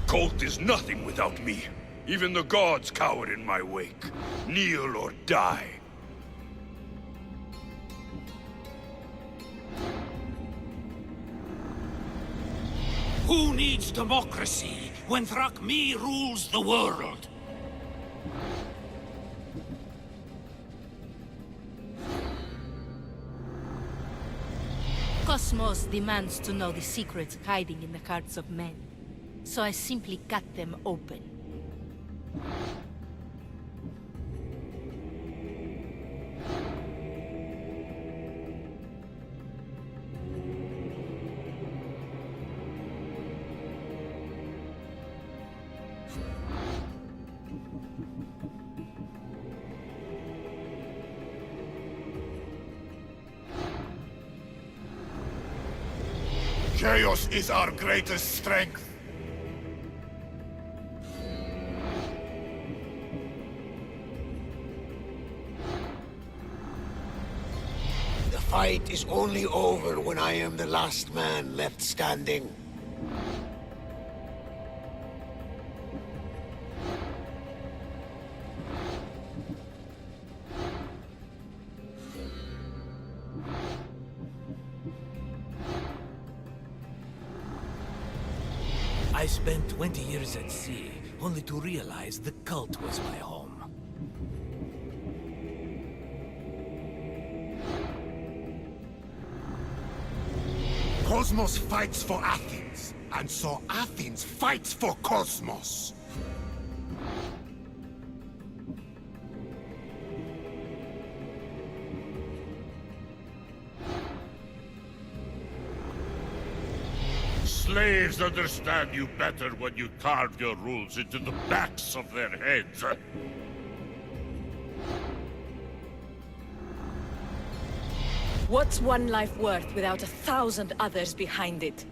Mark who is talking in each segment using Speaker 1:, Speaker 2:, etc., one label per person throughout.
Speaker 1: cult is nothing without me. Even the gods cower in my wake. Kneel or die.
Speaker 2: Who needs democracy when Thrakmi rules the world?
Speaker 3: Cosmos demands to know the secrets hiding in the hearts of men. So I simply cut them open.
Speaker 4: Chaos is our greatest strength.
Speaker 5: The fight is only over when I am the last man left standing.
Speaker 2: I spent 20 years at sea, only to realize the cult was my home.
Speaker 4: Cosmos fights for Athens, and so Athens fights for Cosmos.
Speaker 1: Slaves understand you better when you carve your rules into the backs of their heads.
Speaker 6: What's one life worth without 1,000 others behind it?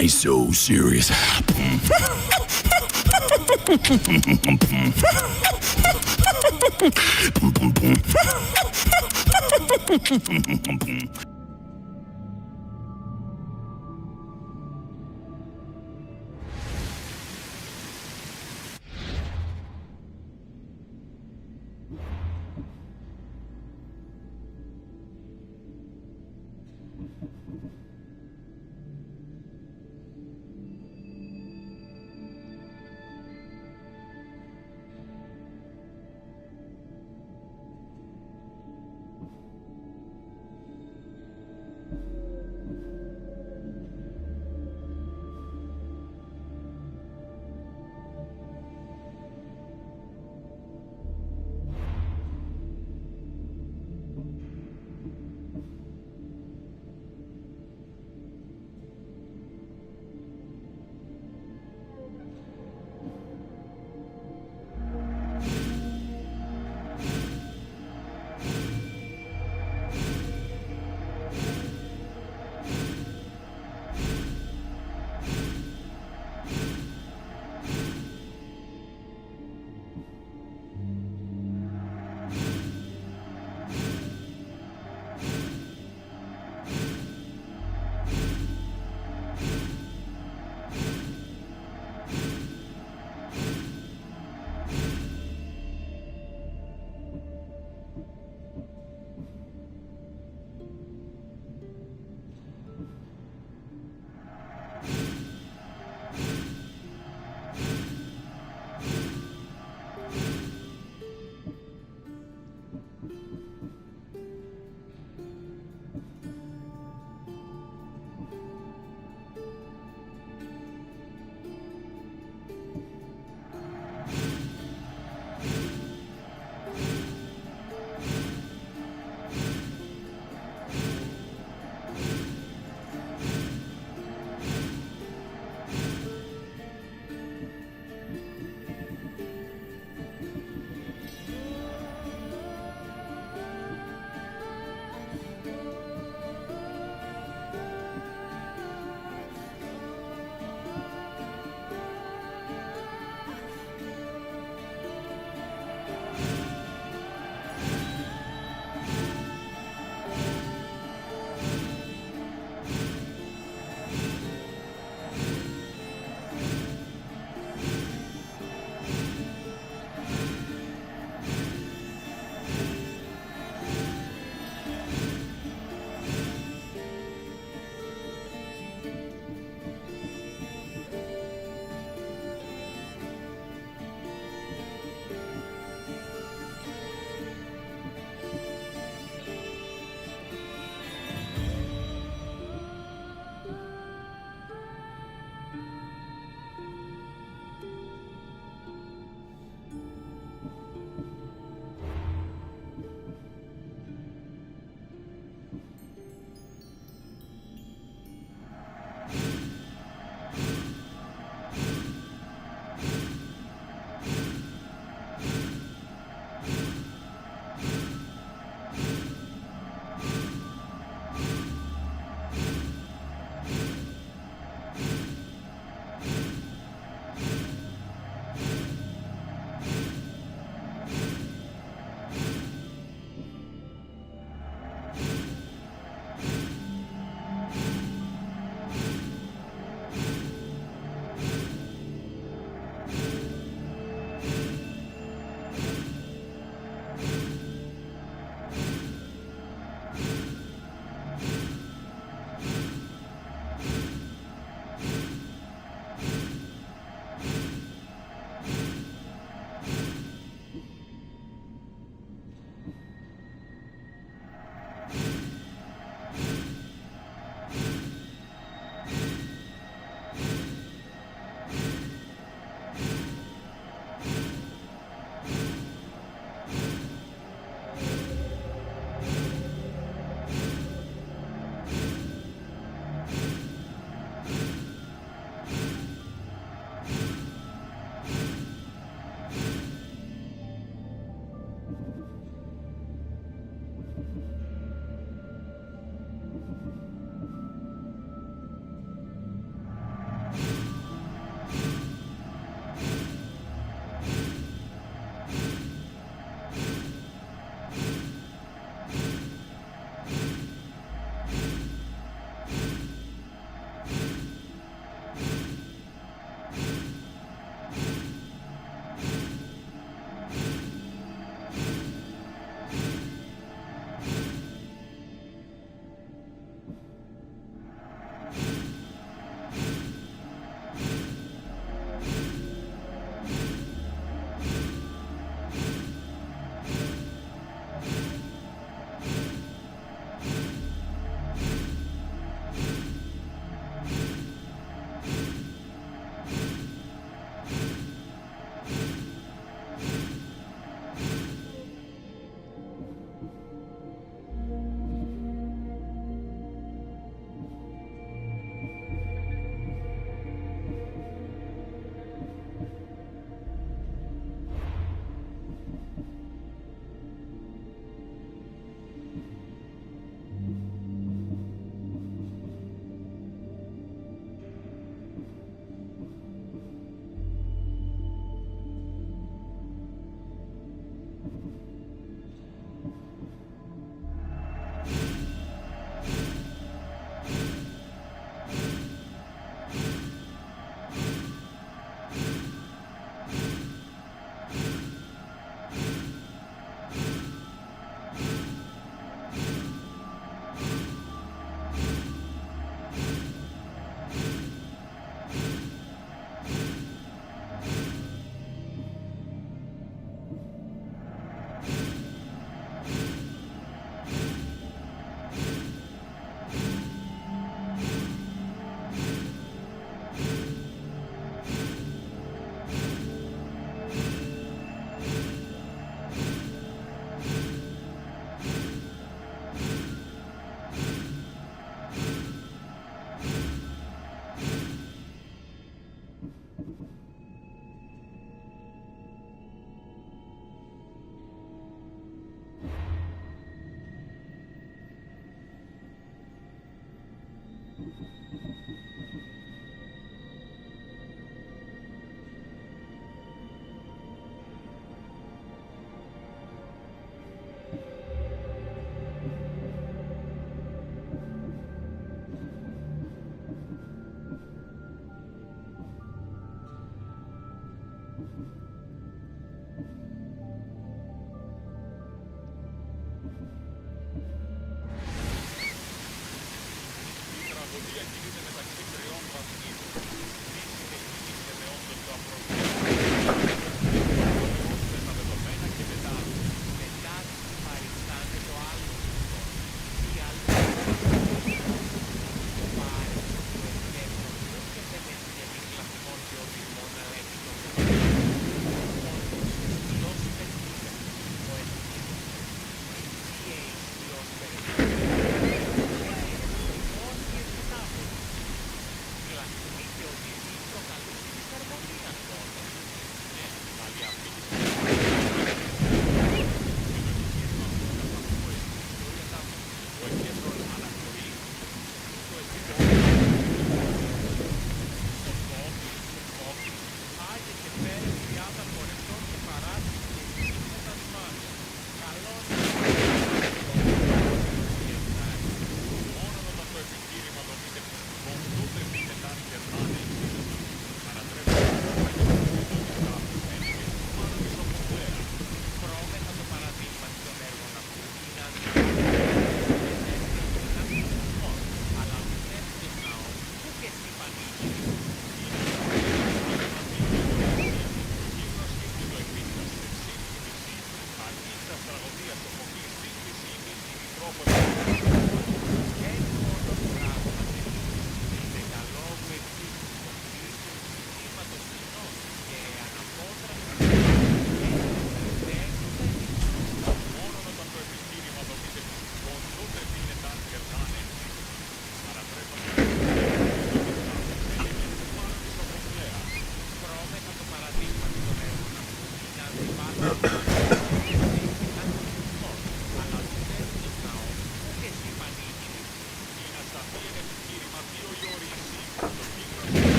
Speaker 7: Why so serious?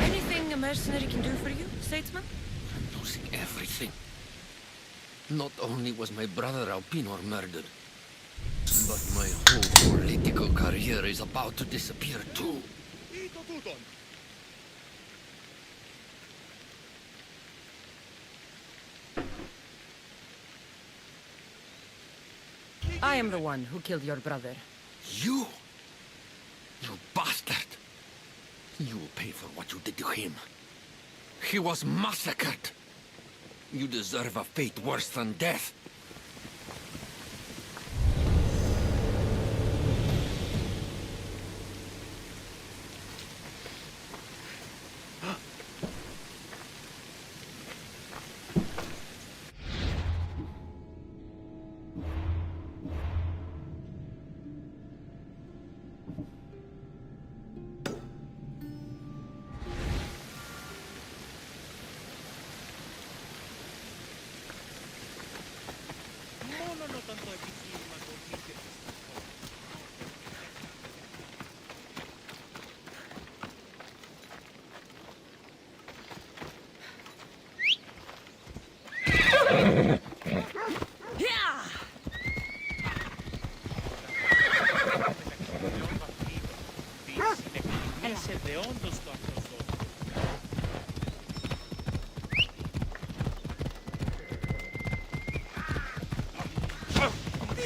Speaker 6: Anything a mercenary can do for you, statesman?
Speaker 8: I'm losing everything. Not only was my brother Alpinor murdered, but my whole political career is about to disappear too.
Speaker 6: I am the one who killed your brother.
Speaker 8: You? You bastard! You will pay for what you did to him. He was massacred. You deserve a fate worse than death.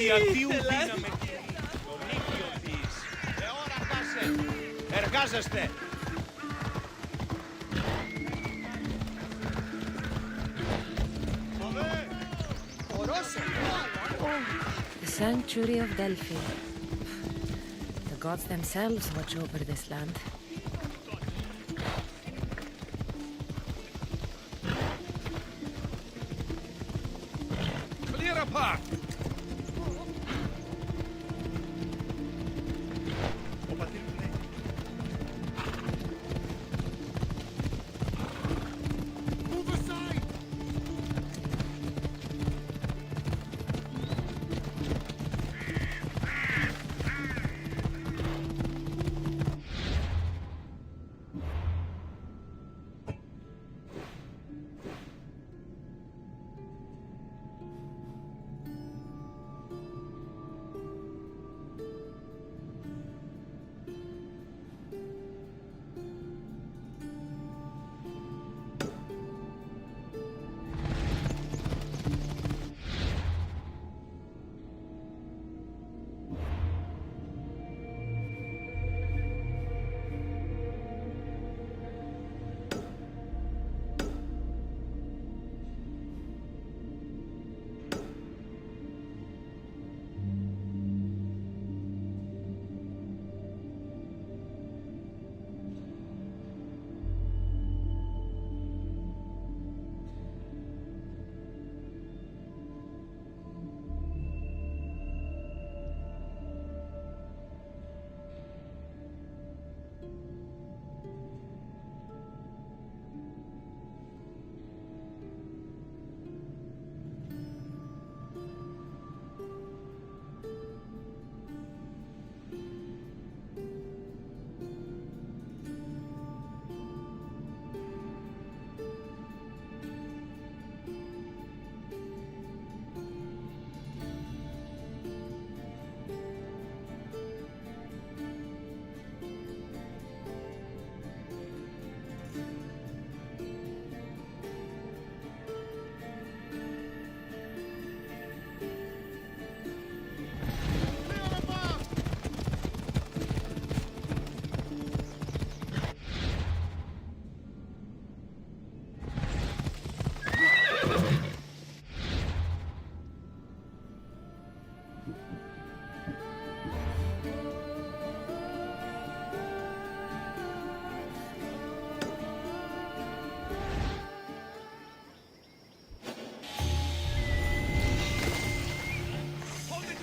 Speaker 9: Διαλύου δύναμη το νίκιο της. Εώρα πάσε. Εργάζεστε.
Speaker 6: The Sanctuary of Delphi. The gods themselves watch over this land.
Speaker 9: Clear apart.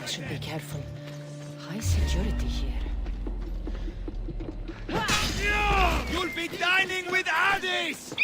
Speaker 6: Should be careful. High security here.
Speaker 9: You'll be dining with Odyssey!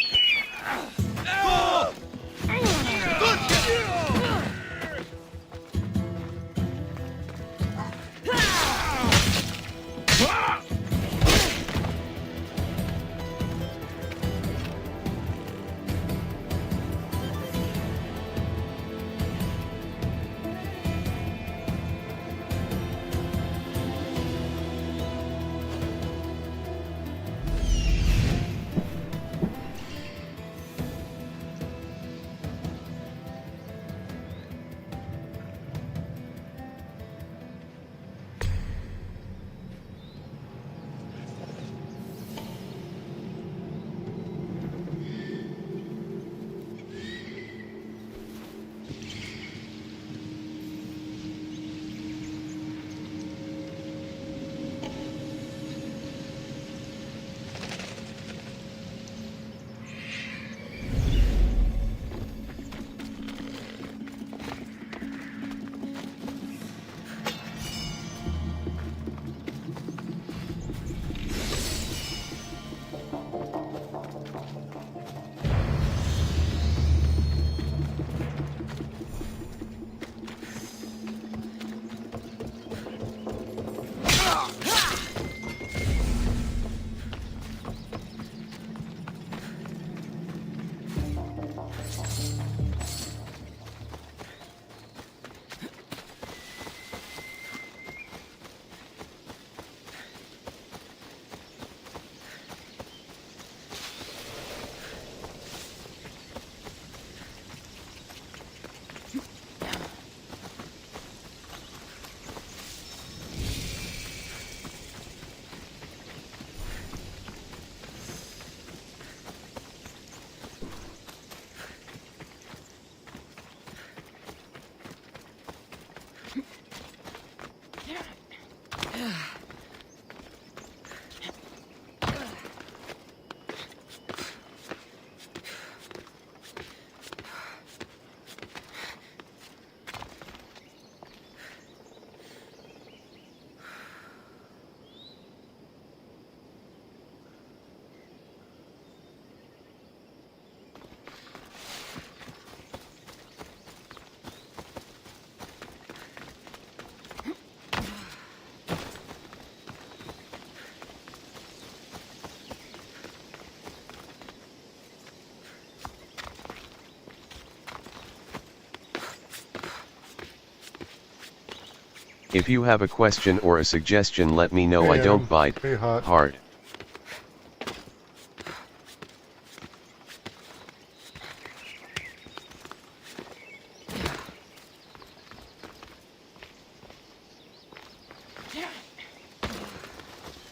Speaker 10: If you have a question or a suggestion, let me know.
Speaker 11: Hey,
Speaker 10: I don't
Speaker 11: Adam.
Speaker 10: bite
Speaker 11: Hey, Hot.
Speaker 10: hard.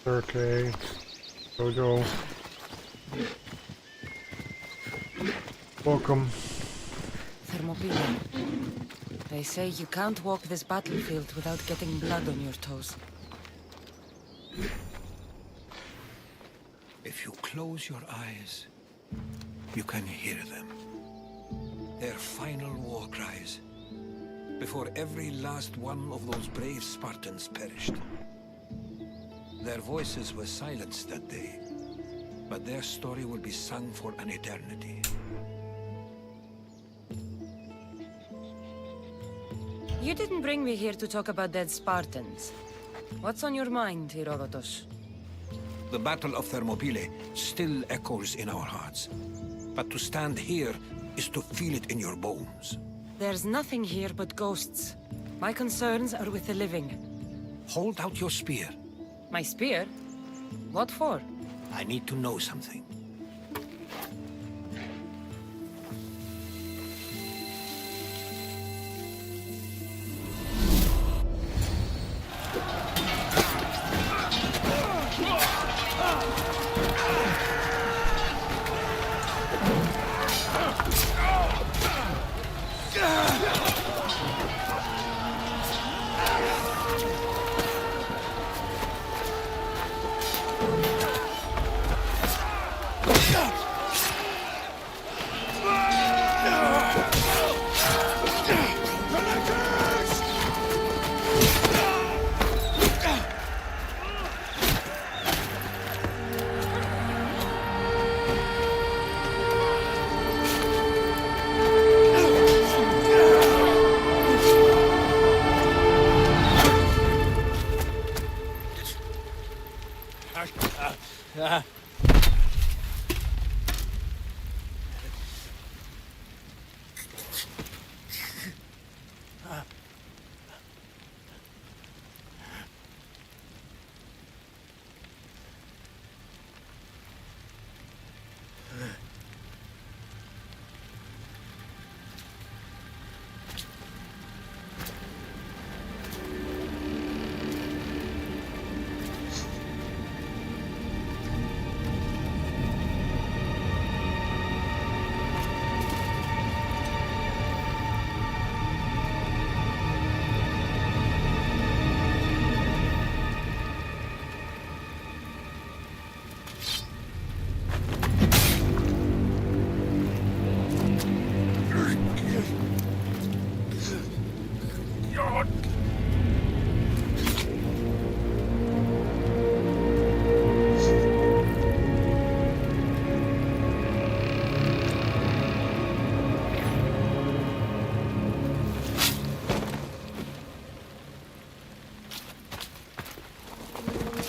Speaker 11: Okay. Jojo. Welcome.
Speaker 6: Thermopylae. They say you can't walk this battlefield without getting blood on your toes.
Speaker 8: If you close your eyes, you can hear them. Their final war cries, before every last one of those brave Spartans perished. Their voices were silenced that day, but their story will be sung for an eternity.
Speaker 6: You didn't bring me here to talk about dead Spartans. What's on your mind, Herodotus?
Speaker 8: The Battle of Thermopylae still echoes in our hearts. But to stand here is to feel it in your bones.
Speaker 6: There's nothing here but ghosts. My concerns are with the living.
Speaker 8: Hold out your spear.
Speaker 6: My spear? What for?
Speaker 8: I need to know something.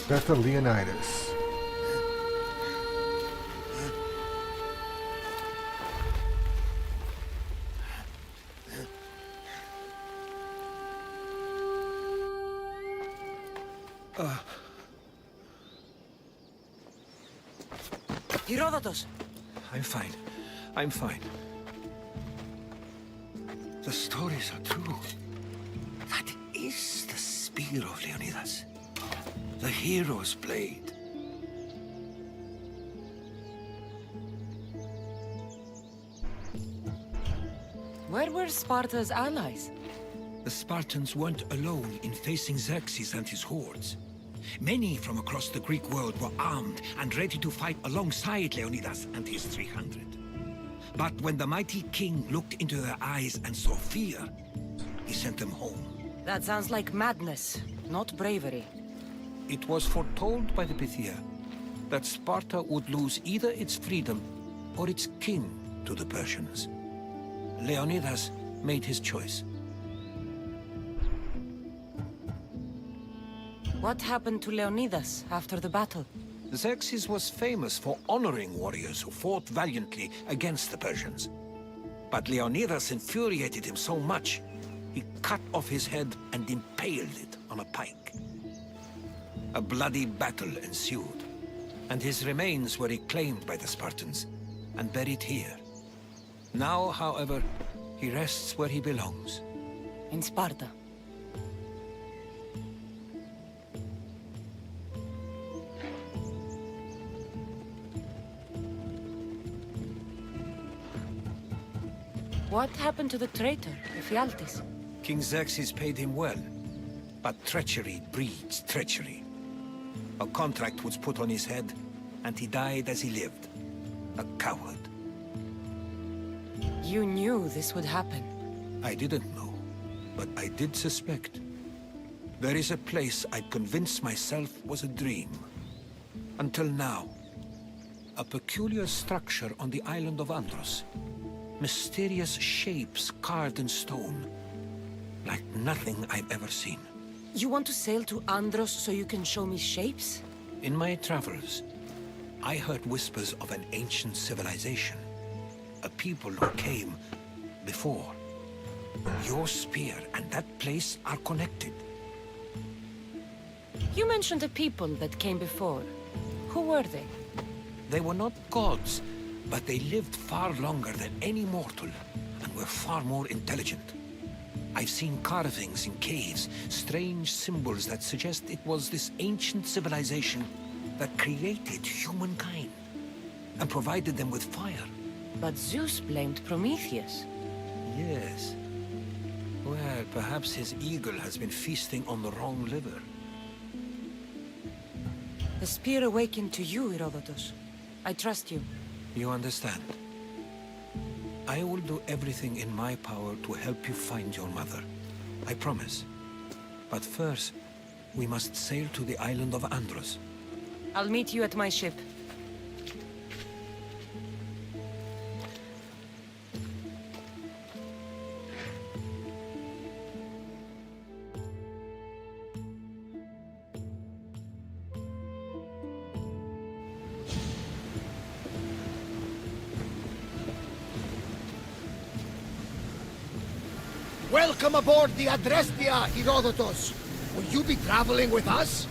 Speaker 11: Death of Leonidas.
Speaker 6: Herodotus!
Speaker 8: I'm fine. I'm fine. The stories are true. That is the spear of Leonidas. The hero's blade.
Speaker 6: Where were Sparta's allies?
Speaker 8: The Spartans weren't alone in facing Xerxes and his hordes. Many from across the Greek world were armed and ready to fight alongside Leonidas and his 300. But when the mighty king looked into their eyes and saw fear, he sent them home.
Speaker 6: That sounds like madness, not bravery.
Speaker 8: It was foretold by the Pythia that Sparta would lose either its freedom or its king to the Persians. Leonidas made his choice.
Speaker 6: What happened to Leonidas after the battle?
Speaker 8: Xerxes was famous for honoring warriors who fought valiantly against the Persians. But Leonidas infuriated him so much he cut off his head and impaled it on a pike. A bloody battle ensued, and his remains were reclaimed by the Spartans and buried here. Now, however, he rests where he belongs.
Speaker 6: In Sparta. What happened to the traitor, Ephialtes?
Speaker 8: King Xerxes paid him well, but treachery breeds treachery. A contract was put on his head, and he died as he lived. A coward.
Speaker 6: You knew this would happen.
Speaker 8: I didn't know, but I did suspect. There is a place I'd convinced myself was a dream. Until now. A peculiar structure on the island of Andros. Mysterious shapes carved in stone. Like nothing I've ever seen.
Speaker 6: You want to sail to Andros so you can show me shapes?
Speaker 8: In my travels, I heard whispers of an ancient civilization. A people who came before. Your spear and that place are connected.
Speaker 6: You mentioned a people that came before. Who were they?
Speaker 8: They were not gods, but they lived far longer than any mortal, and were far more intelligent. I've seen carvings in caves, strange symbols that suggest it was this ancient civilization that created humankind, and provided them with fire.
Speaker 6: But Zeus blamed Prometheus.
Speaker 8: Yes. Well, perhaps his eagle has been feasting on the wrong liver.
Speaker 6: The spear awakened to you, Herodotus. I trust you.
Speaker 8: You understand? I will do everything in my power to help you find your mother. I promise. But first, we must sail to the island of Andros.
Speaker 6: I'll meet you at my ship.
Speaker 5: Welcome aboard the Adrestia, Herodotus. Will you be traveling with us?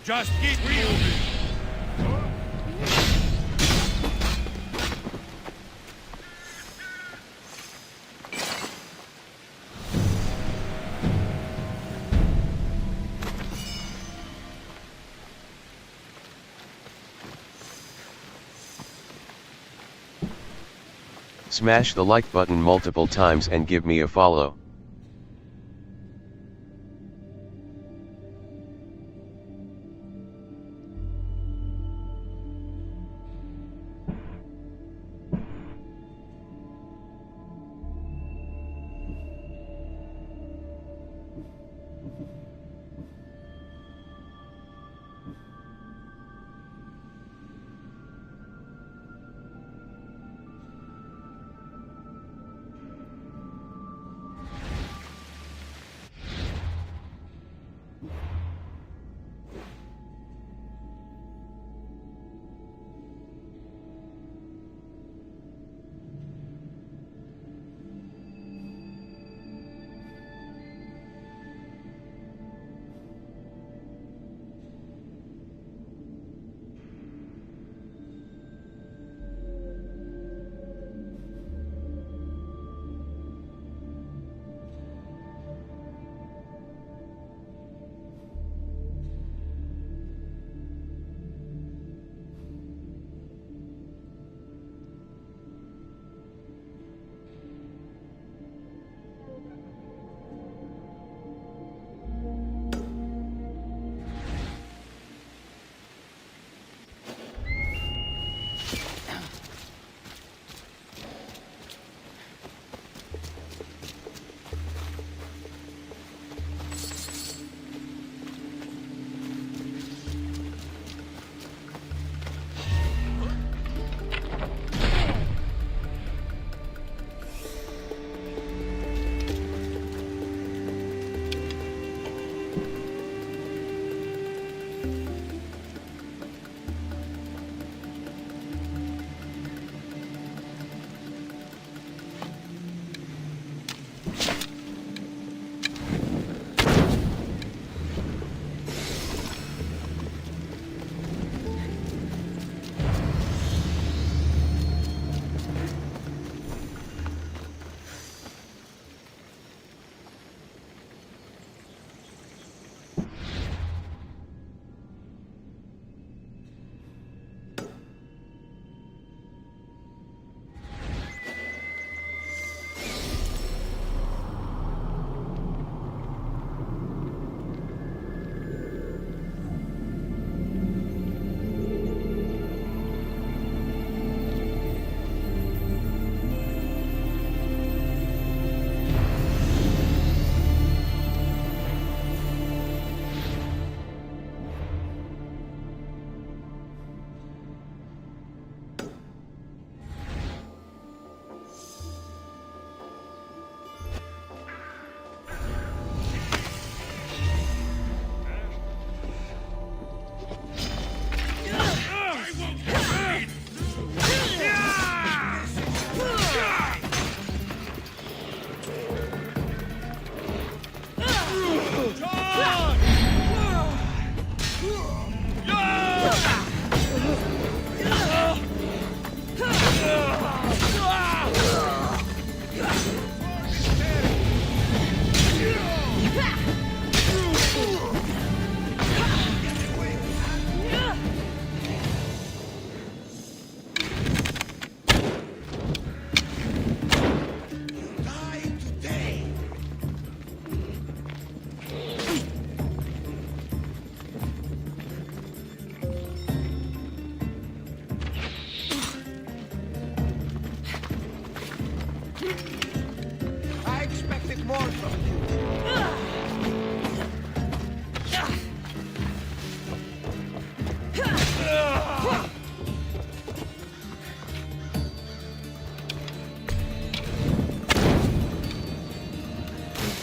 Speaker 9: Just keep moving!
Speaker 10: Smash the like button multiple times and give me a follow.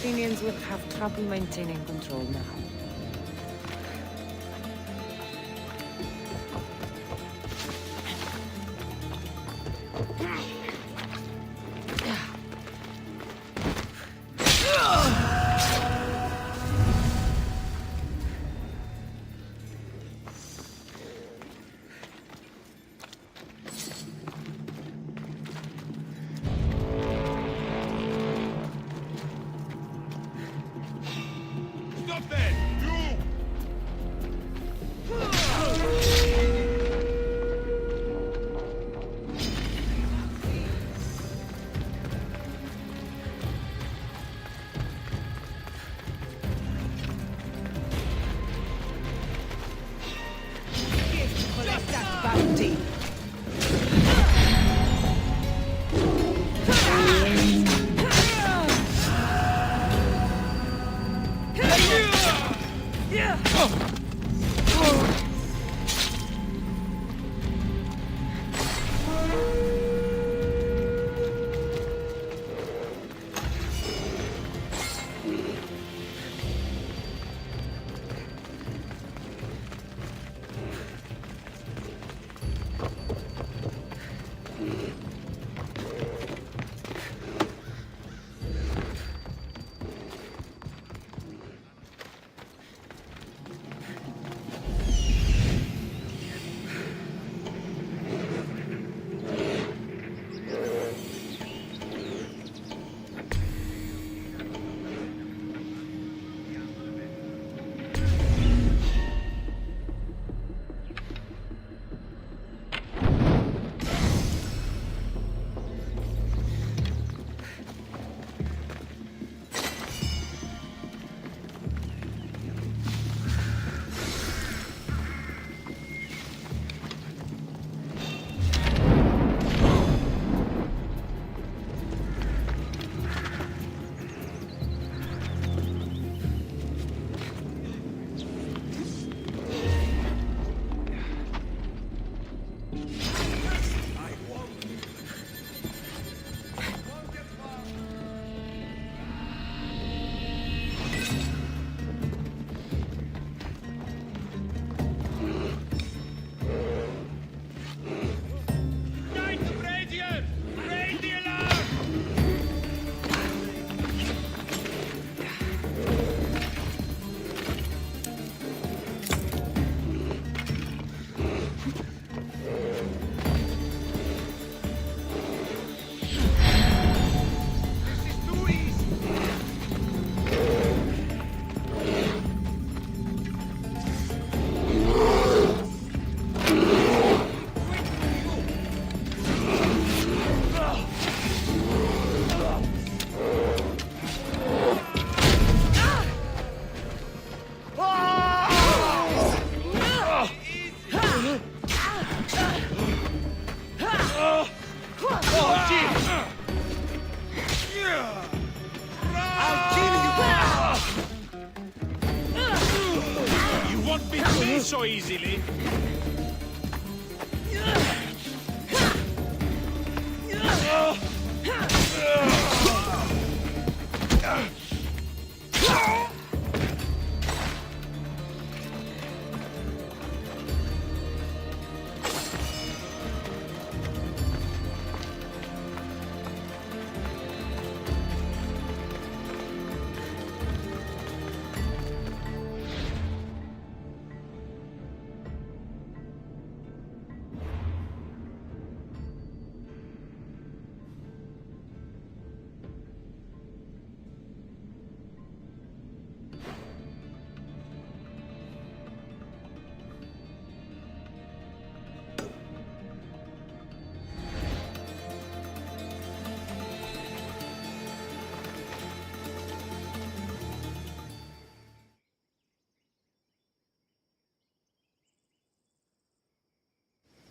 Speaker 6: Athenians will have trouble maintaining control now.
Speaker 9: so easily.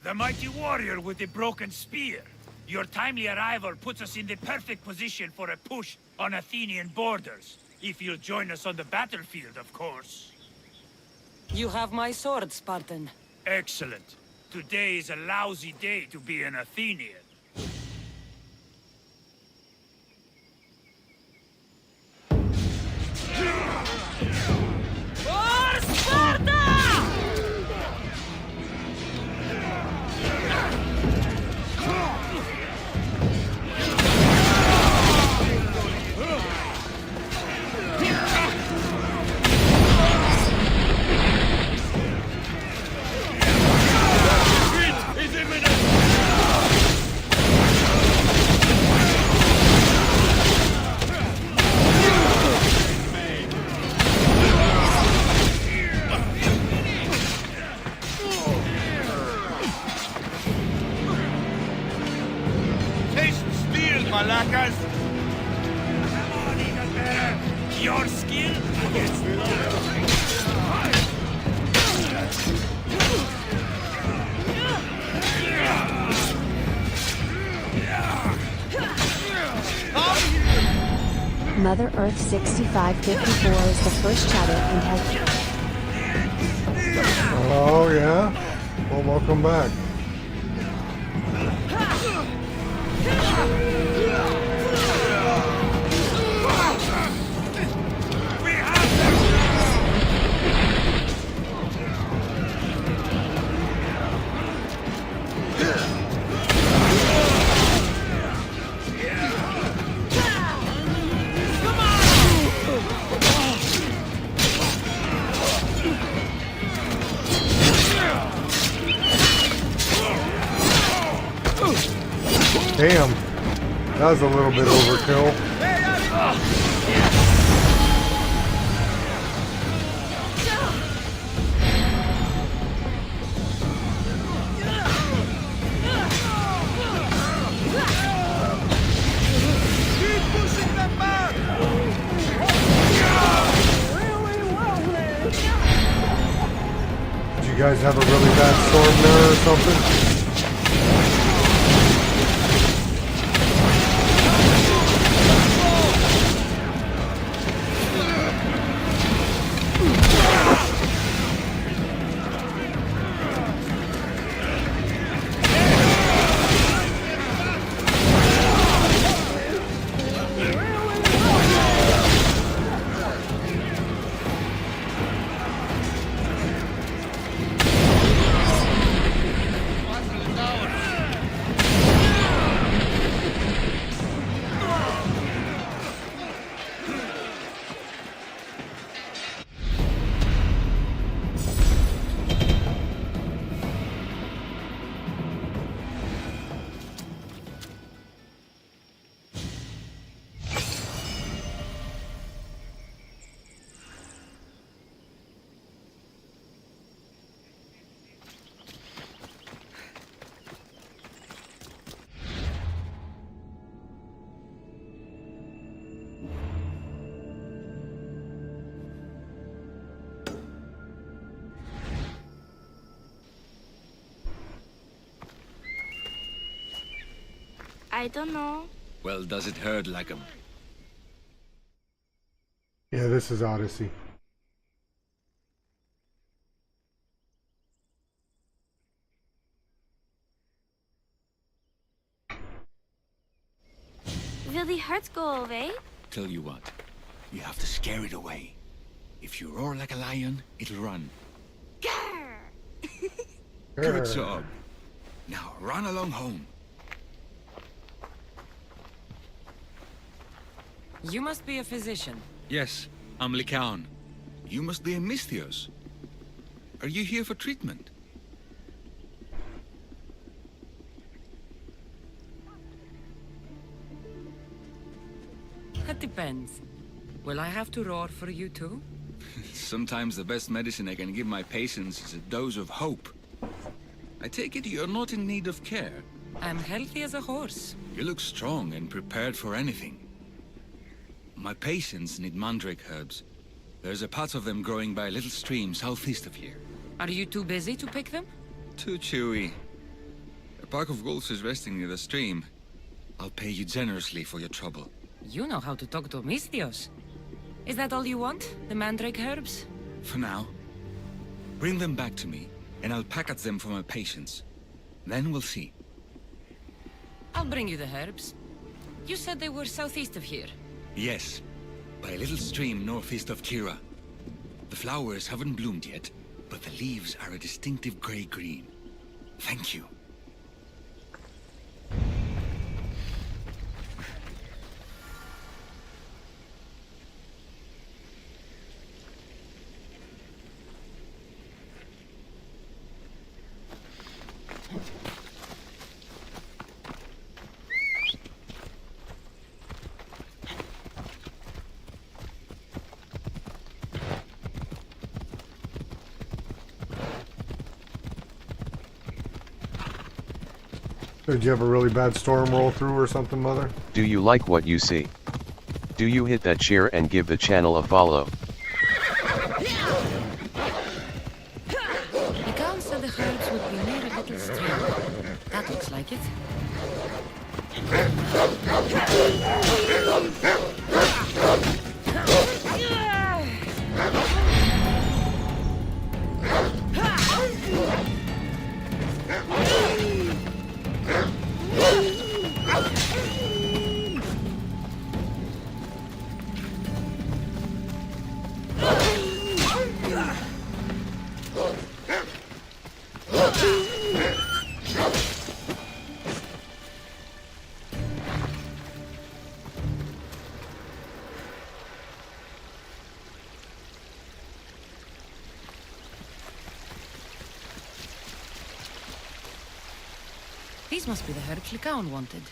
Speaker 9: The mighty warrior with the broken spear. Your timely arrival puts us in the perfect position for a push on Athenian borders. If you'll join us on the battlefield, of course.
Speaker 6: You have my sword, Spartan.
Speaker 9: Excellent. Today is a lousy day to be an Athenian.
Speaker 6: For Sparta!
Speaker 9: Malakas! Come on, Eagle Bear! Your skill against
Speaker 12: Mother Earth 6554 is the first chatter and has...
Speaker 11: Oh, yeah? Well, welcome back. Damn, that was a little bit overkill. Did you guys have a really bad storm there or something?
Speaker 13: I don't know.
Speaker 8: Well, does it hurt like 'em?
Speaker 11: Yeah, this is Odyssey.
Speaker 13: Will the hurt go away?
Speaker 14: Tell you what, you have to scare it away. If you roar like a lion, it'll run. Good job. Now run along home.
Speaker 6: You must be a physician.
Speaker 14: Yes, I'm Lycaon. You must be a Misthios. Are you here for treatment?
Speaker 6: That depends. Will I have to roar for you too?
Speaker 14: Sometimes the best medicine I can give my patients is a dose of hope. I take it you're not in need of care.
Speaker 6: I'm healthy as a horse.
Speaker 14: You look strong and prepared for anything. My patients need mandrake herbs. There's a patch of them growing by a little stream southeast of here.
Speaker 6: Are you too busy to pick them?
Speaker 14: Too chewy. A pack of wolves is resting near the stream. I'll pay you generously for your trouble.
Speaker 6: You know how to talk to Misthios. Is that all you want? The mandrake herbs?
Speaker 14: For now. Bring them back to me, and I'll package them for my patients. Then we'll see.
Speaker 6: I'll bring you the herbs. You said they were southeast of here.
Speaker 14: Yes, by a little stream northeast of Kira. The flowers haven't bloomed yet, but the leaves are a distinctive gray-green. Thank you.
Speaker 11: Did you have a really bad storm roll through or something, Mother?
Speaker 10: Do you like what you see? Do you hit that share and give the channel a follow?
Speaker 6: Lycaon said the herbs would be near a little stream. That looks like it. These must be the herbs Lycaon wanted.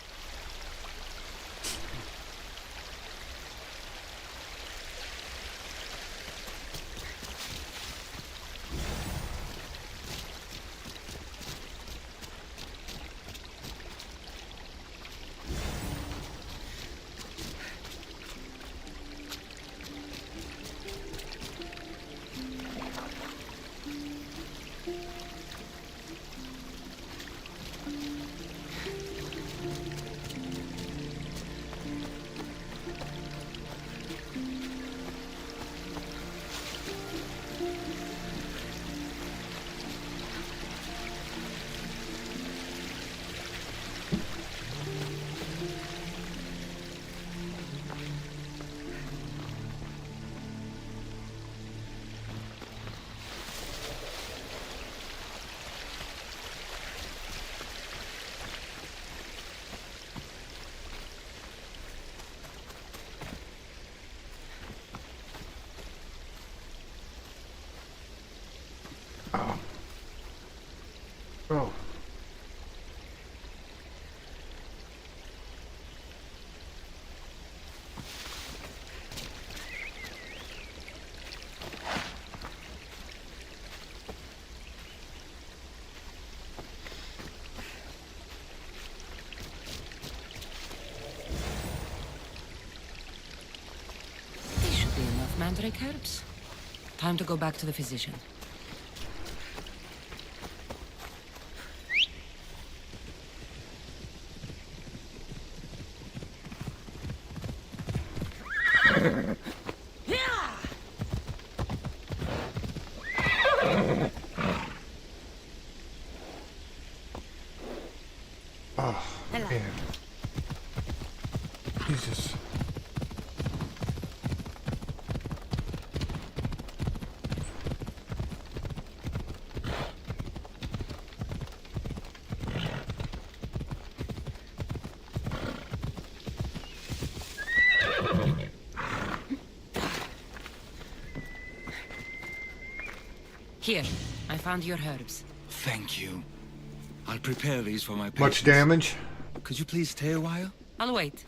Speaker 11: Oh.
Speaker 6: These should be enough mandrake herbs. Time to go back to the physician.
Speaker 11: Oh, man. Jesus.
Speaker 6: Here, I found your herbs.
Speaker 14: Thank you. I'll prepare these for my patients.
Speaker 11: Much damage?
Speaker 14: Could you please stay a while?
Speaker 6: I'll wait.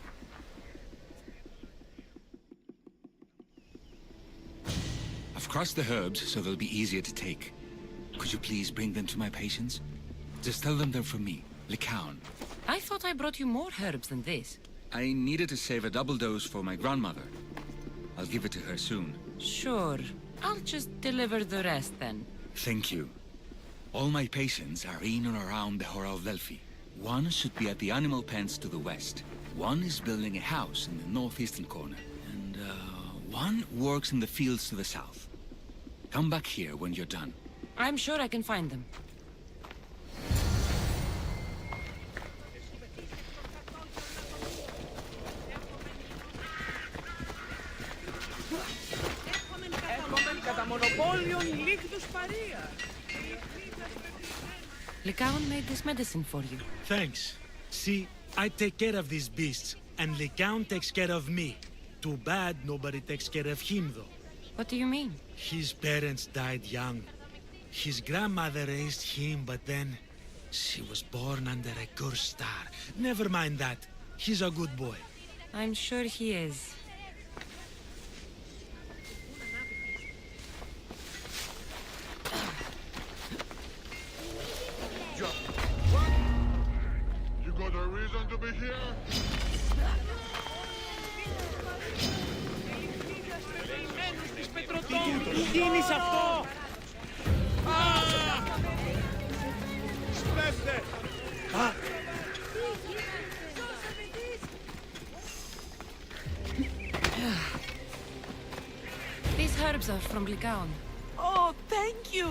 Speaker 14: I've crossed the herbs so they'll be easier to take. Could you please bring them to my patients? Just tell them they're from me, Lycaon.
Speaker 6: I thought I brought you more herbs than this.
Speaker 14: I needed to save a double dose for my grandmother. I'll give it to her soon.
Speaker 6: Sure. I'll just deliver the rest then.
Speaker 14: Thank you. All my patients are in and around the Hora of Delphi. One should be at the animal pens to the west. One is building a house in the northeastern corner. And, one works in the fields to the south. Come back here when you're done.
Speaker 6: I'm sure I can find them. Lycaon made this medicine for you.
Speaker 2: Thanks. See, I take care of these beasts, and Lycaon takes care of me. Too bad nobody takes care of him, though.
Speaker 6: What do you mean?
Speaker 2: His parents died young. His grandmother raised him, but then she was born under a cursed star. Never mind that. He's a good boy.
Speaker 6: I'm sure he is.
Speaker 4: You got a reason to be here?
Speaker 9: Τι είναι αυτό!
Speaker 4: Σπέστε!
Speaker 6: These herbs are from Lycaon.
Speaker 13: Oh, thank you.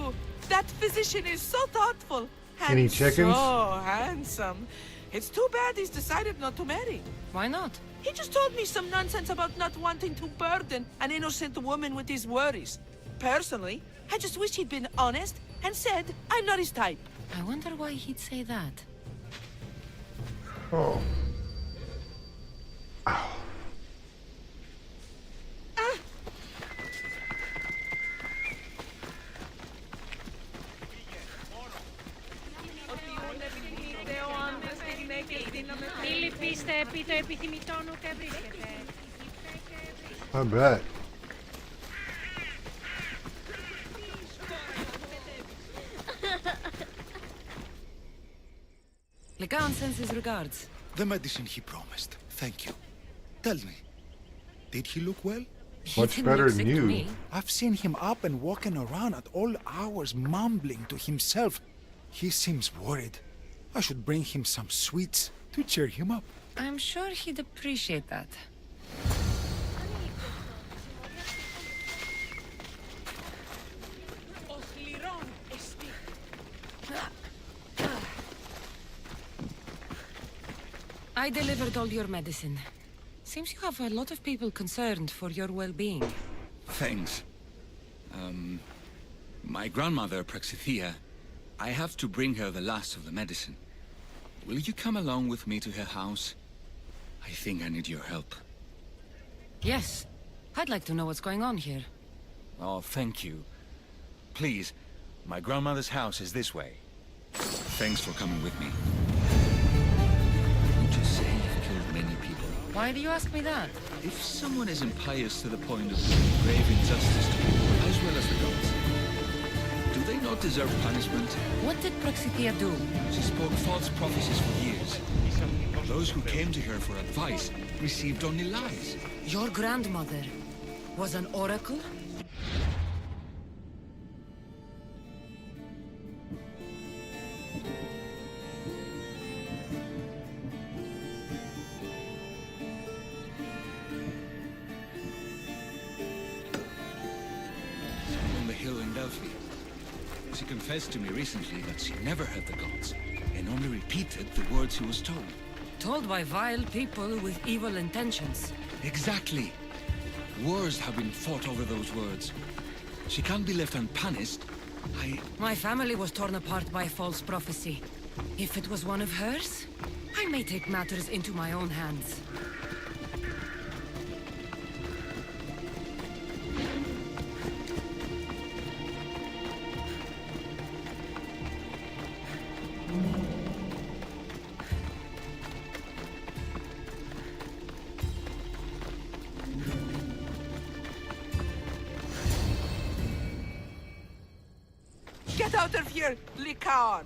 Speaker 13: That physician is so thoughtful.
Speaker 11: Any
Speaker 13: And
Speaker 11: chickens?
Speaker 13: so handsome. It's too bad he's decided not to marry.
Speaker 6: Why not?
Speaker 13: He just told me some nonsense about not wanting to burden an innocent woman with his worries. Personally, I just wish he'd been honest and said I'm not his type.
Speaker 6: I wonder why he'd say that.
Speaker 11: Oh. I bet.
Speaker 6: Lycaon sends his regards.
Speaker 4: The medicine he promised. Thank you. Tell me, did he look well?
Speaker 11: Much better than you.
Speaker 15: I've seen him up and walking around at all hours, mumbling to himself. He seems worried. I should bring him some sweets to cheer him up.
Speaker 6: I'm sure he'd appreciate that. I delivered all your medicine. Seems you have a lot of people concerned for your well-being.
Speaker 14: Thanks. My grandmother, Praxithea, I have to bring her the last of the medicine. Will you come along with me to her house? I think I need your help.
Speaker 6: Yes. I'd like to know what's going on here.
Speaker 14: Oh, thank you. Please, my grandmother's house is this way. Thanks for coming with me. Would you say you've killed many people?
Speaker 6: Why do you ask me that?
Speaker 14: If someone is impious to the point of doing grave injustice to people, as well as the gods, do they not deserve punishment?
Speaker 6: What did Praxithea do?
Speaker 14: She spoke false prophecies for years. Those who came to her for advice received only lies.
Speaker 6: Your grandmother was an oracle?
Speaker 14: On the hill in Delphi. She confessed to me recently that she never heard the gods, and only repeated the words she was told.
Speaker 6: told by vile people with evil intentions.
Speaker 14: Exactly. Wars have been fought over those words. She can't be left unpunished.
Speaker 6: My family was torn apart by false prophecy. If it was one of hers, I may take matters into my own hands.
Speaker 13: Get out of here, Lycaon!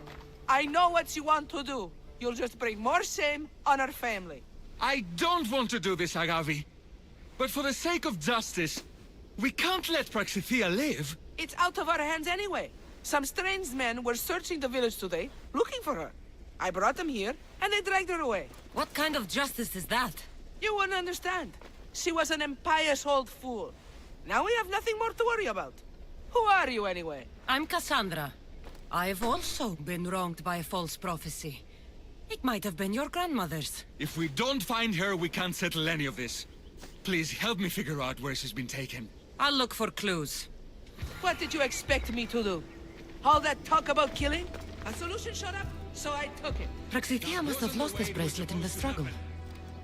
Speaker 13: I know what you want to do. You'll just bring more shame on our family.
Speaker 14: I don't want to do this, Agavi. But for the sake of justice, we can't let Praxithea live.
Speaker 13: It's out of our hands anyway. Some strange men were searching the village today, looking for her. I brought them here, and they dragged her away.
Speaker 6: What kind of justice is that?
Speaker 13: You wouldn't understand. She was an impious old fool. Now we have nothing more to worry about. Who are you, anyway?
Speaker 6: I'm Cassandra. I've also been wronged by a false prophecy. It might have been your grandmother's.
Speaker 14: If we don't find her, we can't settle any of this. Please help me figure out where she's been taken.
Speaker 6: I'll look for clues.
Speaker 13: What did you expect me to do? All that talk about killing? A solution showed up, so I took it.
Speaker 6: Praxithea must have lost this bracelet in the struggle.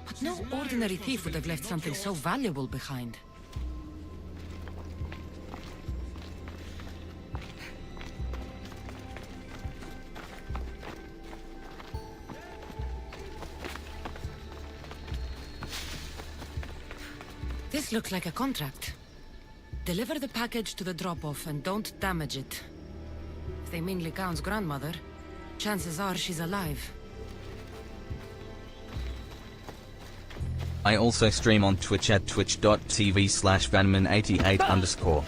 Speaker 6: But no ordinary thief would have left something so valuable behind. This looks like a contract. Deliver the package to the drop-off and don't damage it. If they mean Lycaon's grandmother, chances are she's alive.
Speaker 16: I also stream on Twitch at twitch.tv/vanman88_.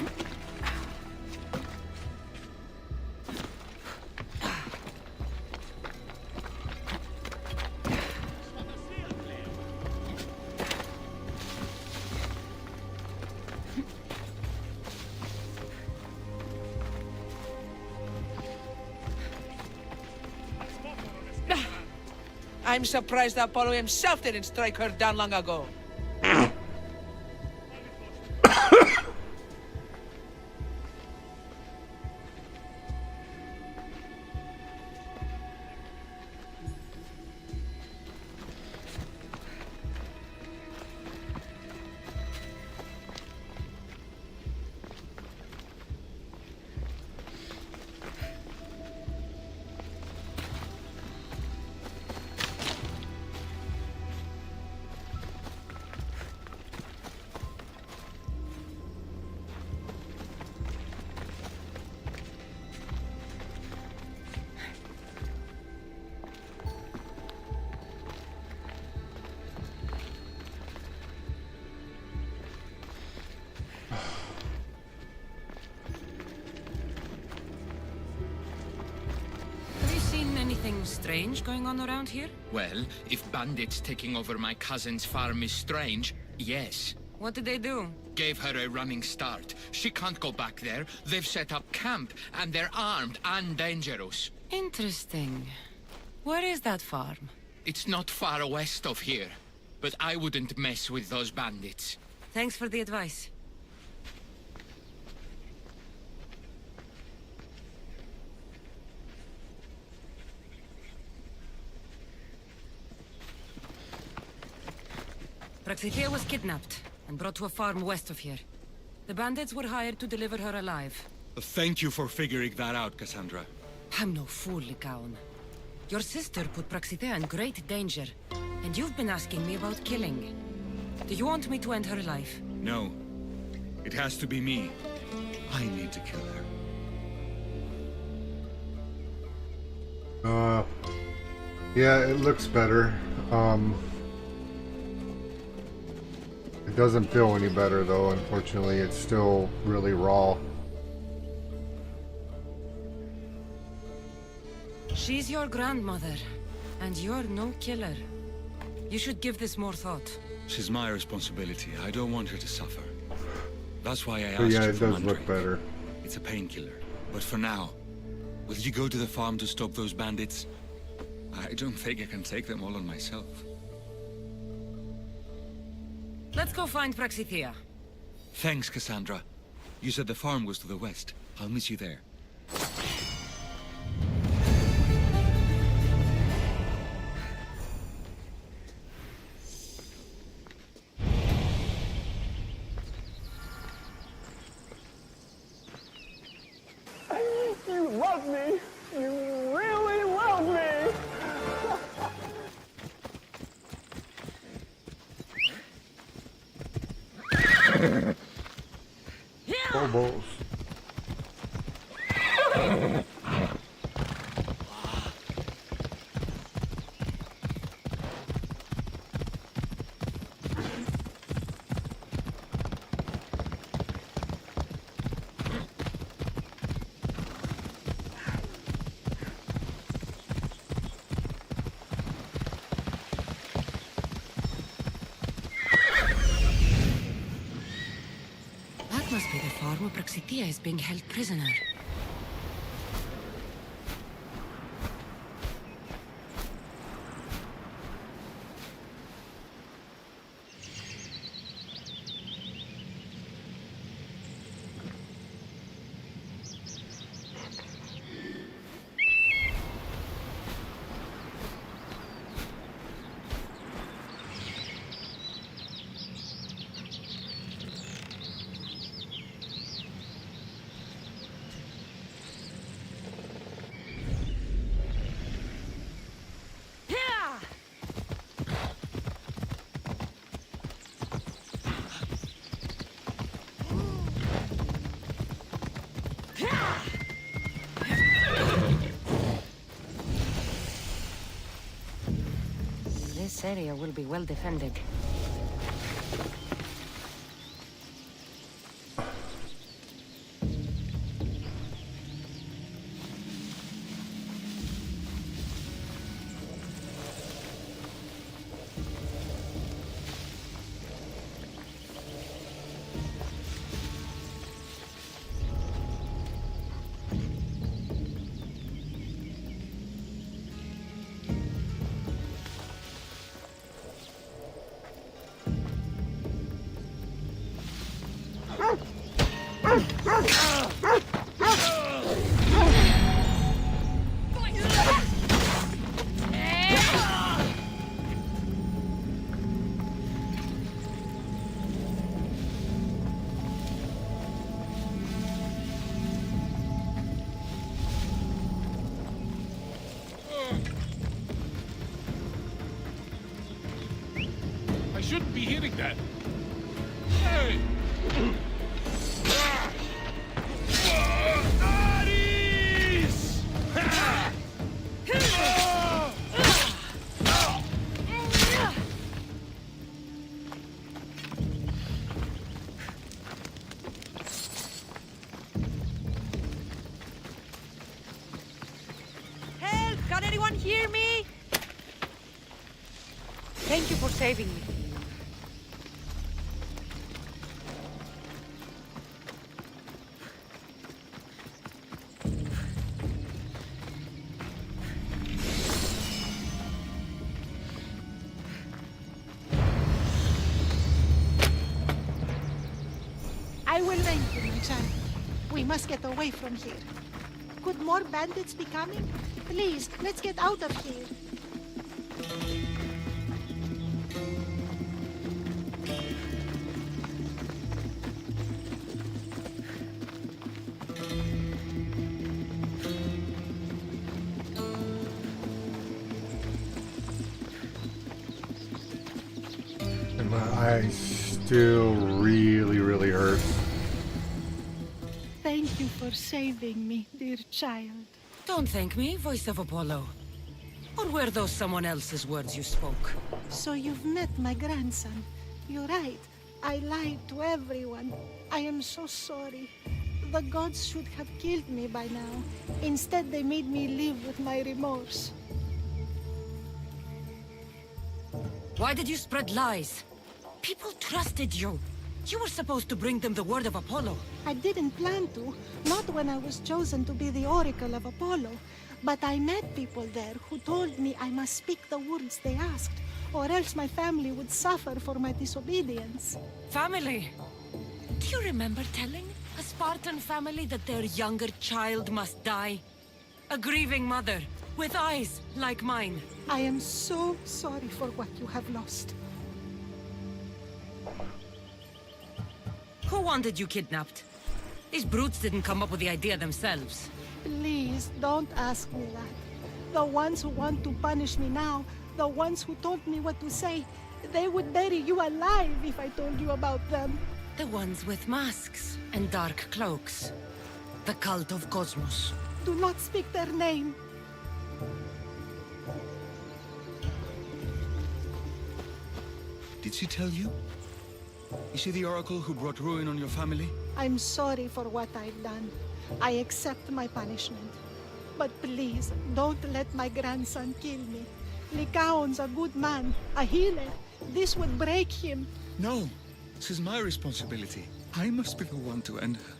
Speaker 13: I'm surprised Apollo himself didn't strike her down long ago.
Speaker 6: Anything strange going on around here?
Speaker 8: Well, if bandits taking over my cousin's farm is strange, yes.
Speaker 6: What did they do?
Speaker 8: Gave her a running start. She can't go back there. They've set up camp, and they're armed and dangerous.
Speaker 6: Interesting. Where is that farm?
Speaker 8: It's not far west of here, but I wouldn't mess with those bandits.
Speaker 6: Thanks for the advice. Praxithea was kidnapped and brought to a farm west of here. The bandits were hired to deliver her alive.
Speaker 14: Thank you for figuring that out, Cassandra.
Speaker 6: I'm no fool, Lycaon. Your sister put Praxithea in great danger, and you've been asking me about killing. Do you want me to end her life?
Speaker 14: No. It has to be me. I need to kill her.
Speaker 11: Yeah, it looks better. It doesn't feel any better though, unfortunately. It's still really raw.
Speaker 6: She's your grandmother, and you're no killer. You should give this more thought.
Speaker 14: She's my responsibility. I don't want her to suffer. That's why I asked
Speaker 11: But yeah,
Speaker 14: you
Speaker 11: it
Speaker 14: for
Speaker 11: does look
Speaker 14: Mandrake.
Speaker 11: better.
Speaker 14: It's a painkiller. But for now, will you go to the farm to stop those bandits? I don't think I can take them all on myself.
Speaker 6: Let's go find Praxithea.
Speaker 14: Thanks, Cassandra. You said the farm was to the west. I'll meet you there.
Speaker 17: You love me! You really love me!
Speaker 11: Bobos.
Speaker 6: That must be the farm where Praxithea is being held prisoner. This area will be well defended.
Speaker 18: I shouldn't be hitting that. Hey! Ares!
Speaker 13: Help! Can anyone hear me? Thank you for saving me.
Speaker 19: I will thank you, my child. We must get away from here. Could more bandits be coming? Please, let's get out of here.
Speaker 11: And my eyes still really hurt.
Speaker 19: Thank you for saving me, dear child.
Speaker 6: Don't thank me, voice of Apollo. Or were those someone else's words you spoke?
Speaker 19: So you've met my grandson. You're right. I lied to everyone. I am so sorry. The gods should have killed me by now. Instead, they made me live with my remorse.
Speaker 6: Why did you spread lies? People trusted you. You were supposed to bring them the word of Apollo.
Speaker 19: I didn't plan to, not when I was chosen to be the oracle of Apollo. But I met people there who told me I must speak the words they asked. or else my family would suffer for my disobedience.
Speaker 6: Family? Do you remember telling a Spartan family that their younger child must die? A grieving mother, with eyes like mine.
Speaker 19: I am so sorry for what you have lost.
Speaker 6: Who wanted you kidnapped? These brutes didn't come up with the idea themselves.
Speaker 19: Please, don't ask me that. The ones who want to punish me now, the ones who told me what to say, they would bury you alive if I told you about them.
Speaker 6: The ones with masks and dark cloaks. The cult of Cosmos.
Speaker 19: Do not speak their name.
Speaker 14: Did she tell you? Is she the oracle who brought ruin on your family?
Speaker 19: I'm sorry for what I've done. I accept my punishment. But please, don't let my grandson kill me. Lycaon's a good man, a healer. This would break him.
Speaker 14: No, this is my responsibility. I must be the one to end her.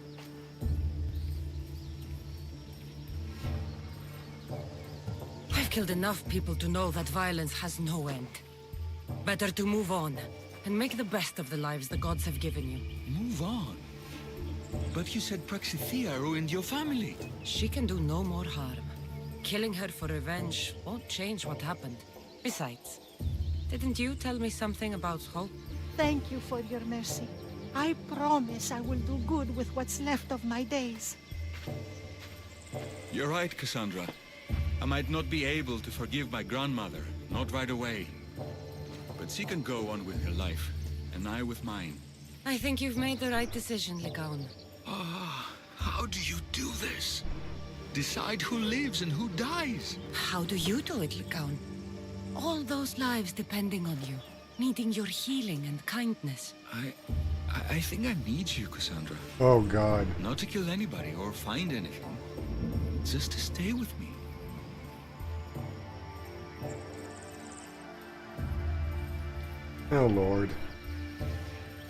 Speaker 6: I've killed enough people to know that violence has no end. Better to move on, and make the best of the lives the gods have given you.
Speaker 14: Move on? But you said Praxithea ruined your family.
Speaker 6: She can do no more harm. Killing her for revenge won't change what happened. Besides, didn't you tell me something about hope?
Speaker 19: Thank you for your mercy. I promise I will do good with what's left of my days.
Speaker 14: You're right, Cassandra. I might not be able to forgive my grandmother, not right away. But she can go on with her life, and I with mine.
Speaker 6: I think you've made the right decision, Lycaon.
Speaker 14: Ah, how do you do this? Decide who lives and who dies?
Speaker 6: How do you do it, Lycaon? All those lives depending on you, needing your healing and kindness.
Speaker 14: I think I need you, Cassandra.
Speaker 11: Oh, God.
Speaker 14: Not to kill anybody or find anything. Just to stay with me.
Speaker 11: Oh, Lord.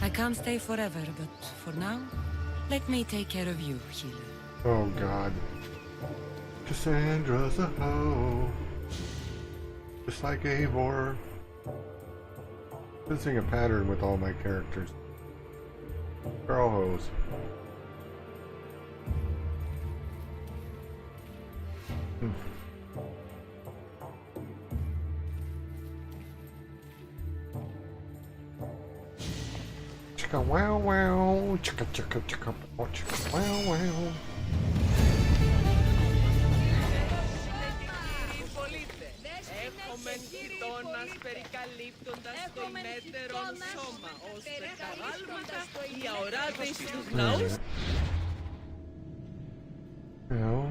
Speaker 6: I can't stay forever, but for now, let me take care of you, healer.
Speaker 11: Oh, God. Cassandra's a hoe. Just like Eivor. Sensing a pattern with all my characters. They're all hoes. Chicka wow wow, chicka chicka chicka chicka wow wow.
Speaker 13: Έχομεν γειτόνας περικαλύπτοντας το ημέτερον σώμα, ώστε τα γάλματα οι αοράδες στους ναούς.
Speaker 11: Well.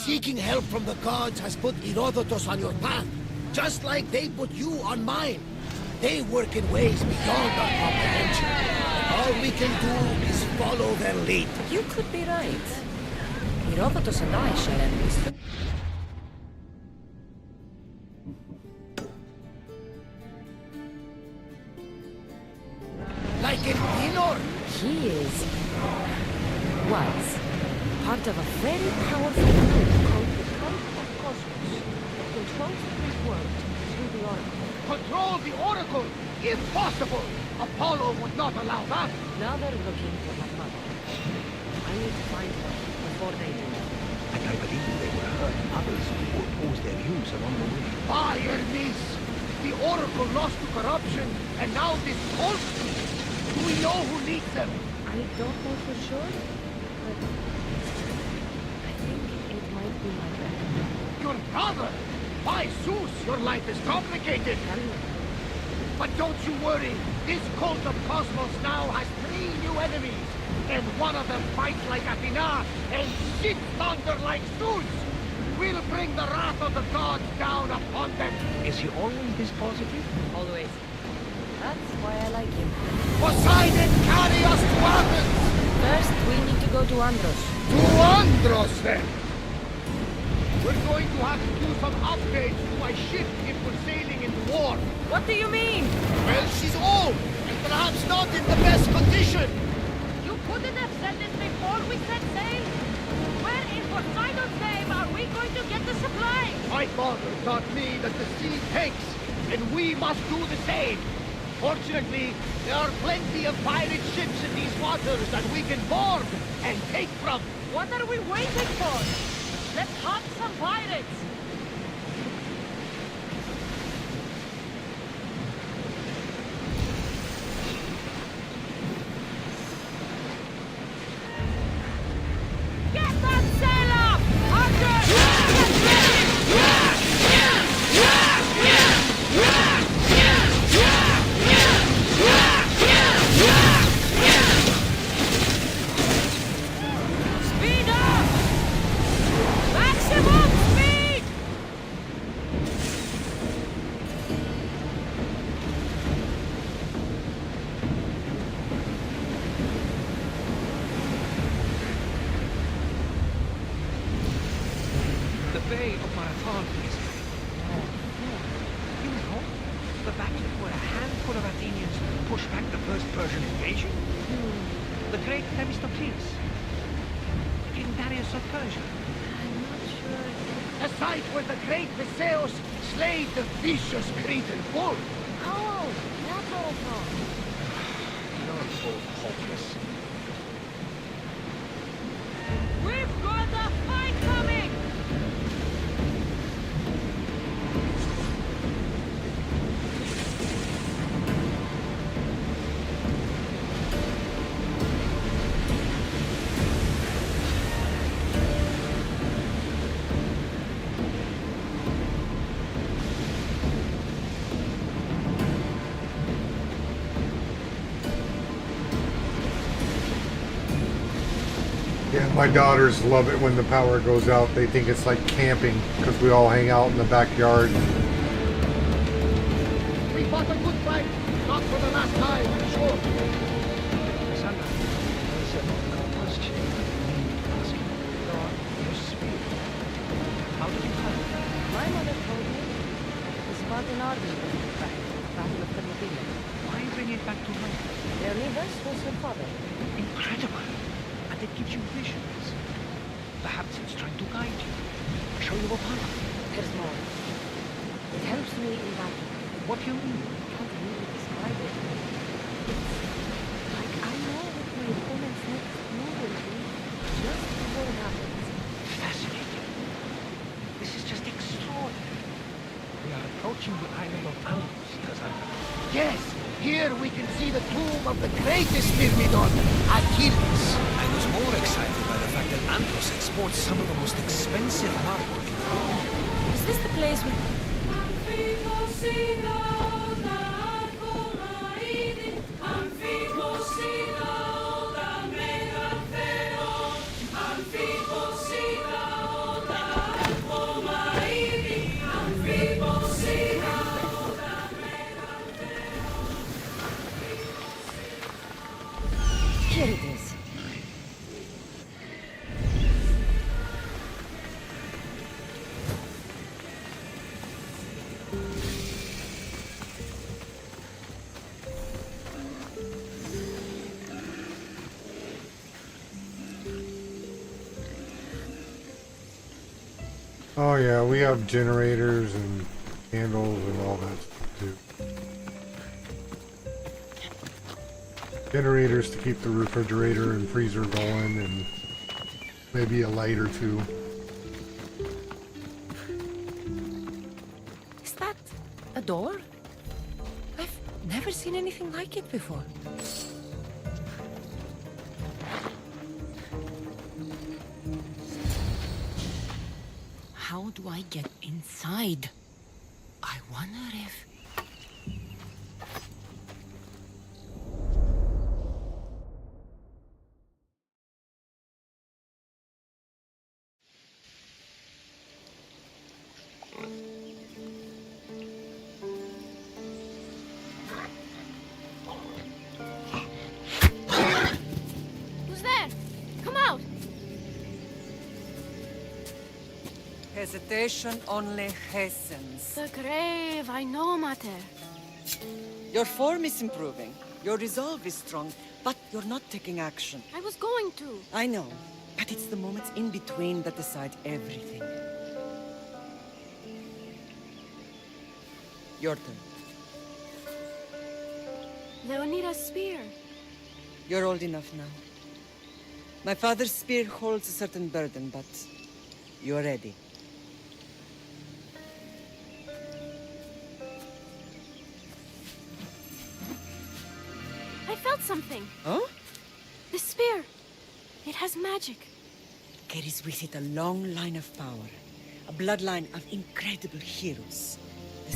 Speaker 5: Seeking help from the gods has put Herodotus on your path, just like they put you on mine. They work in ways beyond our comprehension. All we can do is follow their lead.
Speaker 6: You could be right. Herodotus and I share enemies.
Speaker 5: Like an Inor?
Speaker 6: He was part of a very powerful group called the Cult of Cosmos that controls the Greek world through the Oracle.
Speaker 5: Control the Oracle, if possible. Apollo would not allow that.
Speaker 6: Now they're looking for my mother. I need to find her before they do.
Speaker 20: And I believe they will hurt others who oppose their views along the way.
Speaker 5: Fire this! The Oracle lost to corruption, and now this cult? Do we know who leads them?
Speaker 6: I don't know for sure, but I think it might be my brother.
Speaker 5: Your brother? By Zeus, your life is complicated. But don't you worry. This cult of Cosmos now has 3 new enemies. And one of them fights like Athena and shits thunder like Zeus. We'll bring the wrath of the gods down upon them.
Speaker 20: Is he always this positive?
Speaker 6: Always. That's why I like him.
Speaker 5: Poseidon, carry us to Athens!
Speaker 6: First, we need to go to Andros.
Speaker 5: To Andros, then! We're going to have to do some upgrades to my ship if we're sailing in the war.
Speaker 6: What do you mean?
Speaker 5: Well, she's old, and perhaps not in the best condition.
Speaker 3: You couldn't have said this before we set sail. Where in Poseidon's name are we going to get the supplies?
Speaker 5: My father taught me that the sea takes, and we must do the same. Fortunately, there are plenty of pirate ships in these waters that we can board and take from.
Speaker 3: What are we waiting for? Let's hunt some pirates! Get that sail up! Hunter! Get Speed up! Maximum speed!
Speaker 20: The Bay of Marathon is... You know, the battle where a handful of Athenians pushed back the first Persian invasion? The great Themistocles. King Darius of Persia.
Speaker 5: The site where the great Theseus slayed the vicious Cretan bull.
Speaker 3: Oh, that's what I thought.
Speaker 20: You're both hopeless.
Speaker 3: We've got a fight coming!
Speaker 11: Yeah, my daughters love it when the power goes out. They think it's like camping because we all hang out in the backyard.
Speaker 5: We fought a good fight, not for the last time, I'm sure.
Speaker 20: Cassandra, there's a question I need to ask you. Go on, you speak. How did you fight?
Speaker 6: My mother told me the Spartan army went back to the Battle of Thermopylae.
Speaker 20: Why bring it back to life?
Speaker 6: Their leaders was her father.
Speaker 20: Incredible. And it gives you visions. Perhaps it's trying to guide you. Show you a path.
Speaker 6: There's more. It helps me in battle.
Speaker 20: What do you mean?
Speaker 6: I can't really describe it. It's like I know what my opponent's next move will be just before it happens.
Speaker 20: Fascinating. This is just extraordinary. We are approaching the island of Andros, Cassandra.
Speaker 5: Yes, here we can see the tomb of the greatest Myrmidon, Achilles.
Speaker 20: I was more excited by the fact that Andros exports some of the most expensive marble in the world.
Speaker 6: Is this the place we...
Speaker 11: Oh yeah, we have generators and candles and all that stuff too. Generators to keep the refrigerator and freezer going, and maybe a light or two.
Speaker 6: Is that a door? I've never seen anything like it before. How do I get inside? I wonder if...
Speaker 3: Who's there? Come out!
Speaker 21: Hesitation only hastens.
Speaker 3: The grave, I know, Mater.
Speaker 21: Your form is improving. Your resolve is strong, but you're not taking action.
Speaker 3: I was going to.
Speaker 21: I know, but it's the moments in between that decide everything. Your turn.
Speaker 3: They'll need a spear.
Speaker 21: You're old enough now. My father's spear holds a certain burden, but you're ready.
Speaker 3: I felt something.
Speaker 21: Huh?
Speaker 3: The spear. It has magic.
Speaker 21: Carries with it a long line of power. A bloodline of incredible heroes.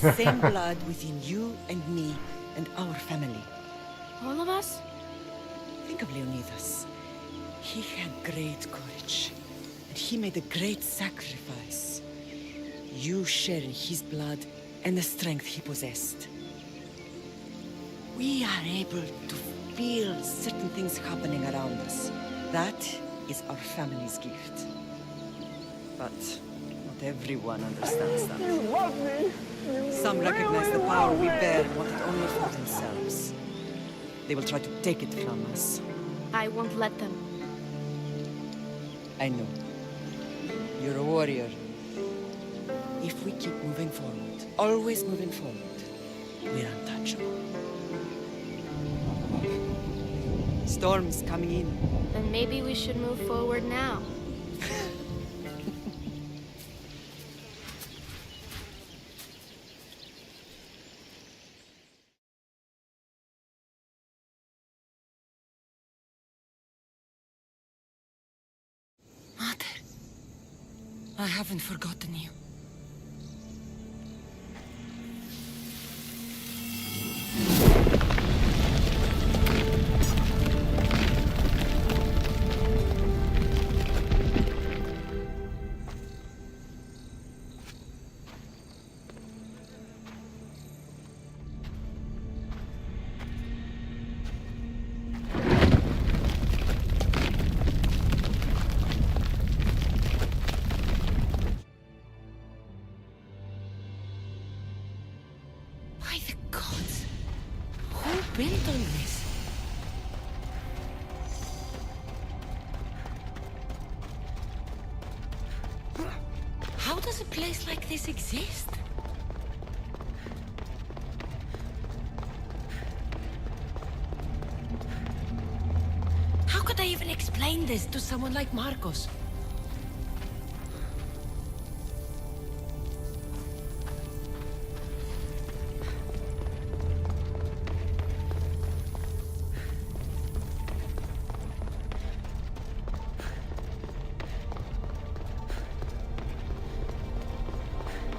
Speaker 21: The same blood within you and me and our family.
Speaker 3: All of us?
Speaker 21: Think of Leonidas. He had great courage. And he made a great sacrifice. You share in his blood and the strength he possessed. We are able to feel certain things happening around us. That is our family's gift. But not everyone understands that.
Speaker 17: You love me.
Speaker 21: Some recognize the power we bear and want it only for themselves. They will try to take it from us.
Speaker 3: I won't let them.
Speaker 21: I know. You're a warrior. If we keep moving forward, always moving forward, we're untouchable. Storm's coming in.
Speaker 3: Then maybe we should move forward now.
Speaker 6: Mater, I haven't forgotten you. By the gods, who built all this? How does a place like this exist? How could I even explain this to someone like Marcos?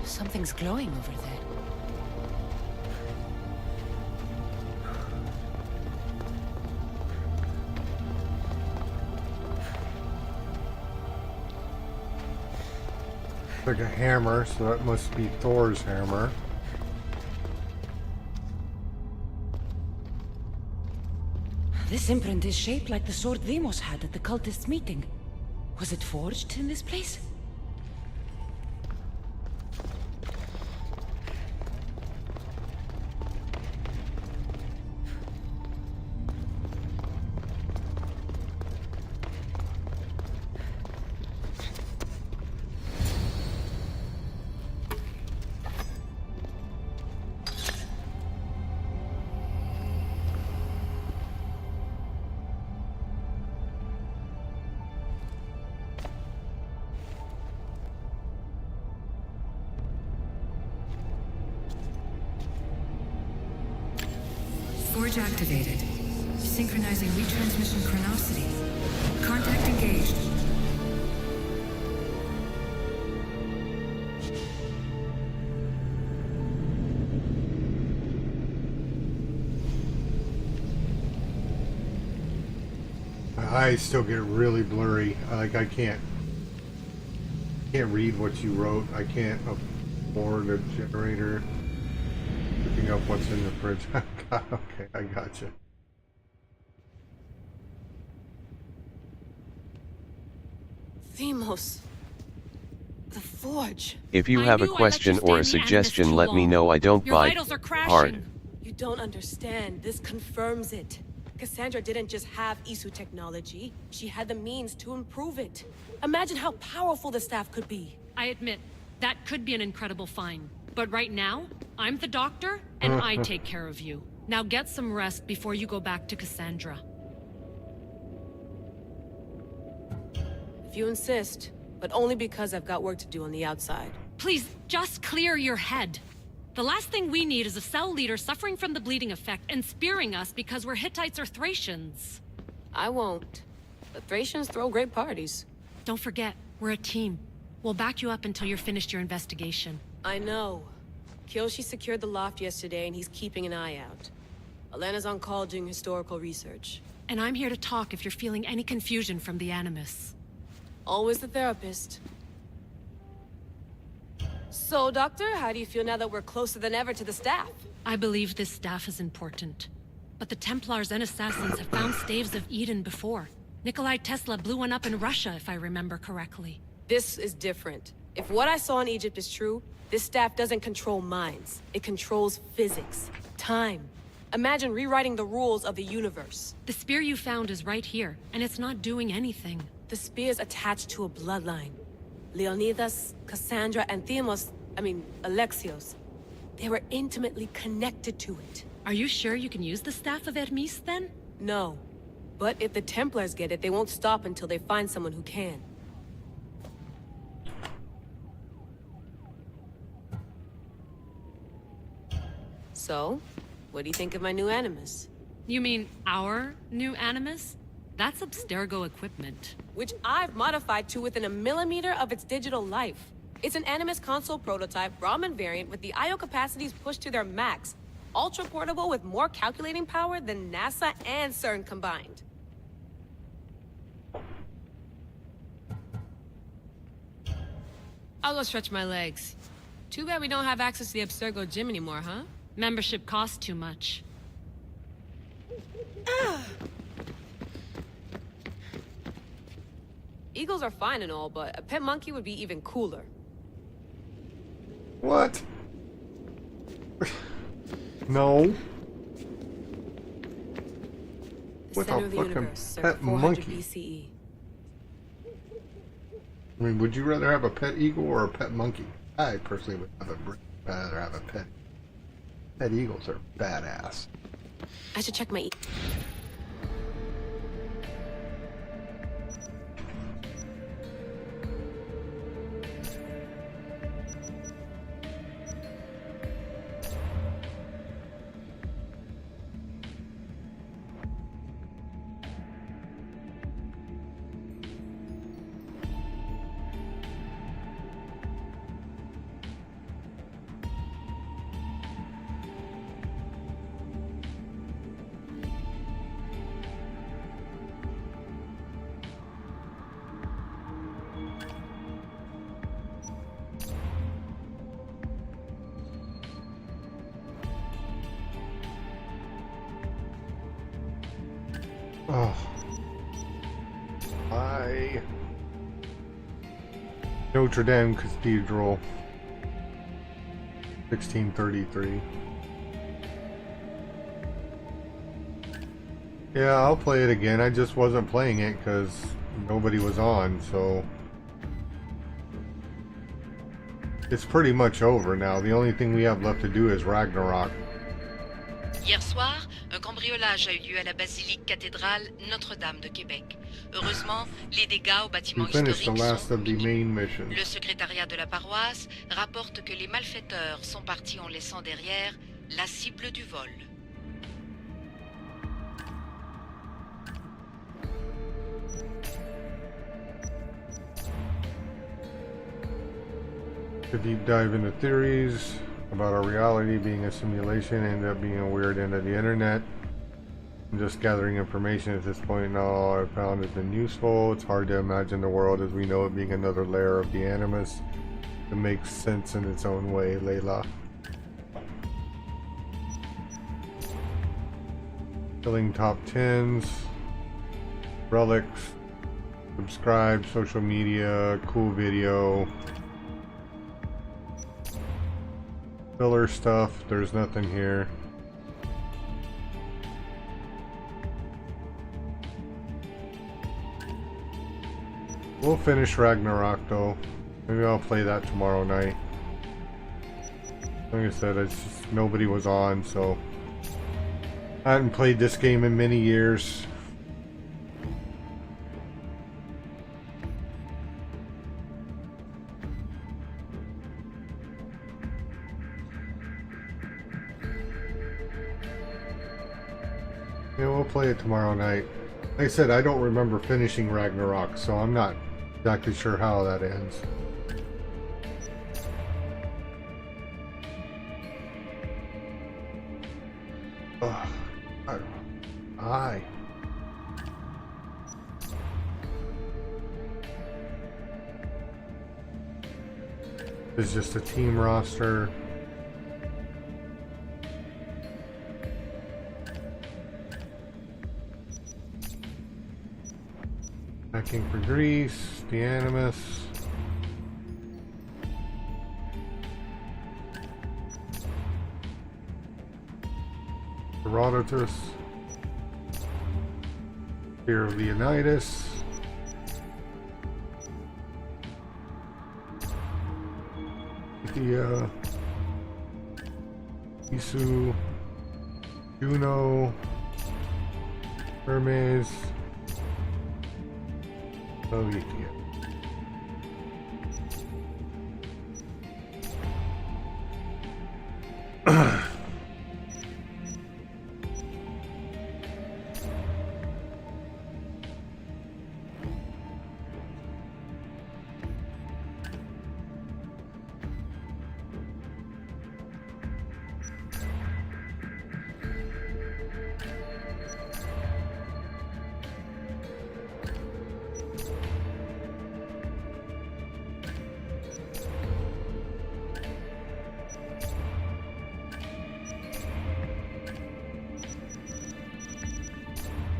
Speaker 6: Something's glowing over there.
Speaker 11: Like a hammer, so that must be Thor's hammer.
Speaker 6: This imprint is shaped like the sword Demos had at the cultists' meeting. Was it forged in this place? Forge activated. Synchronizing retransmission chronicity. Contact engaged.
Speaker 11: My eyes still get really blurry. Like I can't read what you wrote. I can't afford a generator. Looking up what's in the fridge. Okay, I gotcha.
Speaker 1: Themos. The Forge.
Speaker 10: If you have a question or a suggestion, let me know. I don't bite hard.
Speaker 1: You don't understand. This confirms it. Cassandra didn't just have Isu technology. She had the means to improve it. Imagine how powerful the staff could be.
Speaker 22: I admit, that could be an incredible find. But right now, I'm the doctor, and I take care of you. Now get some rest before you go back to Cassandra.
Speaker 1: If you insist, but only because I've got work to do on the outside.
Speaker 22: Please, just clear your head. The last thing we need is a cell leader suffering from the bleeding effect and spearing us because we're Hittites or Thracians.
Speaker 1: I won't. The Thracians throw great parties.
Speaker 22: Don't forget, we're a team. We'll back you up until you're finished your investigation.
Speaker 1: I know. Kyoshi secured the loft yesterday and he's keeping an eye out. Elena's on call doing historical research.
Speaker 22: And I'm here to talk if you're feeling any confusion from the Animus.
Speaker 1: Always the therapist. So, Doctor, how do you feel now that we're closer than ever to the staff?
Speaker 22: I believe this staff is important. But the Templars and Assassins have found staves of Eden before. Nikolai Tesla blew one up in Russia, if I remember correctly.
Speaker 1: This is different. If what I saw in Egypt is true, this staff doesn't control minds. It controls physics, time. Imagine rewriting the rules of the universe.
Speaker 22: The spear you found is right here, and it's not doing anything.
Speaker 1: The spear's attached to a bloodline. Leonidas, Cassandra, and Alexios. They were intimately connected to it.
Speaker 22: Are you sure you can use the Staff of Hermes, then?
Speaker 1: No. But if the Templars get it, they won't stop until they find someone who can. So, what do you think of my new Animus?
Speaker 22: You mean our new Animus? That's Abstergo equipment.
Speaker 1: Which I've modified to within a millimeter of its digital life. It's an Animus console prototype, Brahmin variant with the I/O capacities pushed to their max. Ultra portable with more calculating power than NASA and CERN combined. I'll go stretch my legs. Too bad we don't have access to the Abstergo gym anymore, huh?
Speaker 22: Membership costs too much.
Speaker 1: Eagles are fine and all, but a pet monkey would be even cooler.
Speaker 11: What? No.
Speaker 1: The
Speaker 11: With
Speaker 1: center
Speaker 11: a
Speaker 1: of the
Speaker 11: fucking
Speaker 1: universe,
Speaker 11: pet
Speaker 1: circa 400
Speaker 11: monkey.
Speaker 1: BCE.
Speaker 11: I mean, would you rather have a pet eagle or a pet monkey? I personally would rather have a pet. Pet eagles are badass.
Speaker 1: I should check my
Speaker 11: Oh. Hi. Notre Dame Cathedral. 1633. Yeah, I'll play it again. I just wasn't playing it because nobody was on, so... It's pretty much over now. The only thing we have left to do is Ragnarok.
Speaker 6: Hier soir, un cambriolage a eu lieu à la basilique cathédrale Notre-Dame de Québec. Heureusement, les dégâts au bâtiment
Speaker 11: We finished the
Speaker 6: historique
Speaker 11: last
Speaker 6: sont
Speaker 11: of the main mission.
Speaker 6: Le secrétariat de la paroisse rapporte que les malfaiteurs sont partis en laissant derrière la cible du vol.
Speaker 11: To deep dive into theories about our reality being a simulation and up being a weird end of the internet. I'm just gathering information at this point. All I've found has been useful. It's hard to imagine the world as we know it being another layer of the Animus. It makes sense in its own way, Layla. Filling top 10s, relics, subscribe, social media, cool video, filler stuff. There's nothing here. We'll finish Ragnarok though. Maybe I'll play that tomorrow night. Like I said, it's just nobody was on, so I hadn't played this game in many years. Yeah, we'll play it tomorrow night. Like I said, I don't remember finishing Ragnarok, so I'm not exactly sure how that ends. Ugh. Aye. This is just a team roster. Packing for Greece, the Animus. Herodotus. Fear of Leonidas. Pythia. Isu. Juno. Hermes. Boethius.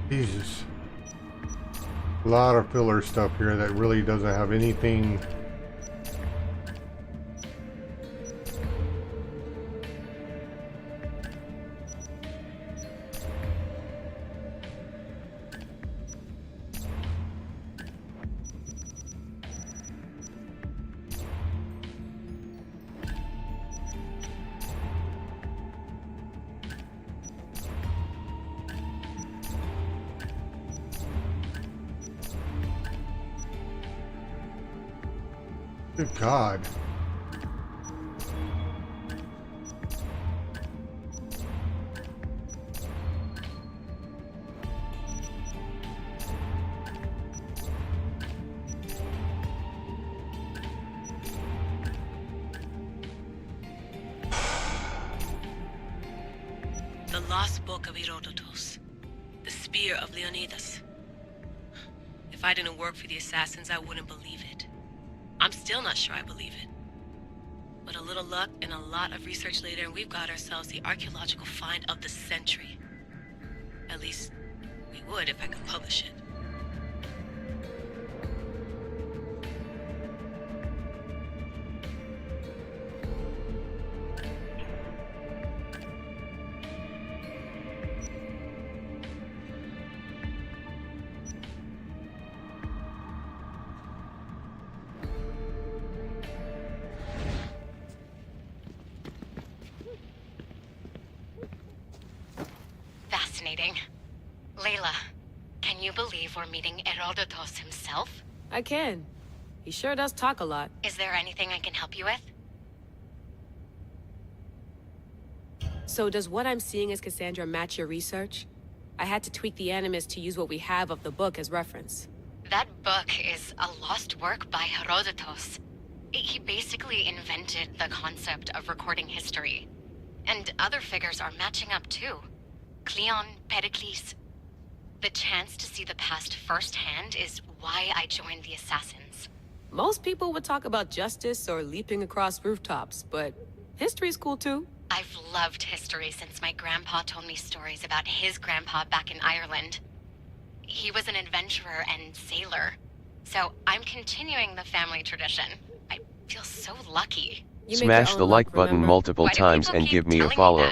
Speaker 11: Jesus. A lot of filler stuff here that really doesn't have anything. Good God.
Speaker 1: The Lost Book of Herodotus. The Spear of Leonidas. If I didn't work for the assassins, I wouldn't believe it. I'm still not sure I believe it. But a little luck and a lot of research later, and we've got ourselves the archaeological find of the century. At least, we would if I could publish it.
Speaker 7: Fascinating. Layla, can you believe we're meeting Herodotus himself?
Speaker 1: I can. He sure does talk a lot.
Speaker 7: Is there anything I can help you with?
Speaker 1: So does what I'm seeing as Cassandra match your research? I had to tweak the Animus to use what we have of the book as reference.
Speaker 7: That book is a lost work by Herodotus. He basically invented the concept of recording history. And other figures are matching up too. Cleon, Pericles. The chance to see the past firsthand is why I joined the Assassins.
Speaker 1: Most people would talk about justice or leaping across rooftops, but history's cool too.
Speaker 7: I've loved history since my grandpa told me stories about his grandpa back in Ireland. He was an adventurer and sailor. So I'm continuing the family tradition. I feel so lucky.
Speaker 10: Smash the like button multiple times and give me a follow.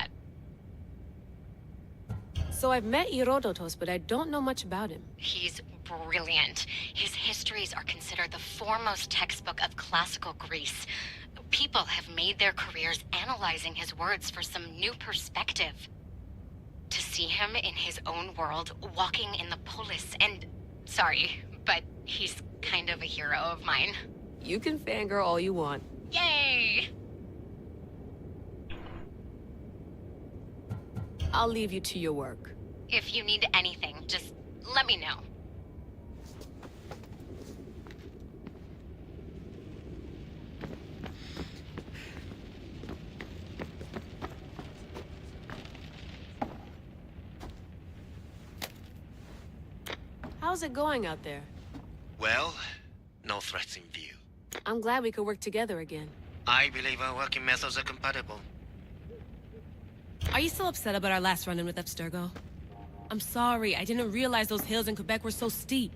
Speaker 1: So I've met Herodotus, but I don't know much about him.
Speaker 7: He's brilliant. His histories are considered the foremost textbook of classical Greece. People have made their careers analyzing his words for some new perspective. To see him in his own world, walking in the polis, and... Sorry, but he's kind of a hero of mine.
Speaker 1: You can fangirl all you want.
Speaker 7: Yay!
Speaker 1: I'll leave you to your work.
Speaker 7: If you need anything, just let me know.
Speaker 1: How's it going out there?
Speaker 2: Well, no threats in view.
Speaker 1: I'm glad we could work together again.
Speaker 2: I believe our working methods are compatible.
Speaker 1: Are you still upset about our last run-in with Abstergo? I'm sorry, I didn't realize those hills in Quebec were so steep.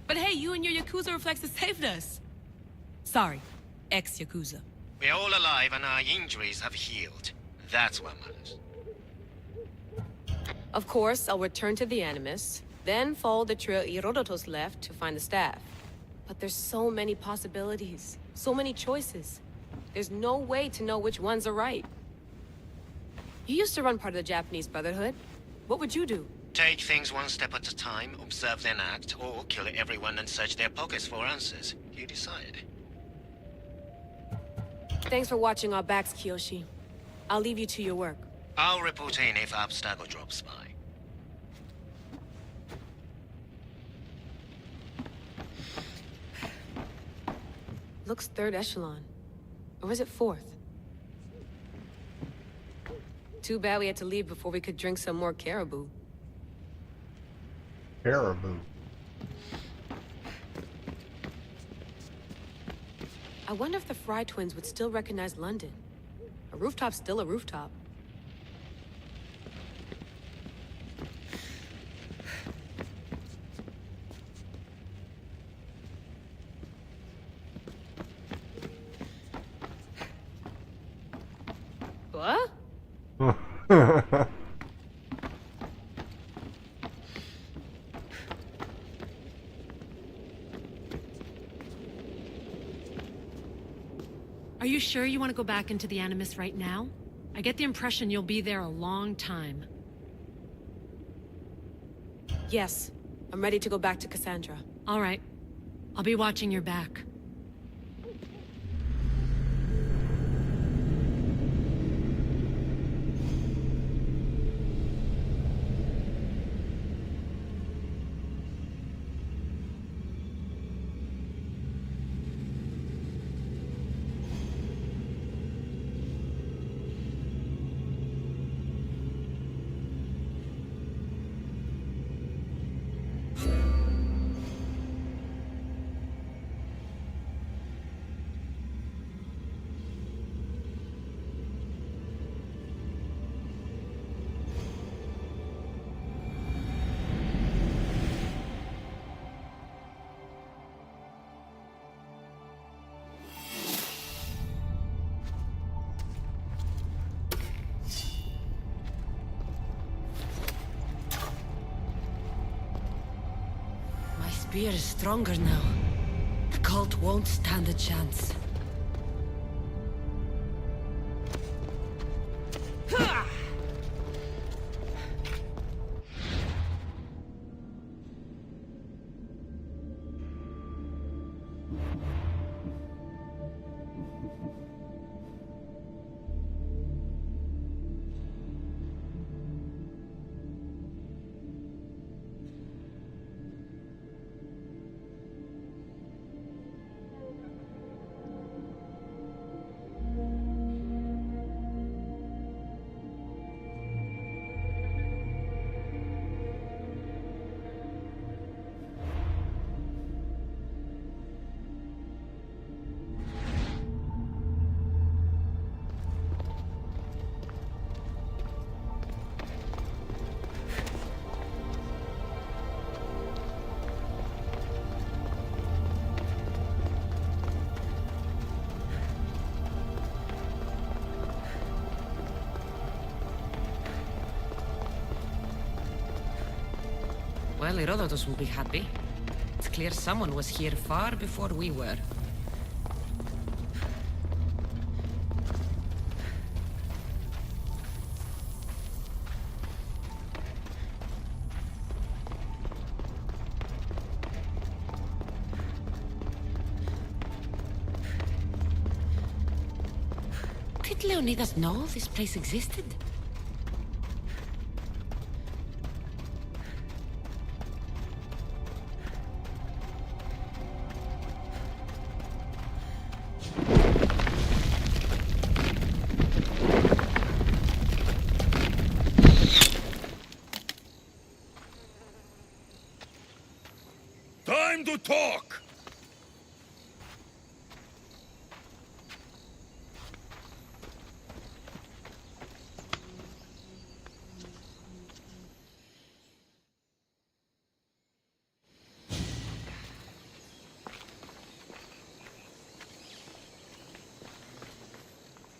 Speaker 1: But hey, you and your Yakuza reflexes saved us. Sorry, ex-Yakuza.
Speaker 2: We're all alive and our injuries have healed. That's what matters.
Speaker 1: Of course, I'll return to the Animus, then follow the trail Herodotus left to find the staff. But there's so many possibilities, so many choices. There's no way to know which ones are right. You used to run part of the Japanese Brotherhood. What would you do?
Speaker 2: Take things one step at a time, observe then act, or kill everyone and search their pockets for answers. You decide.
Speaker 1: Thanks for watching our backs, Kiyoshi. I'll leave you to your work.
Speaker 2: I'll report in if Abstergo drops by.
Speaker 1: Looks third echelon. Or is it fourth? Too bad we had to leave before we could drink some more caribou.
Speaker 11: Caribou.
Speaker 1: I wonder if the Fry twins would still recognize London. A rooftop's still a rooftop. What?
Speaker 22: Are you sure you want to go back into the Animus right now? I get the impression you'll be there a long time.
Speaker 1: Yes. I'm ready to go back to Cassandra.
Speaker 22: All right. I'll be watching your back.
Speaker 6: Spear is stronger now. The cult won't stand a chance. Well, Herodotus will be happy. It's clear someone was here far before we were. Did Leonidas know this place existed?
Speaker 18: Time to talk!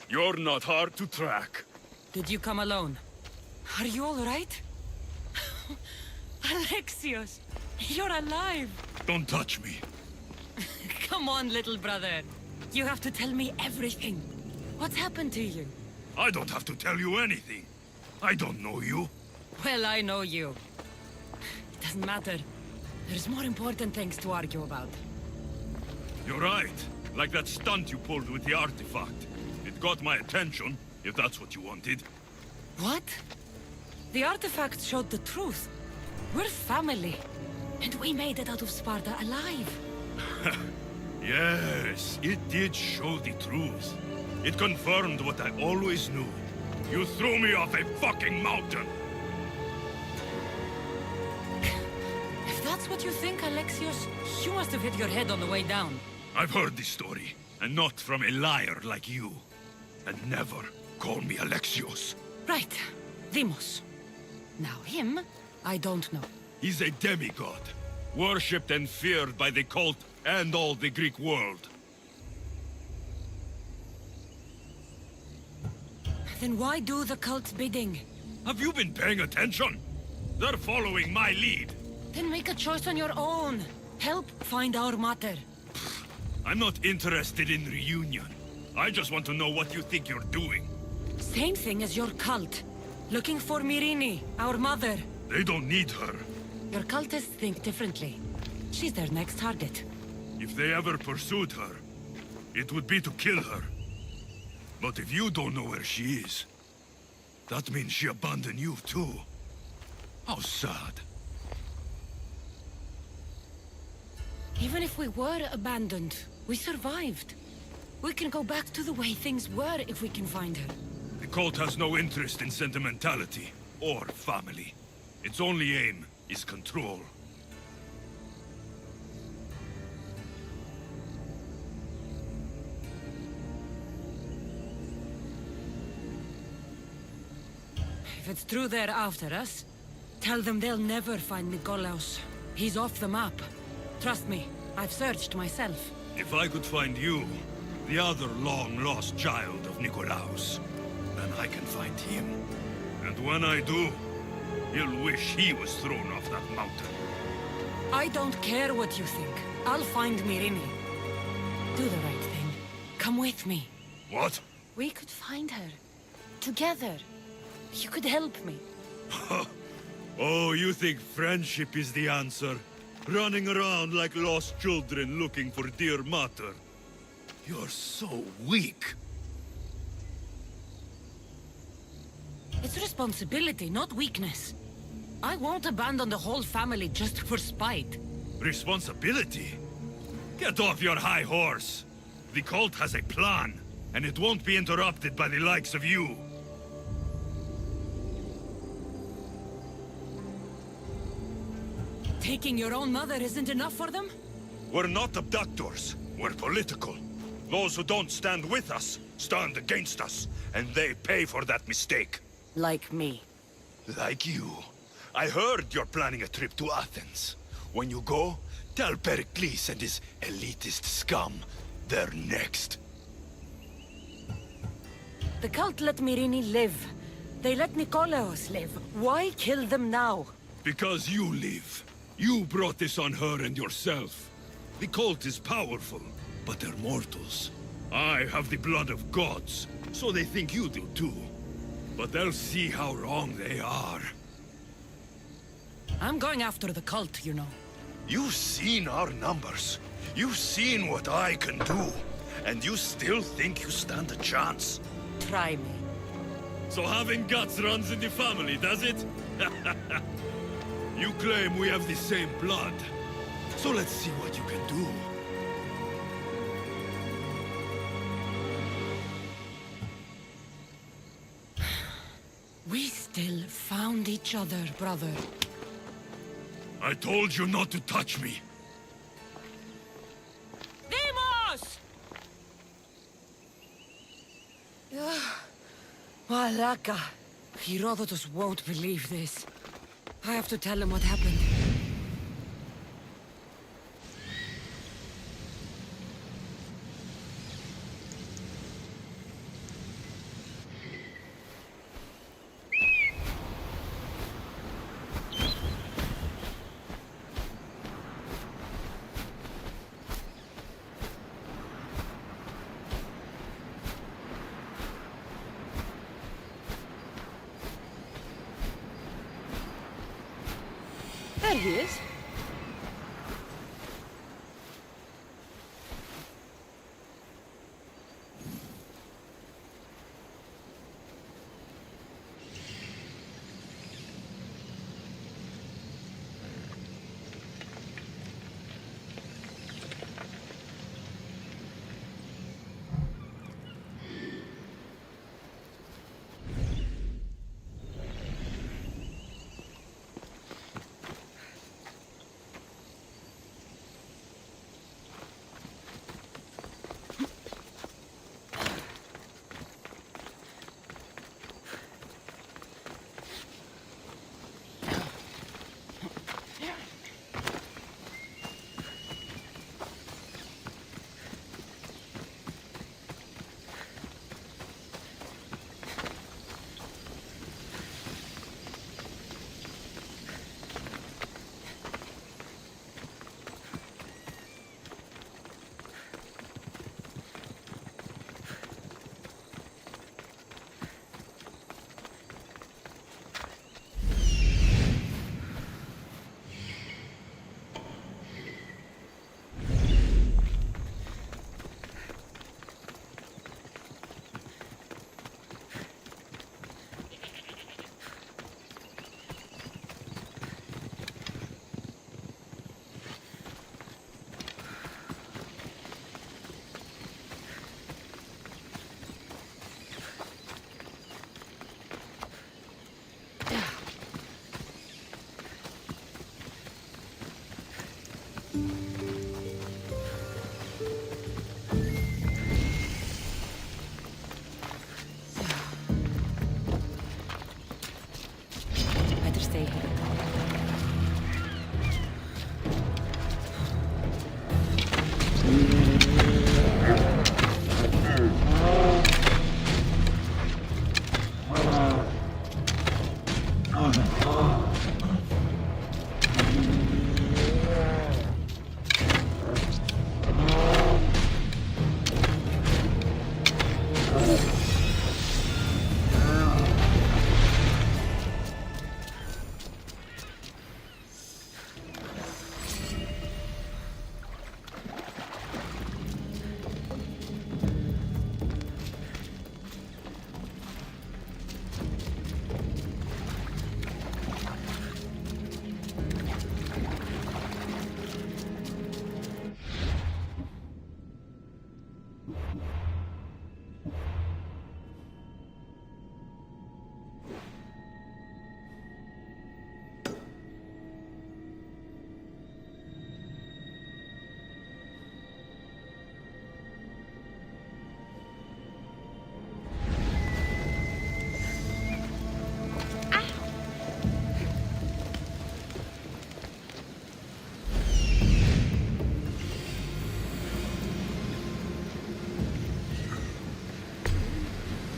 Speaker 18: You're not hard to track.
Speaker 6: Did you come alone? Are you all right? Alexios, you're alive!
Speaker 18: Don't touch me.
Speaker 6: Come on, little brother. You have to tell me everything. What's happened to you?
Speaker 18: I don't have to tell you anything. I don't know you.
Speaker 6: Well, I know you. It doesn't matter. There's more important things to argue about.
Speaker 18: You're right. Like that stunt you pulled with the artifact. It got my attention, if that's what you wanted.
Speaker 6: What? The artifact showed the truth. We're family. And we made it out of Sparta alive.
Speaker 18: Yes, it did show the truth. It confirmed what I always knew. You threw me off a fucking mountain!
Speaker 6: If that's what you think, Alexios, you must have hit your head on the way down.
Speaker 18: I've heard this story, and not from a liar like you. And never call me Alexios.
Speaker 6: Right. Deimos. Now him, I don't know.
Speaker 18: He's a demigod, worshipped and feared by the cult and all the Greek world.
Speaker 6: Then why do the cult's bidding?
Speaker 18: Have you been paying attention? They're following my lead.
Speaker 6: Then make a choice on your own. Help find our mater.
Speaker 18: I'm not interested in reunion. I just want to know what you think you're doing.
Speaker 6: Same thing as your cult. Looking for Myrrine, our mother.
Speaker 18: They don't need her.
Speaker 6: Your cultists think differently. She's their next target.
Speaker 18: If they ever pursued her, it would be to kill her. But if you don't know where she is, that means she abandoned you too. How sad.
Speaker 6: Even if we were abandoned, we survived. We can go back to the way things were if we can find her.
Speaker 18: The cult has no interest in sentimentality or family. Its only aim is control.
Speaker 6: If it's true they're after us, tell them they'll never find Nikolaos. He's off the map. Trust me, I've searched myself.
Speaker 18: If I could find you, the other long-lost child of Nikolaos, then I can find him. And when I do, he'll wish he was thrown off that mountain.
Speaker 6: I don't care what you think. I'll find Myrrine. Do the right thing. Come with me.
Speaker 18: What?
Speaker 6: We could find her. Together. You could help me.
Speaker 18: Oh, you think friendship is the answer? Running around like lost children looking for dear mater. You're so weak.
Speaker 6: It's responsibility, not weakness. I won't abandon the whole family just for spite.
Speaker 18: Responsibility? Get off your high horse. The cult has a plan, and it won't be interrupted by the likes of you.
Speaker 6: Taking your own mother isn't enough for them?
Speaker 18: We're not abductors. We're political. Those who don't stand with us stand against us, and they pay for that mistake.
Speaker 6: Like me.
Speaker 18: Like you. I heard you're planning a trip to Athens. When you go, tell Pericles and his elitist scum they're next.
Speaker 6: The cult let Myrrine live. They let Nikolaos live. Why kill them now?
Speaker 18: Because you live. You brought this on her and yourself. The cult is powerful, but they're mortals. I have the blood of gods, so they think you do too. But they'll see how wrong they are.
Speaker 6: I'm going after the cult, you know.
Speaker 18: You've seen our numbers. You've seen what I can do. And you still think you stand a chance?
Speaker 6: Try me.
Speaker 18: So having guts runs in the family, does it? You claim we have the same blood. So let's see what you can do.
Speaker 6: We still found each other, brother.
Speaker 18: I told you not to touch me.
Speaker 6: Demos! Malaka. Herodotus won't believe this. I have to tell him what happened.
Speaker 13: There he is.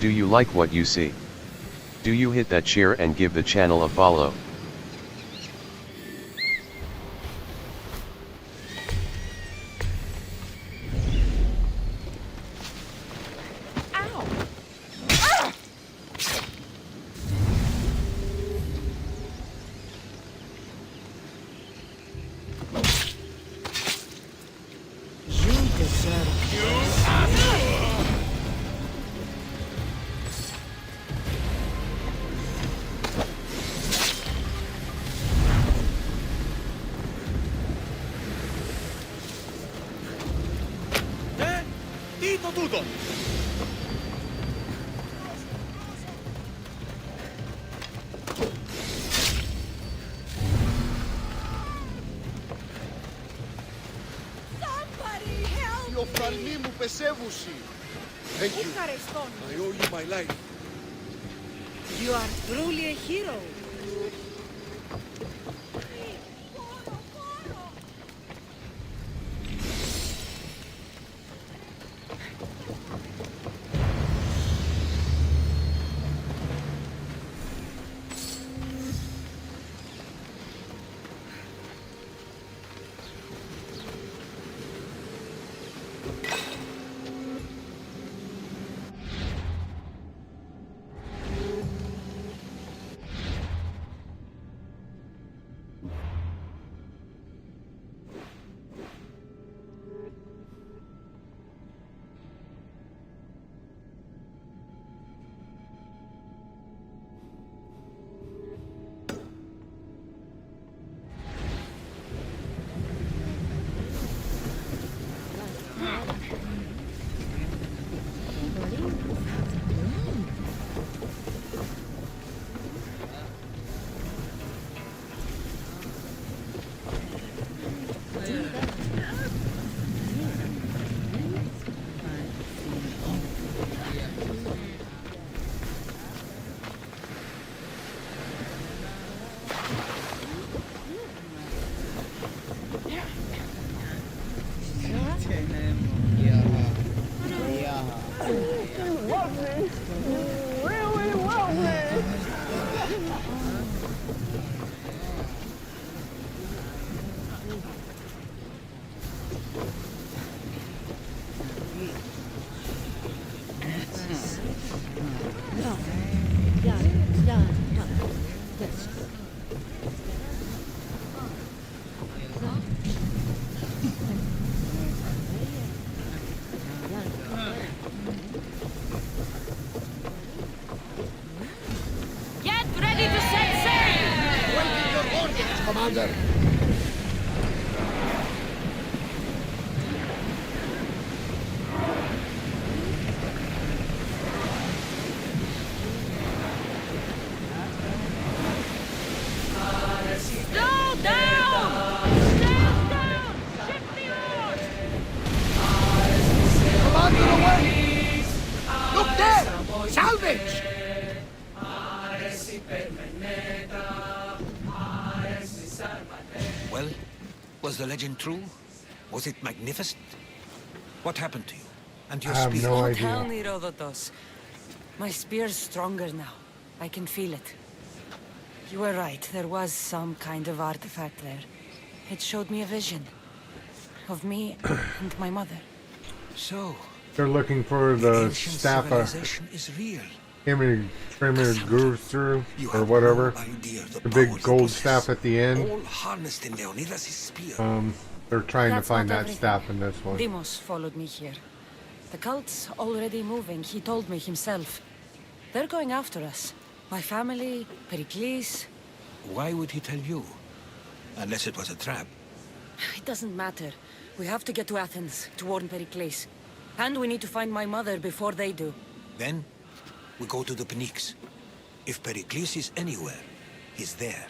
Speaker 10: Do you like what you see? Do you hit that share and give the channel a follow?
Speaker 5: τούτον! Οι οφθαλμοί μου πεσεύουσι! Thank you.
Speaker 3: Ευχαριστώ.
Speaker 5: I owe you my life.
Speaker 3: You are truly a hero. Get ready to set sail!
Speaker 5: Waiting your orders, Commander!
Speaker 3: Slow down! Stand down! Shift the oars!
Speaker 5: Commander, away! Look there! Salvage!
Speaker 8: Well, was the legend true? Was it magnificent? What happened to you? And your
Speaker 11: I have
Speaker 8: spear?
Speaker 11: no
Speaker 6: Don't
Speaker 11: idea.
Speaker 6: tell me, Rodotos. My spear's stronger now. I can feel it. You were right. There was some kind of artifact there. It showed me a vision of me and my mother.
Speaker 8: So,
Speaker 11: They're looking for the
Speaker 8: ancient
Speaker 11: staff
Speaker 8: civilization is real.
Speaker 11: Trimmer goes through, or whatever. The big gold staff at the end.
Speaker 8: All harnessed in Leonidas' spear.
Speaker 11: They're trying
Speaker 6: That's
Speaker 11: to find
Speaker 6: not
Speaker 11: that
Speaker 6: everything.
Speaker 11: staff in this one.
Speaker 6: Demos followed me here. The cult's already moving, he told me himself. They're going after us. My family, Pericles.
Speaker 8: Why would he tell you? Unless it was a trap.
Speaker 6: It doesn't matter. We have to get to Athens to warn Pericles. And we need to find my mother before they do.
Speaker 8: Then, we go to the Pnyx. If Pericles is anywhere, he's there.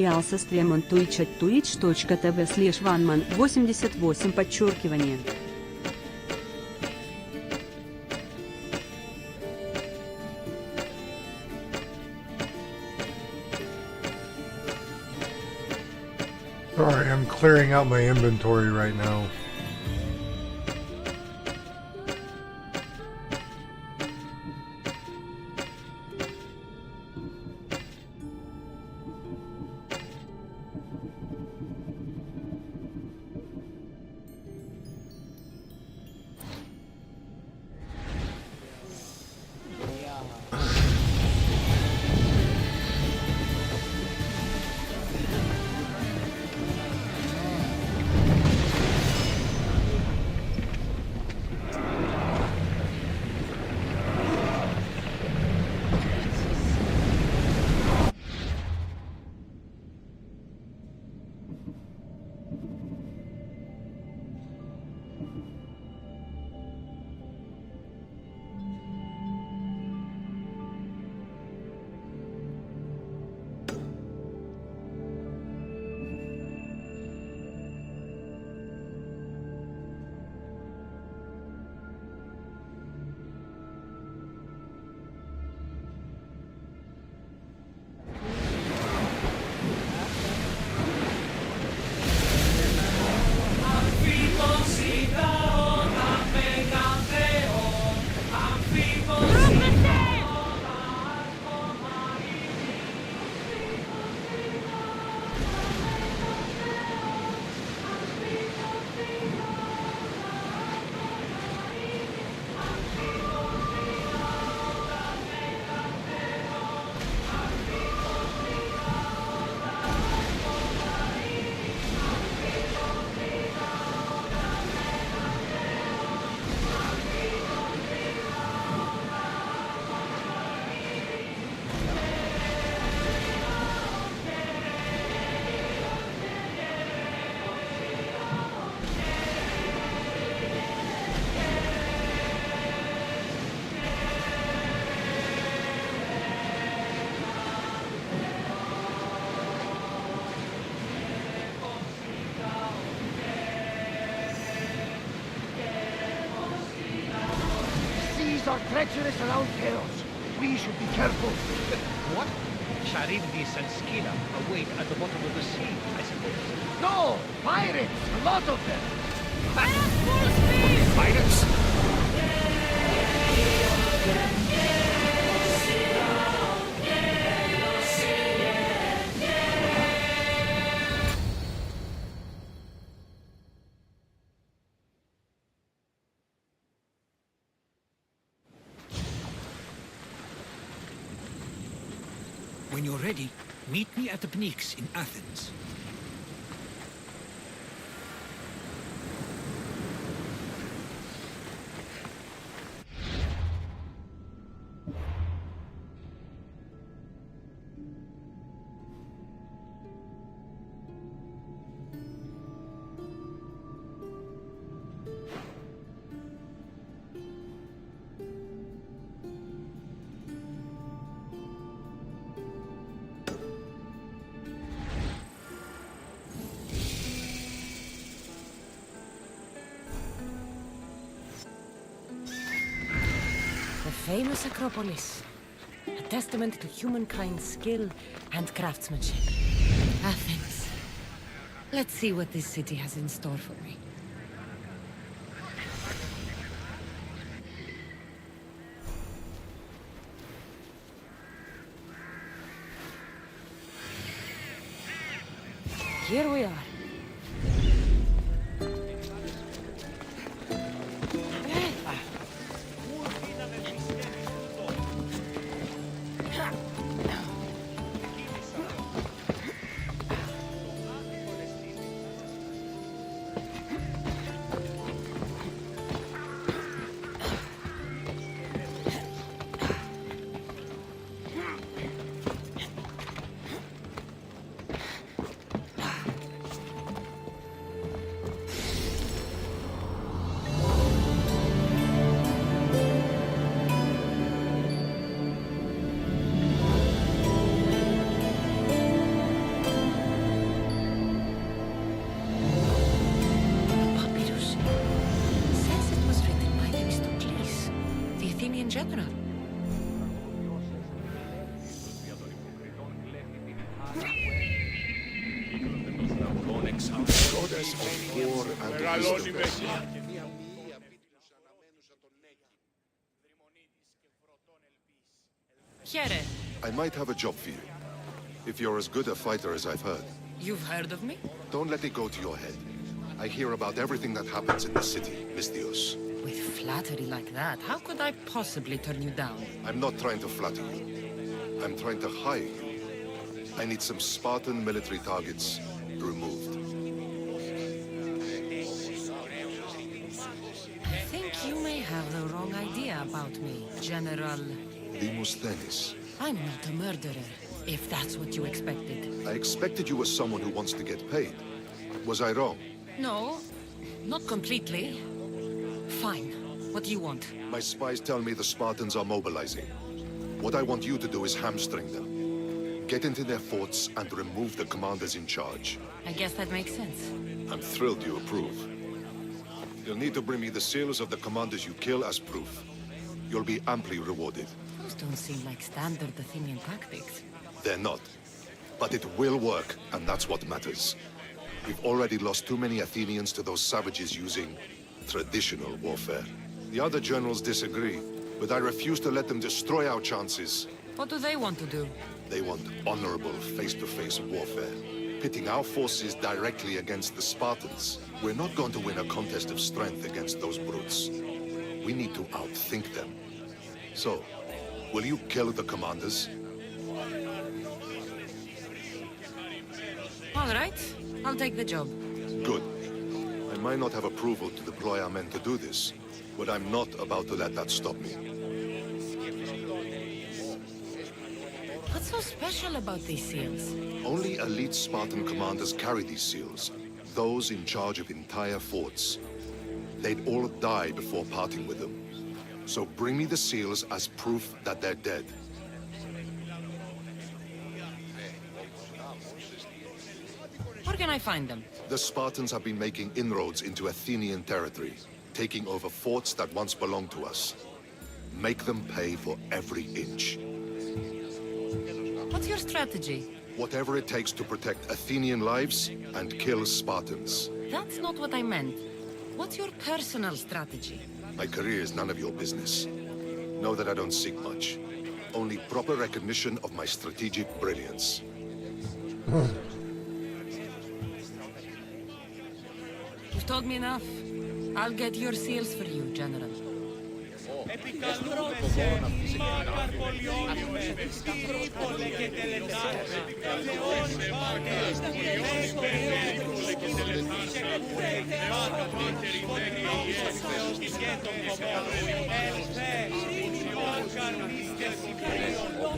Speaker 9: и also stream on Twitch at twitch.tv/vanman88 .
Speaker 11: Alright, I'm clearing out my inventory right now.
Speaker 5: Are treacherous around chaos. We should be careful.
Speaker 20: What? Charybdis and Scylla await at the bottom of the sea, I suppose.
Speaker 5: No! Pirates! A lot of them!
Speaker 20: Pirates?
Speaker 14: When you're ready, meet me at the Pnyx in Athens.
Speaker 6: Famous Acropolis, a testament to humankind's skill and craftsmanship. Athens. Let's see what this city has in store for me. Here we are. in general.
Speaker 4: Goddess of war and wisdom.
Speaker 6: Here,
Speaker 4: I might have a job for you. If you're as good a fighter as I've heard.
Speaker 6: you've heard of me?
Speaker 4: Don't let it go to your head. I hear about everything that happens in the city, Mystios.
Speaker 6: With flattery like that, how could I possibly turn you down?
Speaker 4: I'm not trying to flatter you. I'm trying to hire you. I need some Spartan military targets removed.
Speaker 6: I think you may have the wrong idea about me, General.
Speaker 4: Demosthenes.
Speaker 6: I'm not a murderer, if that's what you expected.
Speaker 4: I expected you as someone who wants to get paid. Was I wrong?
Speaker 6: No, not completely. Fine. What do you want?
Speaker 4: My spies tell me the Spartans are mobilizing. What I want you to do is hamstring them. Get into their forts and remove the commanders in charge.
Speaker 6: I guess that makes sense.
Speaker 4: I'm thrilled you approve. You'll need to bring me the seals of the commanders you kill as proof. You'll be amply rewarded.
Speaker 6: Those don't seem like standard Athenian tactics.
Speaker 4: They're not. But it will work, and that's what matters. We've already lost too many Athenians to those savages using traditional warfare. The other generals disagree, but I refuse to let them destroy our chances.
Speaker 6: What do they want to do?
Speaker 4: They want honorable face-to-face warfare, pitting our forces directly against the Spartans. We're not going to win a contest of strength against those brutes. We need to outthink them. So, will you kill the commanders?
Speaker 6: All right. I'll take the job.
Speaker 4: Good. I might not have approval to deploy our men to do this, but I'm not about to let that stop me.
Speaker 6: What's so special about these seals?
Speaker 4: Only elite Spartan commanders carry these seals, those in charge of entire forts. They'd all die before parting with them. So bring me the seals as proof that they're dead.
Speaker 6: Where can I find them?
Speaker 4: The Spartans have been making inroads into Athenian territory, taking over forts that once belonged to us. Make them pay for every inch.
Speaker 6: What's your strategy?
Speaker 4: Whatever it takes to protect Athenian lives and kill Spartans.
Speaker 6: That's not what I meant. What's your personal strategy?
Speaker 4: My career is none of your business. Know that I don't seek much. Only proper recognition of my strategic brilliance.
Speaker 6: You've told me enough. I'll get your seals for you, General.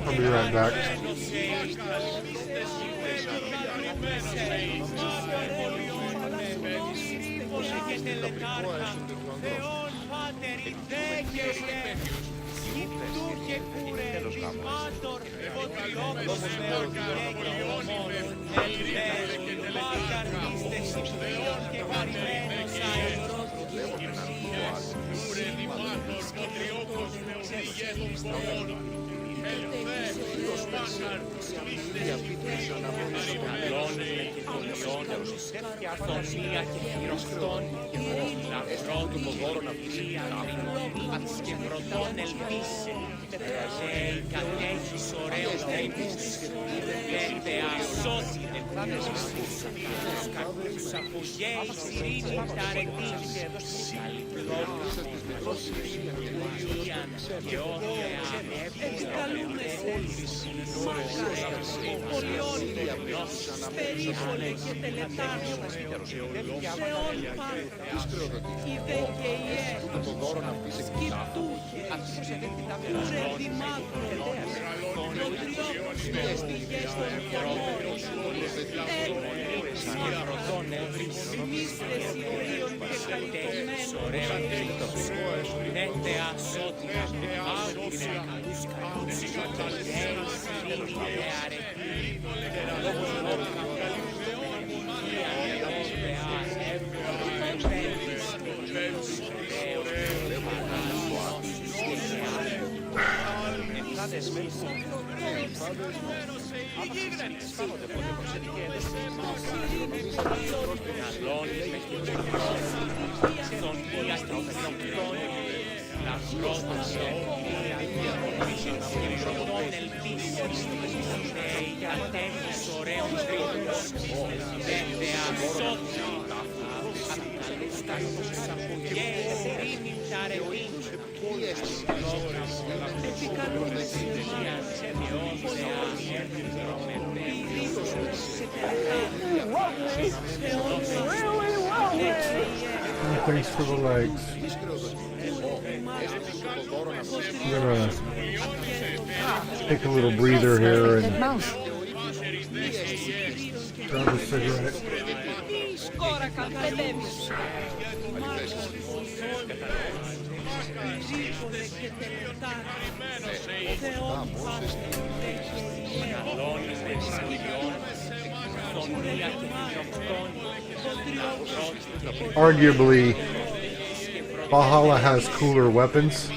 Speaker 11: I'll be right back. Thanks for the likes. I'm gonna take a little breather here and grab a cigarette. Arguably, Valhalla has cooler weapons.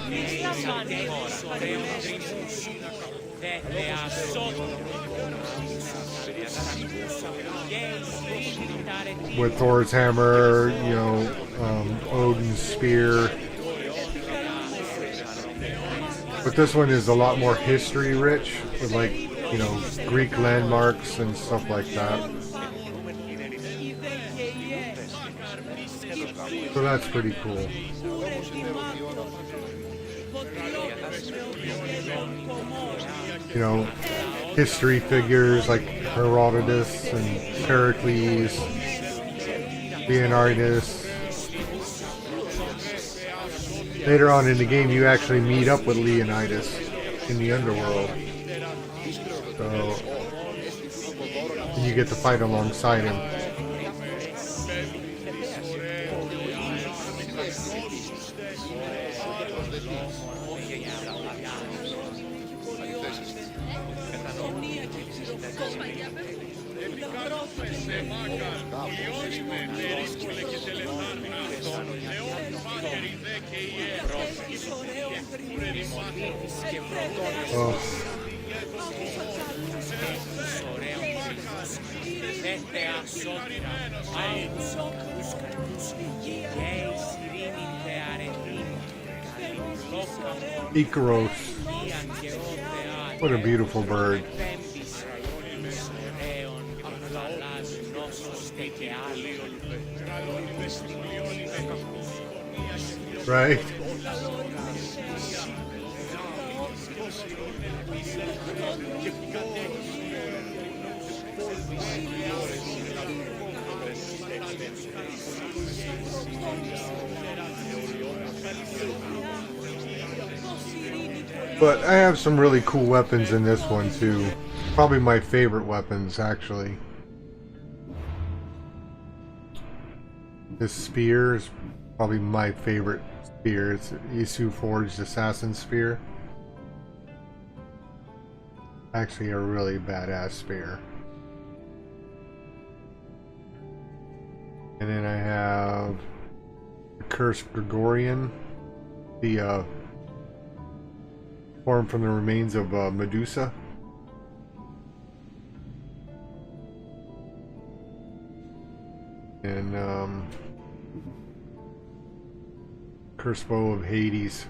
Speaker 11: With Thor's hammer, you know, Odin's spear. But this one is a lot more history rich, with like, you know, Greek landmarks and stuff like that. So that's pretty cool. You know, history figures like Herodotus and Pericles, Leonidas. Later on in the game, you actually meet up with Leonidas in the underworld. So, and you get to fight alongside him. Oh. Icaros. What a beautiful bird. Right? But I have some really cool weapons in this one too. Probably my favorite weapons, actually. This spear is probably my favorite spear. It's Isu Forged Assassin Spear. Actually a really badass spear. And then I have the Cursed Gregorian, the formed from the remains of Medusa. And Cursed Bow of Hades.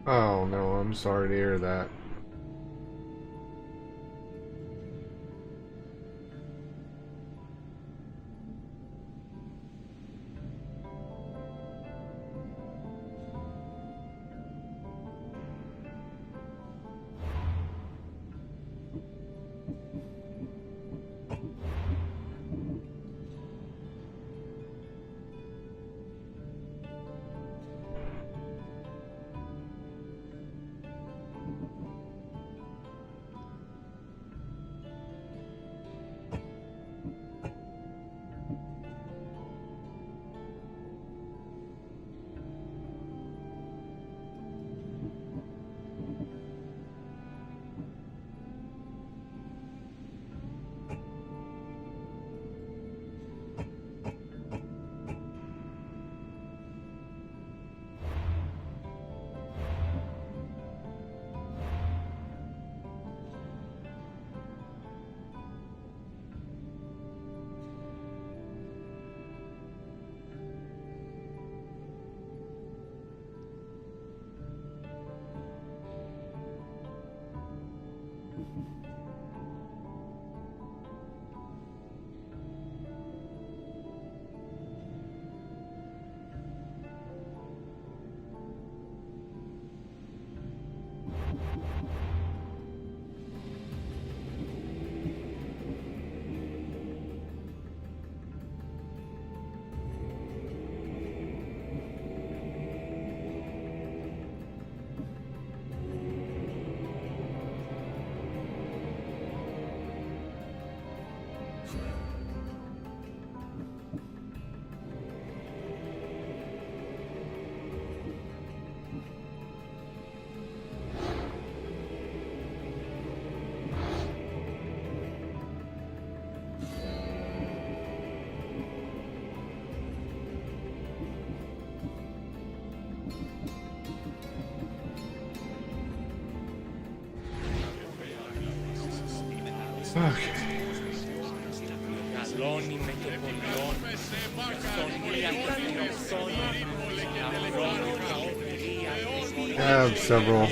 Speaker 11: Oh no, I'm sorry to hear that. Okay. I have several.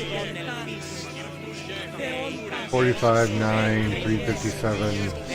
Speaker 11: 45, 9, 357.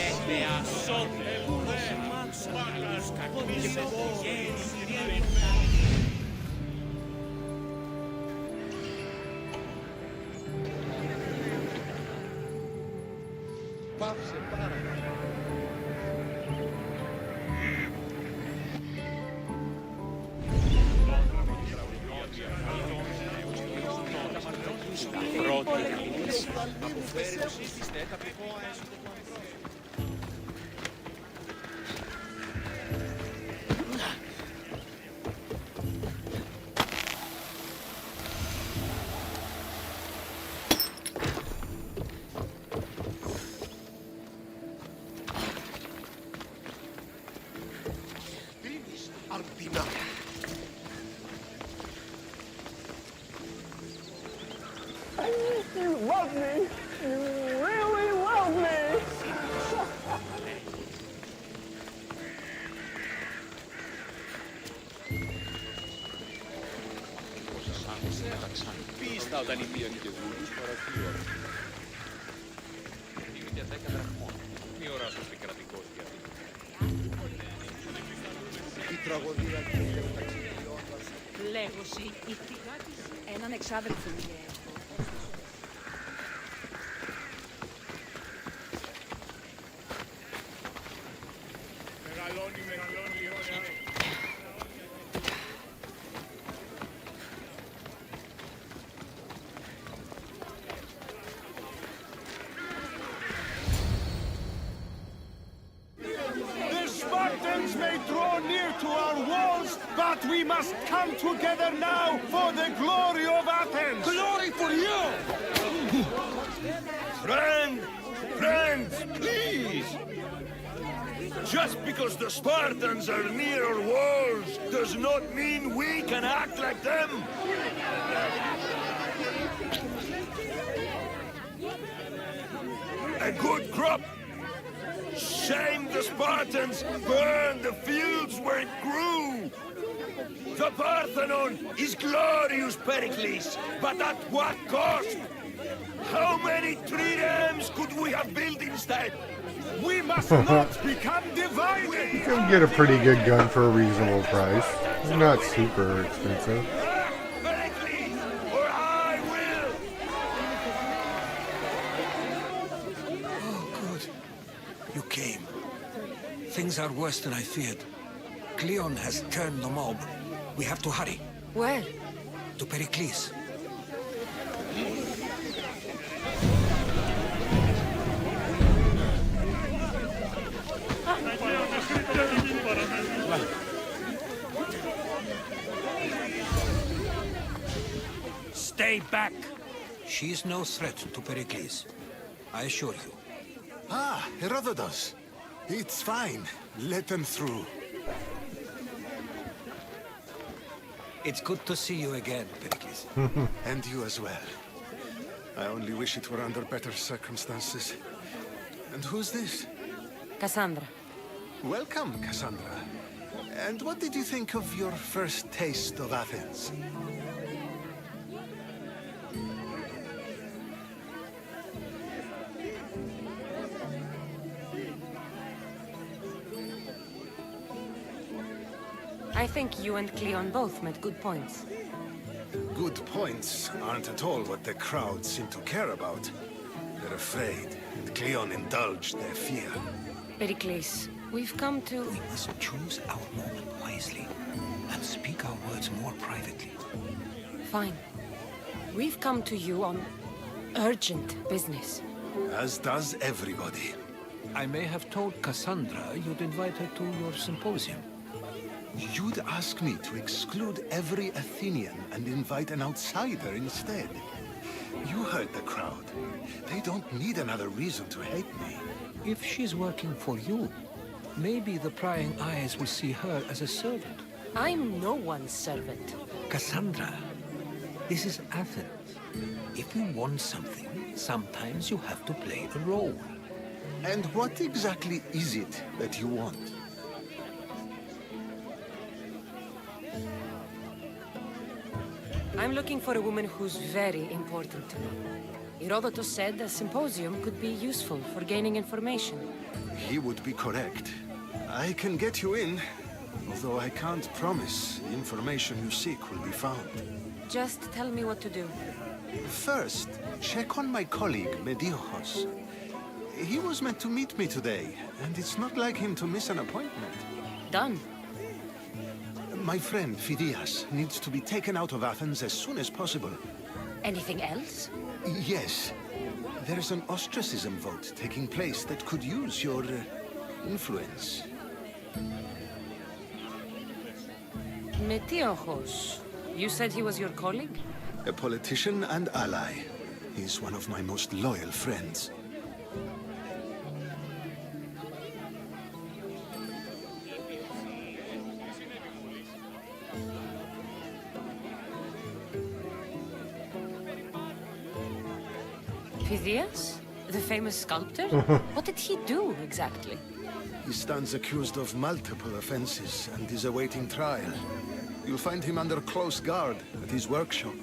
Speaker 17: You love me. You really love me.
Speaker 12: Πίστα όταν οι δύο είναι και γούρους, παρακείω. Είναι και 10 δραχμών. Μη ώρα σου επικρατικός γιατί.
Speaker 5: Η τραγωδία και η ταξιδιώντας.
Speaker 3: Λέγωση, η θηγά της έναν εξάδελφο μου.
Speaker 5: May draw near to our walls, but we must come together now for the glory of Athens!
Speaker 8: Glory for you!
Speaker 18: Friends, please! Just because the Spartans are near our walls does not mean we can act like them! A good crop! Shame the Spartans burned the fields where it grew!
Speaker 15: The Parthenon is glorious, Pericles, but at what cost? How many triremes could we have built instead? We must not become divided!
Speaker 11: You can get a pretty good gun for a reasonable price. It's not super expensive.
Speaker 15: Pericles, or I will!
Speaker 14: Oh, good. You came. Things are worse than I feared. Cleon has turned the mob. We have to hurry.
Speaker 6: Where?
Speaker 14: To Pericles. Stay back! She's no threat to Pericles. I assure you.
Speaker 16: Ah, Herodotus. It's fine. Let them through.
Speaker 14: It's good to see you again, Pericles.
Speaker 16: And you as well. I only wish it were under better circumstances. And who's this?
Speaker 6: Cassandra.
Speaker 16: Welcome, Cassandra. And what did you think of your first taste of Athens?
Speaker 6: I think you and Cleon both made good points.
Speaker 16: Good points aren't at all what the crowd seem to care about. They're afraid, and Cleon indulged their fear.
Speaker 6: Pericles, we've come to...
Speaker 14: We must choose our moment wisely, and speak our words more privately.
Speaker 6: Fine. We've come to you on urgent business.
Speaker 16: As does everybody.
Speaker 14: I may have told Cassandra you'd invite her to your symposium.
Speaker 16: You'd ask me to exclude every Athenian and invite an outsider instead. You heard the crowd. They don't need another reason to hate me.
Speaker 14: If she's working for you, maybe the prying eyes will see her as a servant.
Speaker 6: I'm no one's servant.
Speaker 14: Cassandra, this is Athens. If you want something, sometimes you have to play a role.
Speaker 16: And what exactly is it that you want?
Speaker 6: I'm looking for a woman who's very important to me. Herodotus said a symposium could be useful for gaining information.
Speaker 16: He would be correct. I can get you in, although I can't promise the information you seek will be found.
Speaker 6: Just tell me what to do.
Speaker 16: First, check on my colleague, Mediochos. He was meant to meet me today, and it's not like him to miss an appointment.
Speaker 6: Done.
Speaker 16: My friend, Phidias, needs to be taken out of Athens as soon as possible.
Speaker 6: Anything else?
Speaker 16: Yes. There's an ostracism vote taking place that could use your influence.
Speaker 6: Metiochos. You said he was your colleague?
Speaker 16: A politician and ally. He's one of my most loyal friends.
Speaker 6: Phidias? The famous sculptor? What did he do, exactly?
Speaker 16: He stands accused of multiple offenses and is awaiting trial. You'll find him under close guard at his workshop.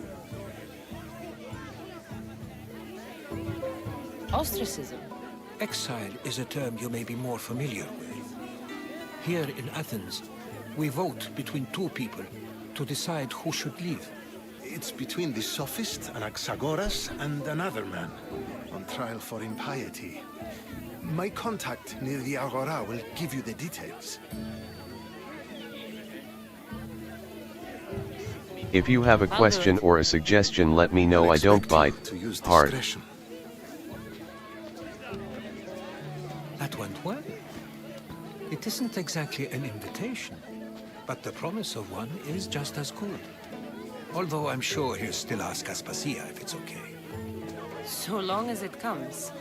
Speaker 6: Ostracism?
Speaker 14: Exile is a term you may be more familiar with. Here in Athens, we vote between two people to decide who should leave.
Speaker 16: It's between the sophist Anaxagoras and another man, on trial for impiety. My contact near the Agora will give you the details.
Speaker 10: If you have a question or a suggestion, let me know. I don't bite hard.
Speaker 14: That went well. It isn't exactly an invitation, but the promise of one is just as good. Although I'm sure he'll still ask Aspasia if it's okay.
Speaker 6: So long as it comes.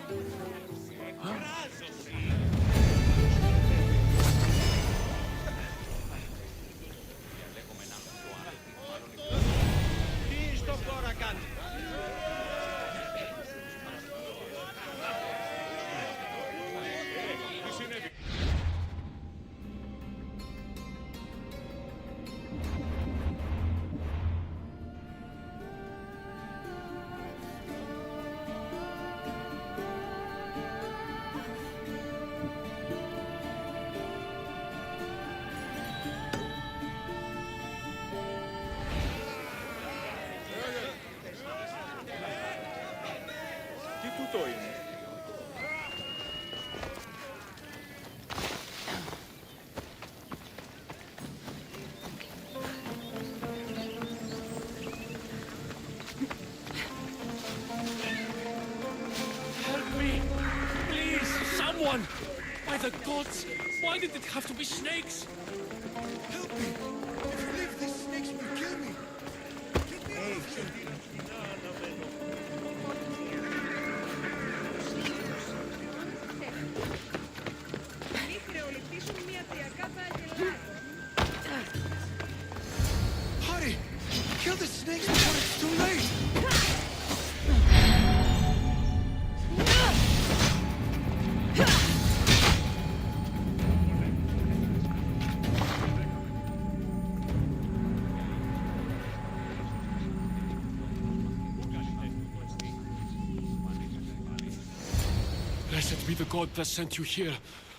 Speaker 19: the gods! Why did it have to be snakes?
Speaker 15: Help me! If you leave, these snakes will kill me! Get me out of here! Hurry! Kill the snakes before it's too late!
Speaker 19: Blessed be the god that sent you here.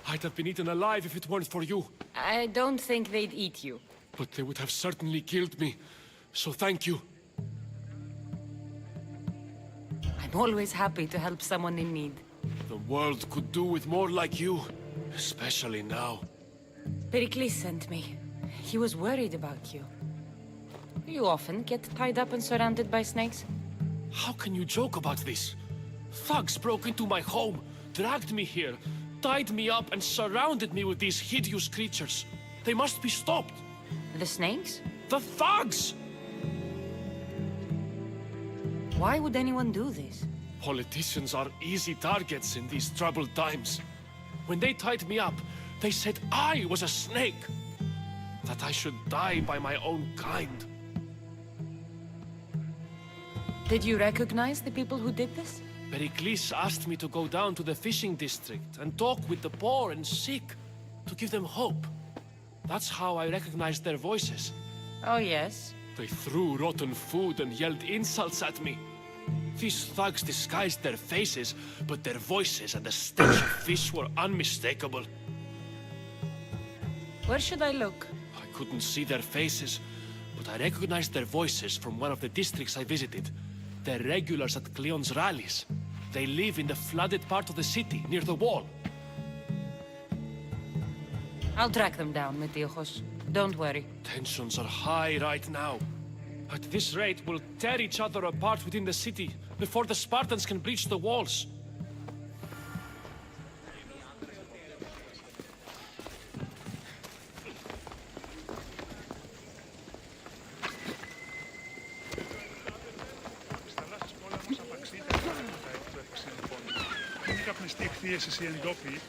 Speaker 19: I'd have been eaten alive if it weren't for you.
Speaker 6: I don't think they'd eat you.
Speaker 19: But they would have certainly killed me. So thank you.
Speaker 6: I'm always happy to help someone in need.
Speaker 19: The world could do with more like you. Especially now.
Speaker 6: Pericles sent me. He was worried about you. You often get tied up and surrounded by snakes?
Speaker 19: How can you joke about this? Thugs broke into my home, dragged me here, tied me up and surrounded me with these hideous creatures. They must be stopped.
Speaker 6: The snakes?
Speaker 19: The thugs!
Speaker 6: Why would anyone do this?
Speaker 19: Politicians are easy targets in these troubled times. When they tied me up, they said I was a snake. That I should die by my own kind.
Speaker 6: Did you recognize the people who did this?
Speaker 19: Pericles asked me to go down to the fishing district and talk with the poor and sick, to give them hope. That's how I recognized their voices.
Speaker 6: Oh, yes?
Speaker 19: They threw rotten food and yelled insults at me. These thugs disguised their faces, but their voices and the stench of fish were unmistakable.
Speaker 6: Where should I look?
Speaker 19: I couldn't see their faces, but I recognized their voices from one of the districts I visited. They're regulars at Cleon's rallies. They live in the flooded part of the city, near the wall.
Speaker 6: I'll track them down, Metiojos. Don't worry.
Speaker 19: Tensions are high right now. At this rate, we'll tear each other apart within the city before the Spartans can breach the walls.
Speaker 18: Καπνιστή εκθίεσης οι εντόπιοι,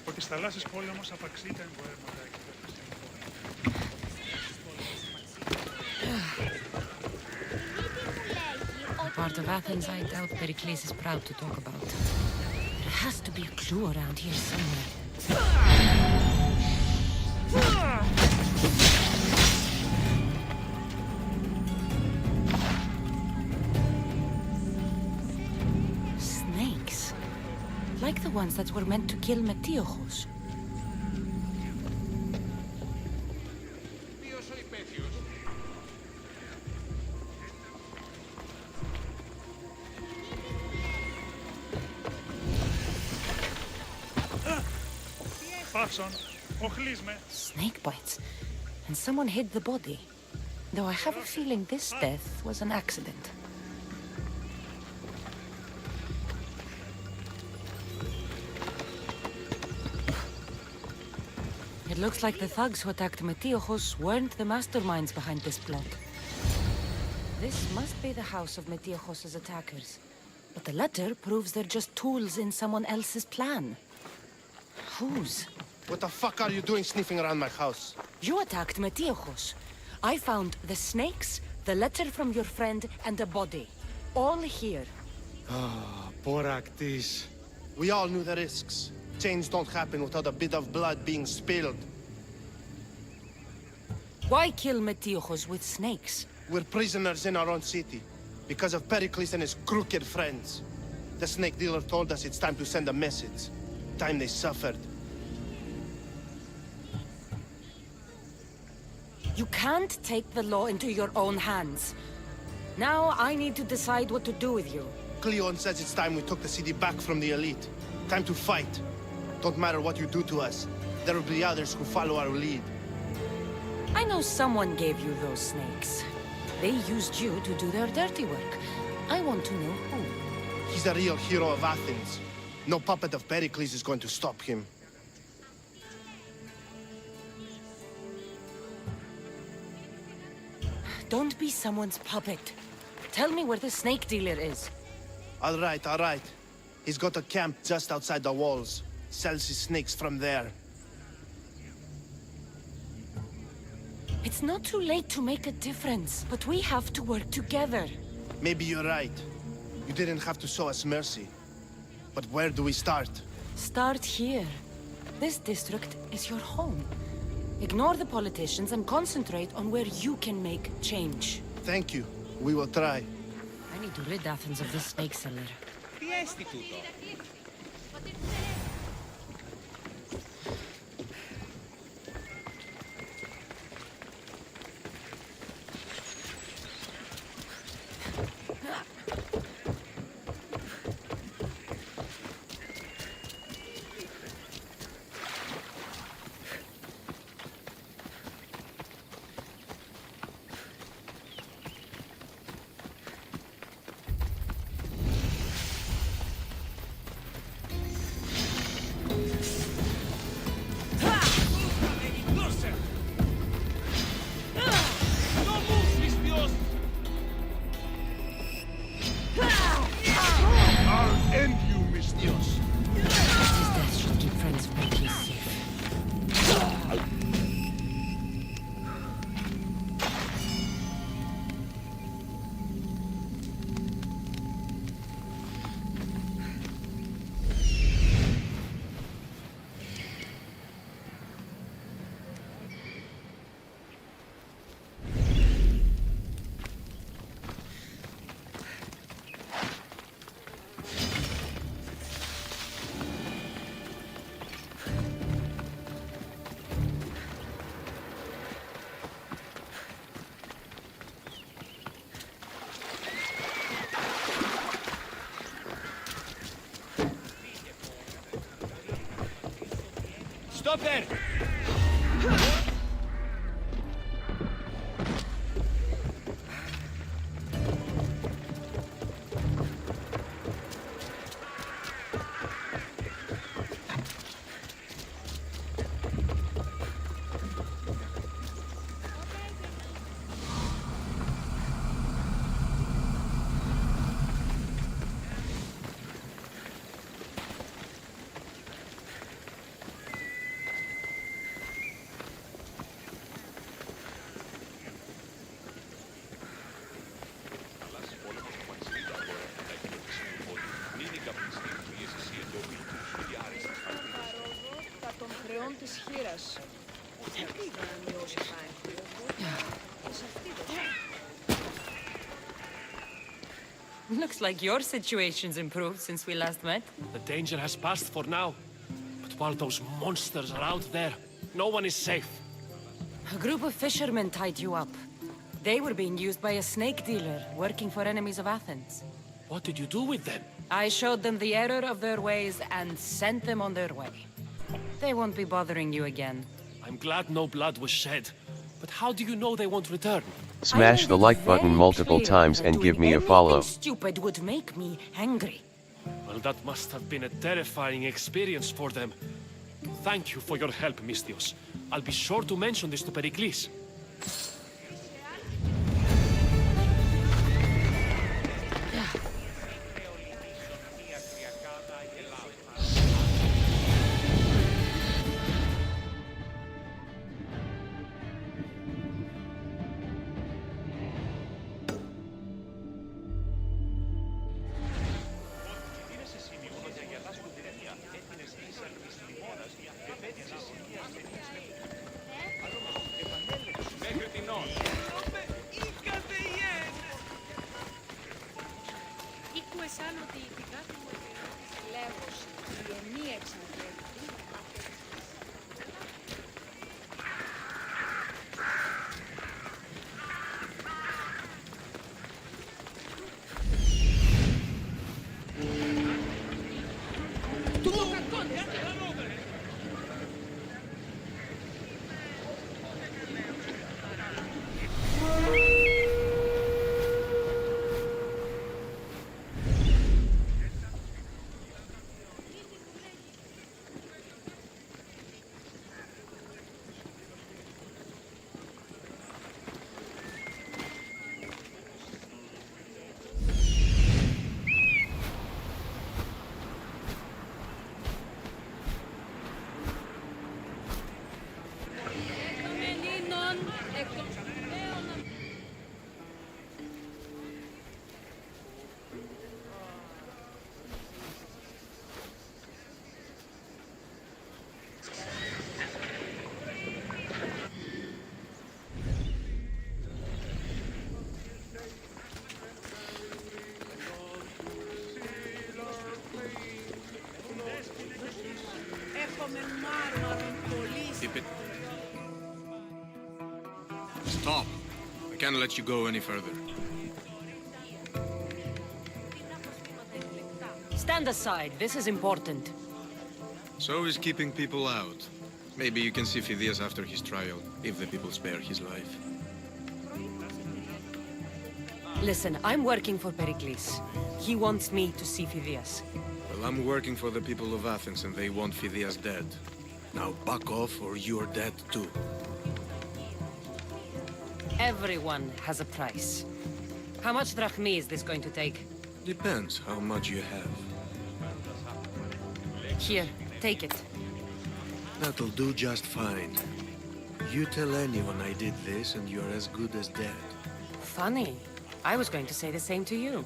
Speaker 18: ότι στις θαλάσσιες πόλεμος απαξίτα εμπορεύματα.
Speaker 6: Part of Athens I doubt Pericles is proud to talk about. There has to be a clue around here somewhere. Snakes. Like the ones that were meant to kill Metiojos. Snake bites. And someone hid the body. Though I have a feeling this death was an accident. It looks like the thugs who attacked Metiojos weren't the masterminds behind this plot. This must be the house of Metiojos' attackers. But the letter proves they're just tools in someone else's plan. Whose?
Speaker 5: What the fuck are you doing sniffing around my house?
Speaker 6: You attacked Metiojos. I found the snakes, the letter from your friend, and a body. All here.
Speaker 5: Ah, poor Actis. We all knew the risks. Change don't happen without a bit of blood being spilled.
Speaker 6: Why kill Metiojos with snakes?
Speaker 5: We're prisoners in our own city. Because of Pericles and his crooked friends. The snake dealer told us it's time to send a message. Time they suffered.
Speaker 6: You can't take the law into your own hands. Now I need to decide what to do with you.
Speaker 5: Cleon says it's time we took the city back from the elite. Time to fight. Don't matter what you do to us. There will be others who follow our lead.
Speaker 6: I know someone gave you those snakes. They used you to do their dirty work. I want to know who.
Speaker 5: He's the real hero of Athens. No puppet of Pericles is going to stop him.
Speaker 6: Don't be someone's puppet. Tell me where the snake dealer is.
Speaker 5: All right, all right. He's got a camp just outside the walls. Sells his snakes from there.
Speaker 6: It's not too late to make a difference, but we have to work together.
Speaker 5: Maybe you're right. You didn't have to show us mercy. But where do we start?
Speaker 6: Start here. This district is your home. Ignore the politicians and concentrate on where you can make change.
Speaker 5: Thank you. We will try.
Speaker 6: I need to rid Athens of this snake seller.
Speaker 12: Τι έστι τούτο?
Speaker 19: Stop there!
Speaker 6: Looks like your situation's improved since we last met.
Speaker 19: The danger has passed for now. But while those monsters are out there, no one is safe.
Speaker 6: A group of fishermen tied you up. They were being used by a snake dealer, working for enemies of Athens.
Speaker 19: What did you do with them?
Speaker 6: I showed them the error of their ways and sent them on their way. They won't be bothering you again.
Speaker 19: I'm glad no blood was shed. But how do you know they won't return?
Speaker 10: Smash the like button multiple times and give me a follow.
Speaker 6: Stupid would make me angry.
Speaker 19: Well, that must have been a terrifying experience for them. Thank you for your help, Misthios. I'll be sure to mention this to Pericles.
Speaker 8: Stop. I can't let you go any further.
Speaker 6: Stand aside. This is important.
Speaker 8: So is keeping people out. Maybe you can see Phidias after his trial, if the people spare his life.
Speaker 6: Listen, I'm working for Pericles. He wants me to see Phidias.
Speaker 8: Well, I'm working for the people of Athens, and they want Phidias dead. Now back off, or you're dead too.
Speaker 6: Everyone has a price. How much drachmi is this going to take?
Speaker 8: Depends how much you have.
Speaker 6: Here, take it.
Speaker 8: That'll do just fine. You tell anyone I did this, and you're as good as dead.
Speaker 6: Funny. I was going to say the same to you.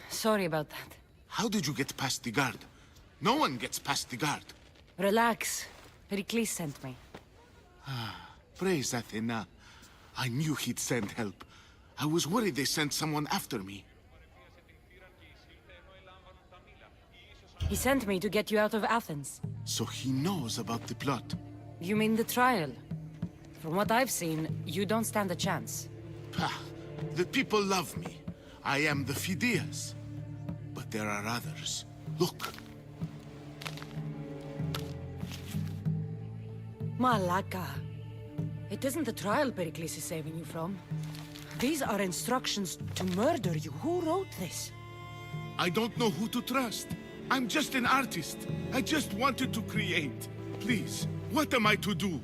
Speaker 6: Sorry about that.
Speaker 16: How did you get past the guard? No one gets past the guard.
Speaker 6: Relax. Pericles sent me.
Speaker 16: Praise Athena. I knew he'd send help. I was worried they sent someone after me.
Speaker 6: He sent me to get you out of Athens.
Speaker 16: So he knows about the plot.
Speaker 6: You mean the trial? From what I've seen, you don't stand a chance.
Speaker 16: Pah, the people love me. I am the Phidias. But there are others. Look.
Speaker 6: Malaka. It isn't the trial Pericles is saving you from. These are instructions to murder you. Who wrote this?
Speaker 16: I don't know who to trust. I'm just an artist. I just wanted to create. Please, what am I to do?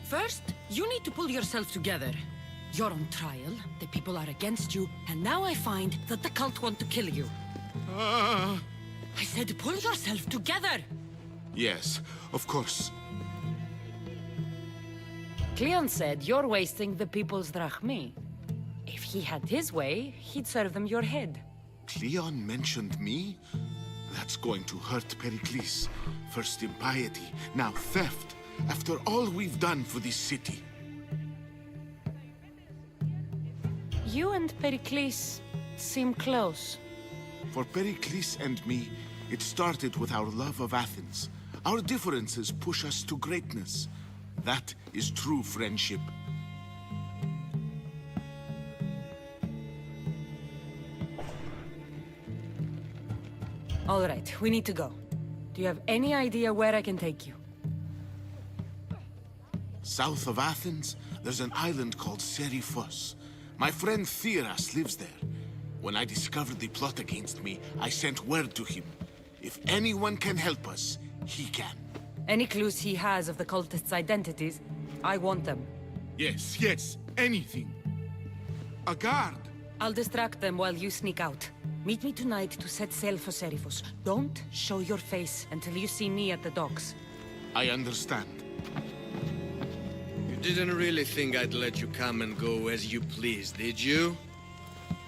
Speaker 6: First, you need to pull yourself together. You're on trial, the people are against you, and now I find that the cult want to kill you. I said pull yourself together!
Speaker 16: Yes, of course.
Speaker 6: Cleon said you're wasting the people's drachmi. If he had his way, he'd serve them your head.
Speaker 16: Cleon mentioned me? That's going to hurt Pericles. First impiety, now theft. After all we've done for this city.
Speaker 6: You and Pericles seem close.
Speaker 16: For Pericles and me, it started with our love of Athens. Our differences push us to greatness. That is true friendship.
Speaker 6: All right, we need to go. Do you have any idea where I can take you?
Speaker 16: South of Athens, there's an island called Seriphos. My friend Theras lives there. When I discovered the plot against me, I sent word to him. If anyone can help us, he can.
Speaker 6: Any clues he has of the cultists' identities, I want them.
Speaker 16: Yes, yes, anything. A guard!
Speaker 6: I'll distract them while you sneak out. Meet me tonight to set sail for Seriphos. Don't show your face until you see me at the docks.
Speaker 16: I understand.
Speaker 8: You didn't really think I'd let you come and go as you please, did you?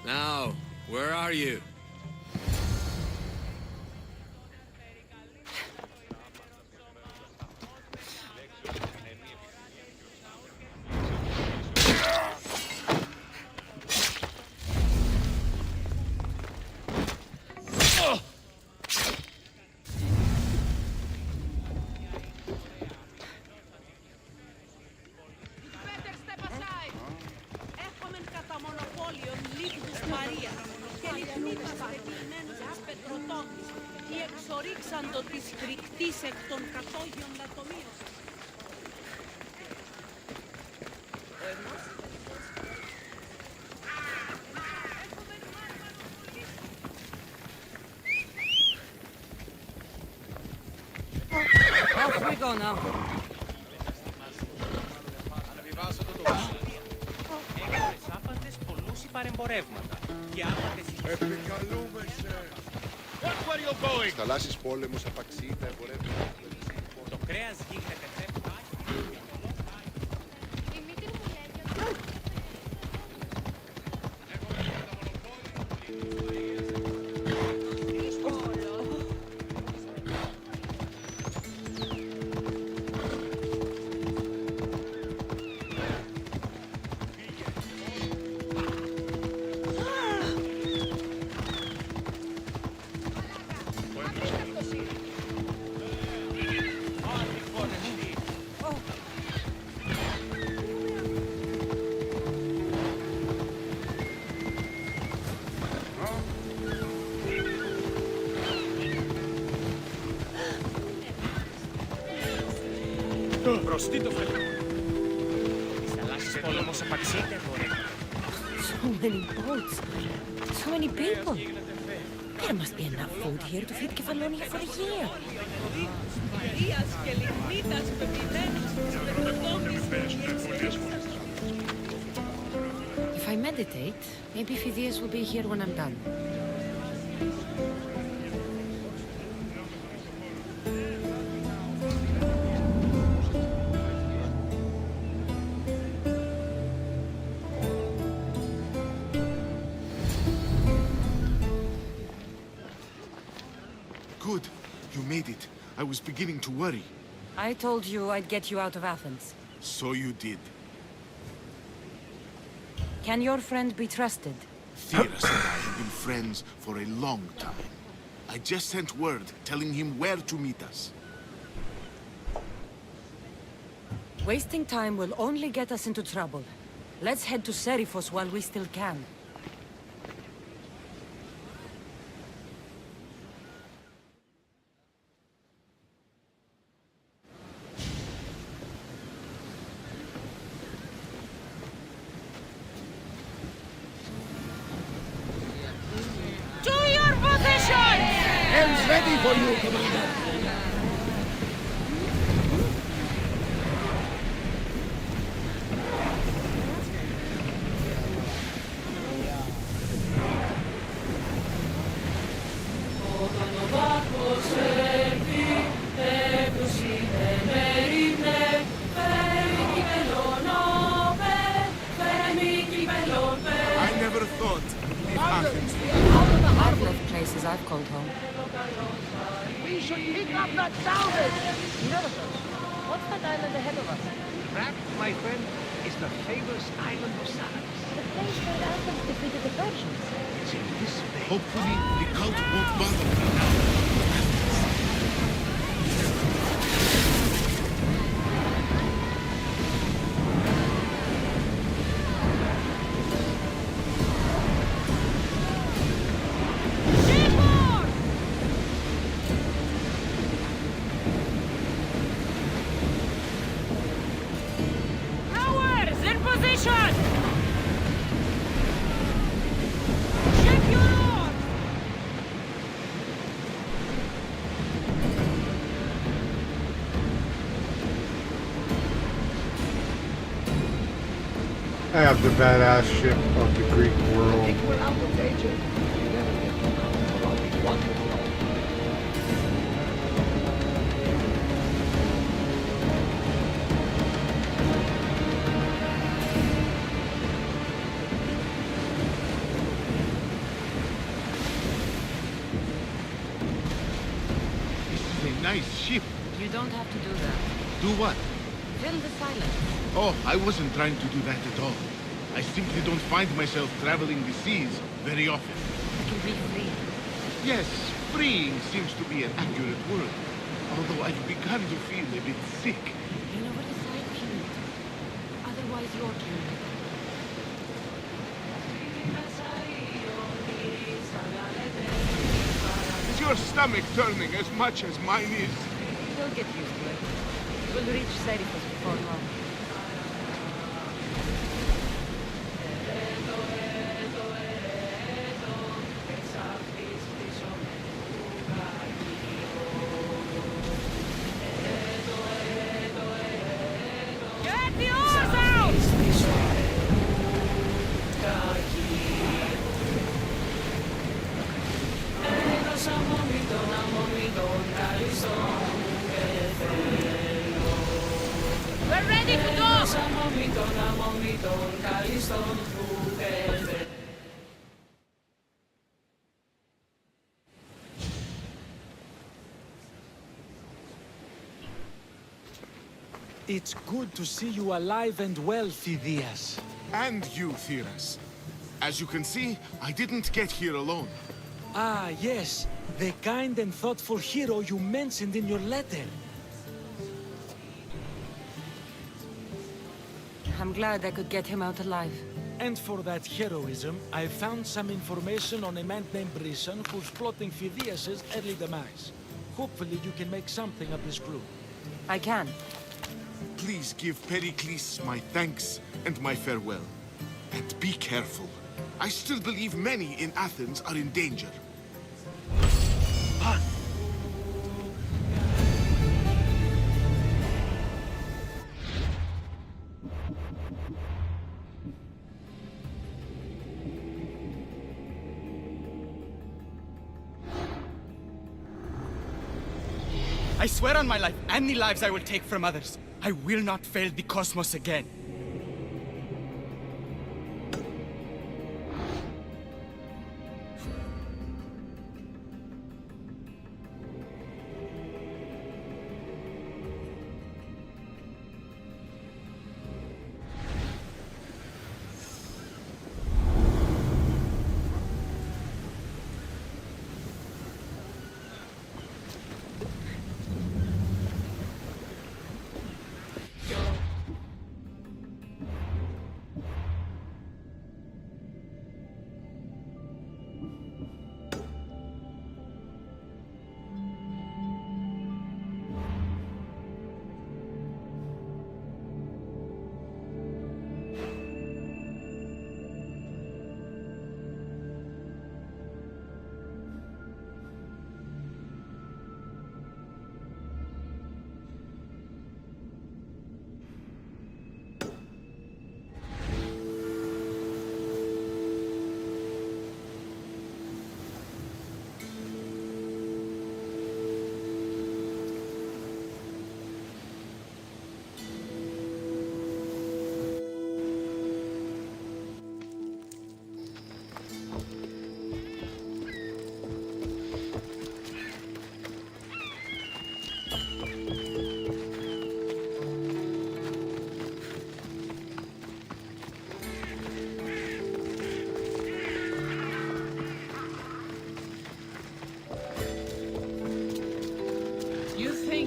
Speaker 8: Now, where are you?
Speaker 6: Off we go now.
Speaker 4: Θαλάσσης πόλεμος, απαξί, τα εμπορεύματα.
Speaker 12: Το κρέας γίνεται τσέπα. Προστίτω φελό. Θαλάσσης πόλεμος απαξίεται, μωρέ.
Speaker 6: So many boats. So many people. There must be enough food here to feed Kefalonia for a year. If I meditate, maybe Phidias will be here when I'm done.
Speaker 16: Good. You made it. I was beginning to worry.
Speaker 6: I told you I'd get you out of Athens.
Speaker 16: So you did.
Speaker 6: Can your friend be trusted?
Speaker 16: Theras and I have been friends for a long time. I just sent word telling him where to meet us.
Speaker 6: Wasting time will only get us into trouble. Let's head to Seriphos while we still can.
Speaker 3: To your positions!
Speaker 5: Helm's ready for you, Commander.
Speaker 16: I never thought if Athens
Speaker 6: I've left places I've called home.
Speaker 5: We should pick up that salvage!
Speaker 3: What's that island ahead of us?
Speaker 20: That, my friend, is the famous island of Salamis.
Speaker 3: The place where Athens defeated the Persians.
Speaker 20: It's in this bay.
Speaker 16: Hopefully, the cult won't bother me now.
Speaker 3: Shipboard! Rowers in position! Ship your oar!
Speaker 11: I have the badass ship of the Greek world.
Speaker 5: We're out of danger. We never get to know about the wonderful.
Speaker 16: This is a nice ship.
Speaker 6: You don't have to do that.
Speaker 16: Do what?
Speaker 6: Fill the silence.
Speaker 16: Oh, I wasn't trying to do that at all. I simply don't find myself traveling the seas very often.
Speaker 6: You can be free.
Speaker 16: Yes, freeing seems to be an accurate word. Although I've begun to feel a bit sick.
Speaker 6: You know what decide if you need to. Otherwise, you're cured.
Speaker 16: Is your stomach turning as much as mine is?
Speaker 6: You'll get used to it. We'll reach Seriphos before long.
Speaker 3: Get the oars out! We're ready to go!
Speaker 7: It's good to see you alive and well, Phidias.
Speaker 16: And you, Theras. As you can see, I didn't get here alone.
Speaker 7: Ah, yes. The kind and thoughtful hero you mentioned in your letter.
Speaker 6: I'm glad I could get him out alive.
Speaker 7: And for that heroism, I found some information on a man named Brisson who's plotting Phidias' early demise. Hopefully you can make something of this crew.
Speaker 6: I can.
Speaker 16: Please give Pericles my thanks and my farewell. And be careful. I still believe many in Athens are in danger.
Speaker 2: I swear on my life, and the lives I will take from others, I will not fail the cosmos again.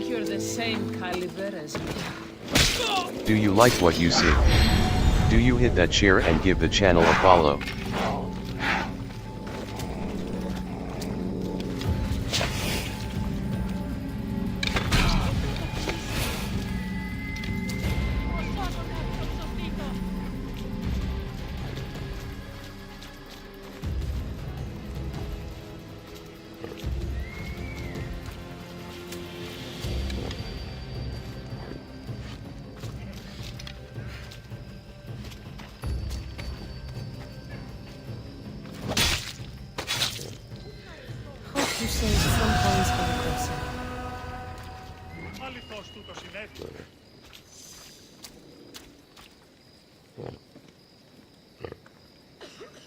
Speaker 21: You're the same caliber as me.
Speaker 10: Do you like what you see? Do you hit that share and give the channel a follow?
Speaker 6: You saved some coins for the crossing.
Speaker 18: Αληθώς τούτο συνέβη.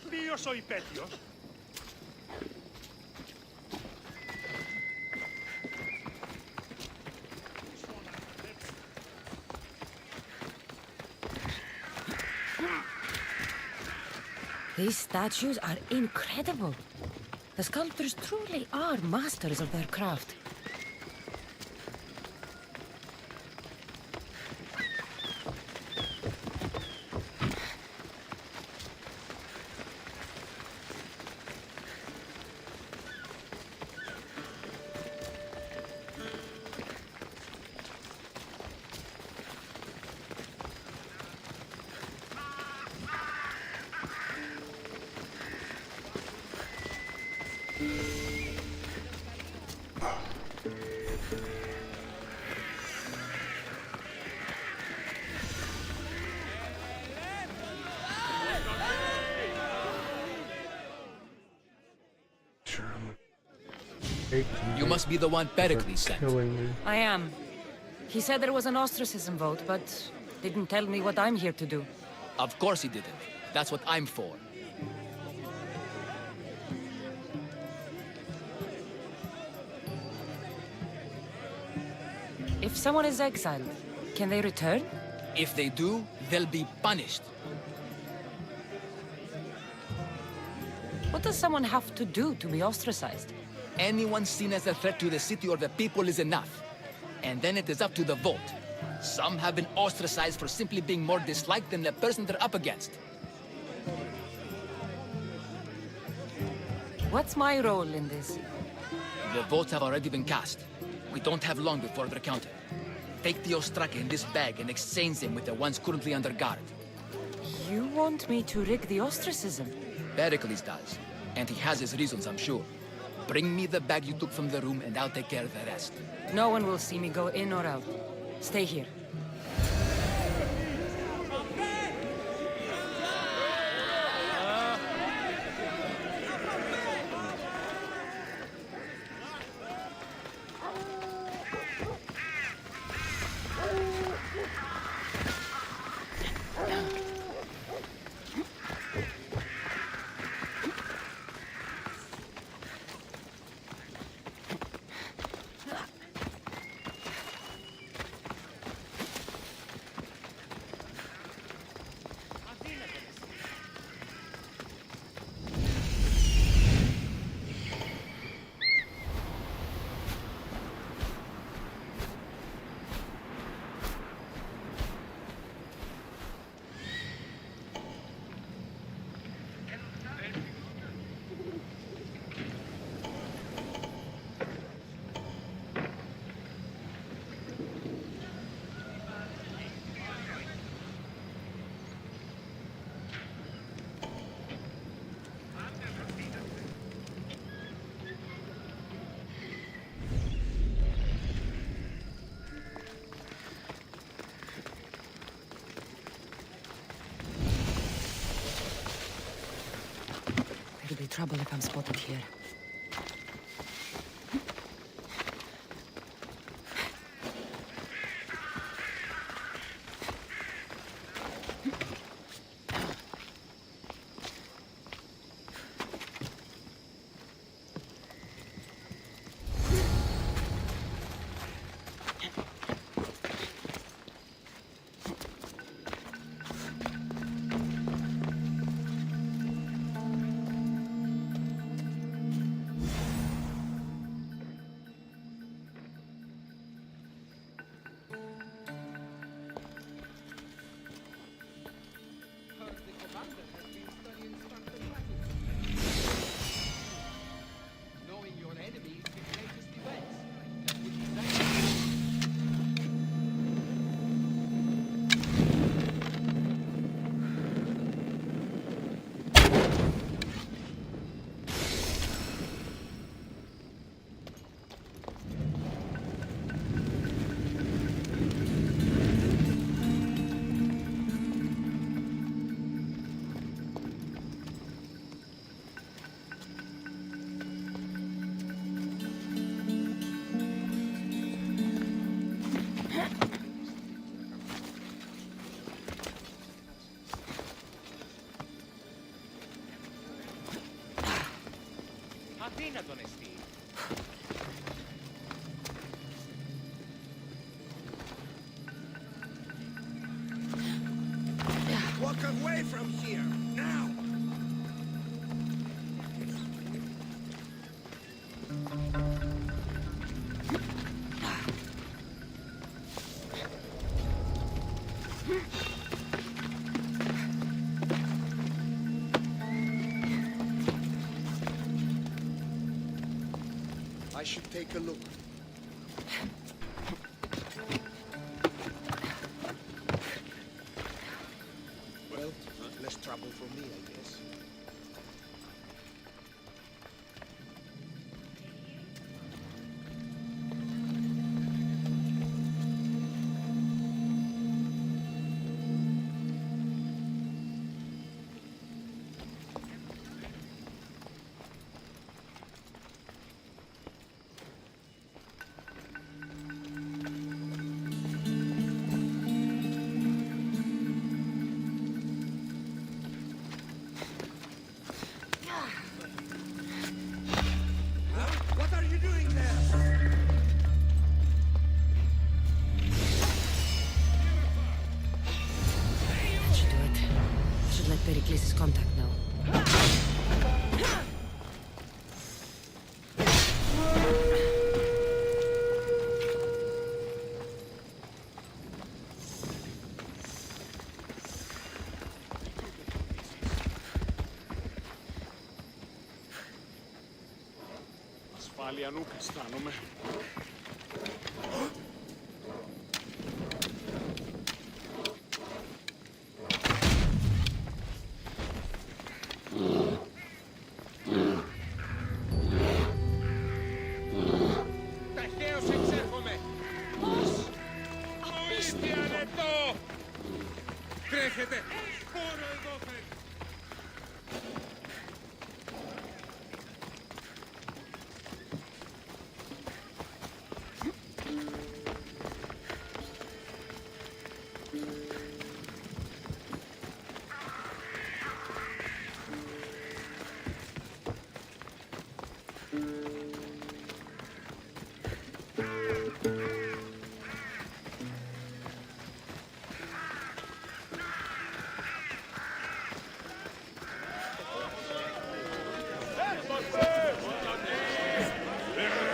Speaker 18: Ποιος ο υπέτειος?
Speaker 6: These statues are incredible. The sculptors truly are masters of their craft.
Speaker 23: You must be the one Pericles sent.
Speaker 6: I am. He said there was an ostracism vote, but didn't tell me what I'm here to do.
Speaker 23: Of course he didn't. That's what I'm for.
Speaker 6: If someone is exiled, can they return?
Speaker 23: If they do, they'll be punished.
Speaker 6: What does someone have to do to be ostracized?
Speaker 23: Anyone seen as a threat to the city or the people is enough. And then it is up to the vote. Some have been ostracized for simply being more disliked than the person they're up against.
Speaker 6: What's my role in this?
Speaker 23: The votes have already been cast. We don't have long before they're counted. Take the Ostraka in this bag and exchange them with the ones currently under guard.
Speaker 6: You want me to rig the ostracism?
Speaker 23: Pericles does. And he has his reasons, I'm sure. Bring me the bag you took from the room and I'll take care of the rest.
Speaker 6: No one will see me go in or out. Stay here. There'll be trouble if I'm spotted here.
Speaker 20: Αδύνατον εστί.
Speaker 15: Walk away from here, now! I should take a look. Well, less trouble for me, I guess. What are you doing there?
Speaker 6: That should do it. I should let Pericles' contact know.
Speaker 18: Ασφάλεια νου, αισθάνομαι. Έχετε! Σπόρο εδώ φέρει!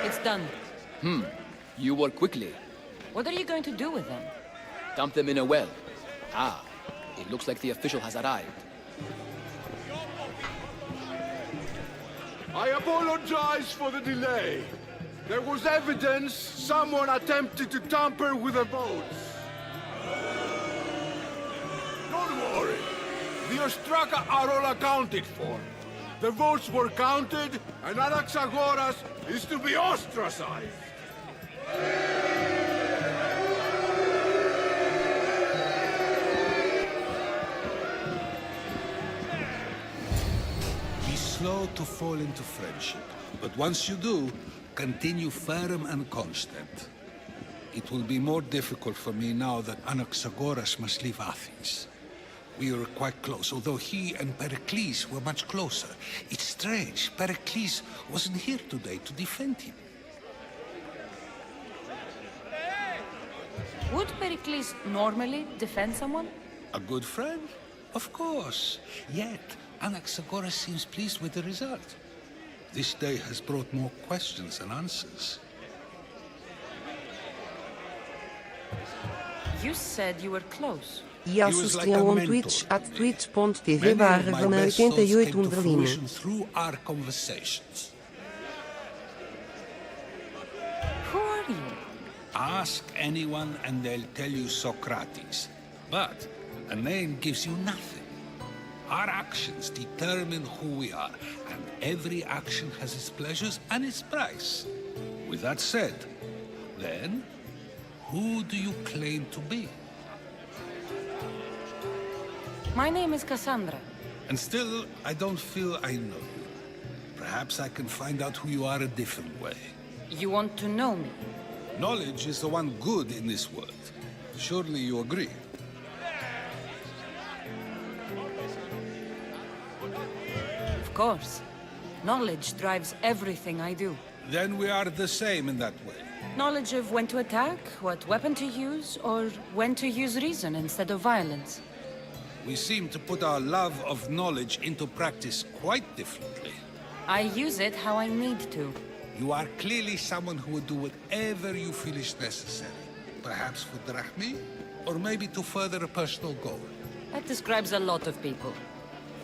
Speaker 6: It's done.
Speaker 23: You work quickly.
Speaker 6: What are you going to do with them?
Speaker 23: Dump them in a well. Ah, it looks like the official has arrived.
Speaker 15: I apologize for the delay. There was evidence someone attempted to tamper with the votes. Don't worry. The Ostraka are all accounted for. The votes were counted, and Anaxagoras is to be ostracized.
Speaker 1: Be slow to fall into friendship, but once you do, continue firm and constant. It will be more difficult for me now that Anaxagoras must leave Athens. We were quite close, although he and Pericles were much closer. It's strange, Pericles wasn't here today to defend him.
Speaker 6: Would Pericles normally defend someone?
Speaker 1: A good friend? Of course. Yet, Anaxagoras seems pleased with the result. This day has brought more questions than answers.
Speaker 6: You said you were close.
Speaker 9: E ao stream on Twitch twitch.tv/Vanna88
Speaker 1: through our conversations.
Speaker 6: Who are you?
Speaker 1: Ask anyone and they'll tell you Socrates. But a name gives you nothing. Our actions determine who we are, and every action has its pleasures and its price. With that said, then, who do you claim to be?
Speaker 6: My name is Cassandra.
Speaker 1: And still, I don't feel I know you. Perhaps I can find out who you are a different way.
Speaker 6: You want to know me?
Speaker 1: Knowledge is the one good in this world. Surely you agree?
Speaker 6: Of course. Knowledge drives everything I do.
Speaker 1: Then we are the same in that way.
Speaker 6: Knowledge of when to attack, what weapon to use, or when to use reason instead of violence.
Speaker 1: We seem to put our love of knowledge into practice quite differently.
Speaker 6: I use it how I need to.
Speaker 1: You are clearly someone who would do whatever you feel is necessary. Perhaps for drachmi, or maybe to further a personal goal.
Speaker 6: That describes a lot of people.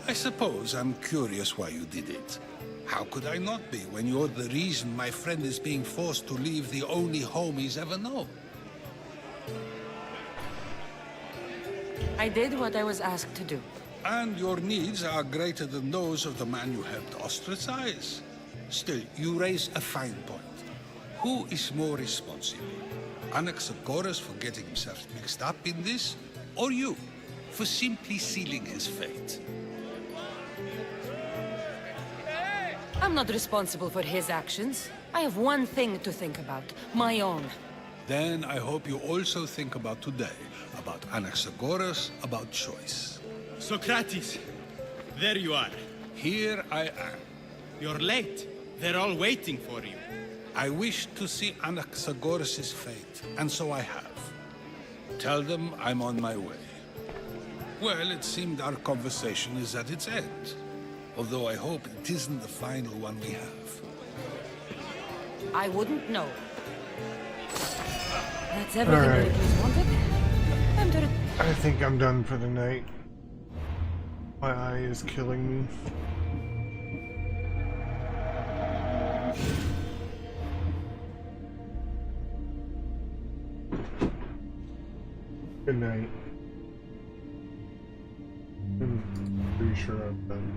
Speaker 1: I suppose I'm curious why you did it. How could I not be when you're the reason my friend is being forced to leave the only home he's ever known?
Speaker 6: I did what I was asked to do.
Speaker 1: And your needs are greater than those of the man you helped ostracize. Still, you raise a fine point. Who is more responsible? Anaxagoras for getting himself mixed up in this, or you, for simply sealing his fate?
Speaker 6: I'm not responsible for his actions. I have one thing to think about, my own.
Speaker 1: Then I hope you also think about today, about Anaxagoras, about choice.
Speaker 2: Socrates, there you are.
Speaker 1: Here I am.
Speaker 2: You're late. They're all waiting for you.
Speaker 1: I wish to see Anaxagoras' fate, and so I have. Tell them I'm on my way. Well, it seemed our conversation is at its end. Although I hope it isn't the final one we have.
Speaker 6: I wouldn't know. That's everything Pericles wanted. I'm to
Speaker 11: I think I'm done for the night. My eye is killing me. Good night. I'm pretty sure I'm done.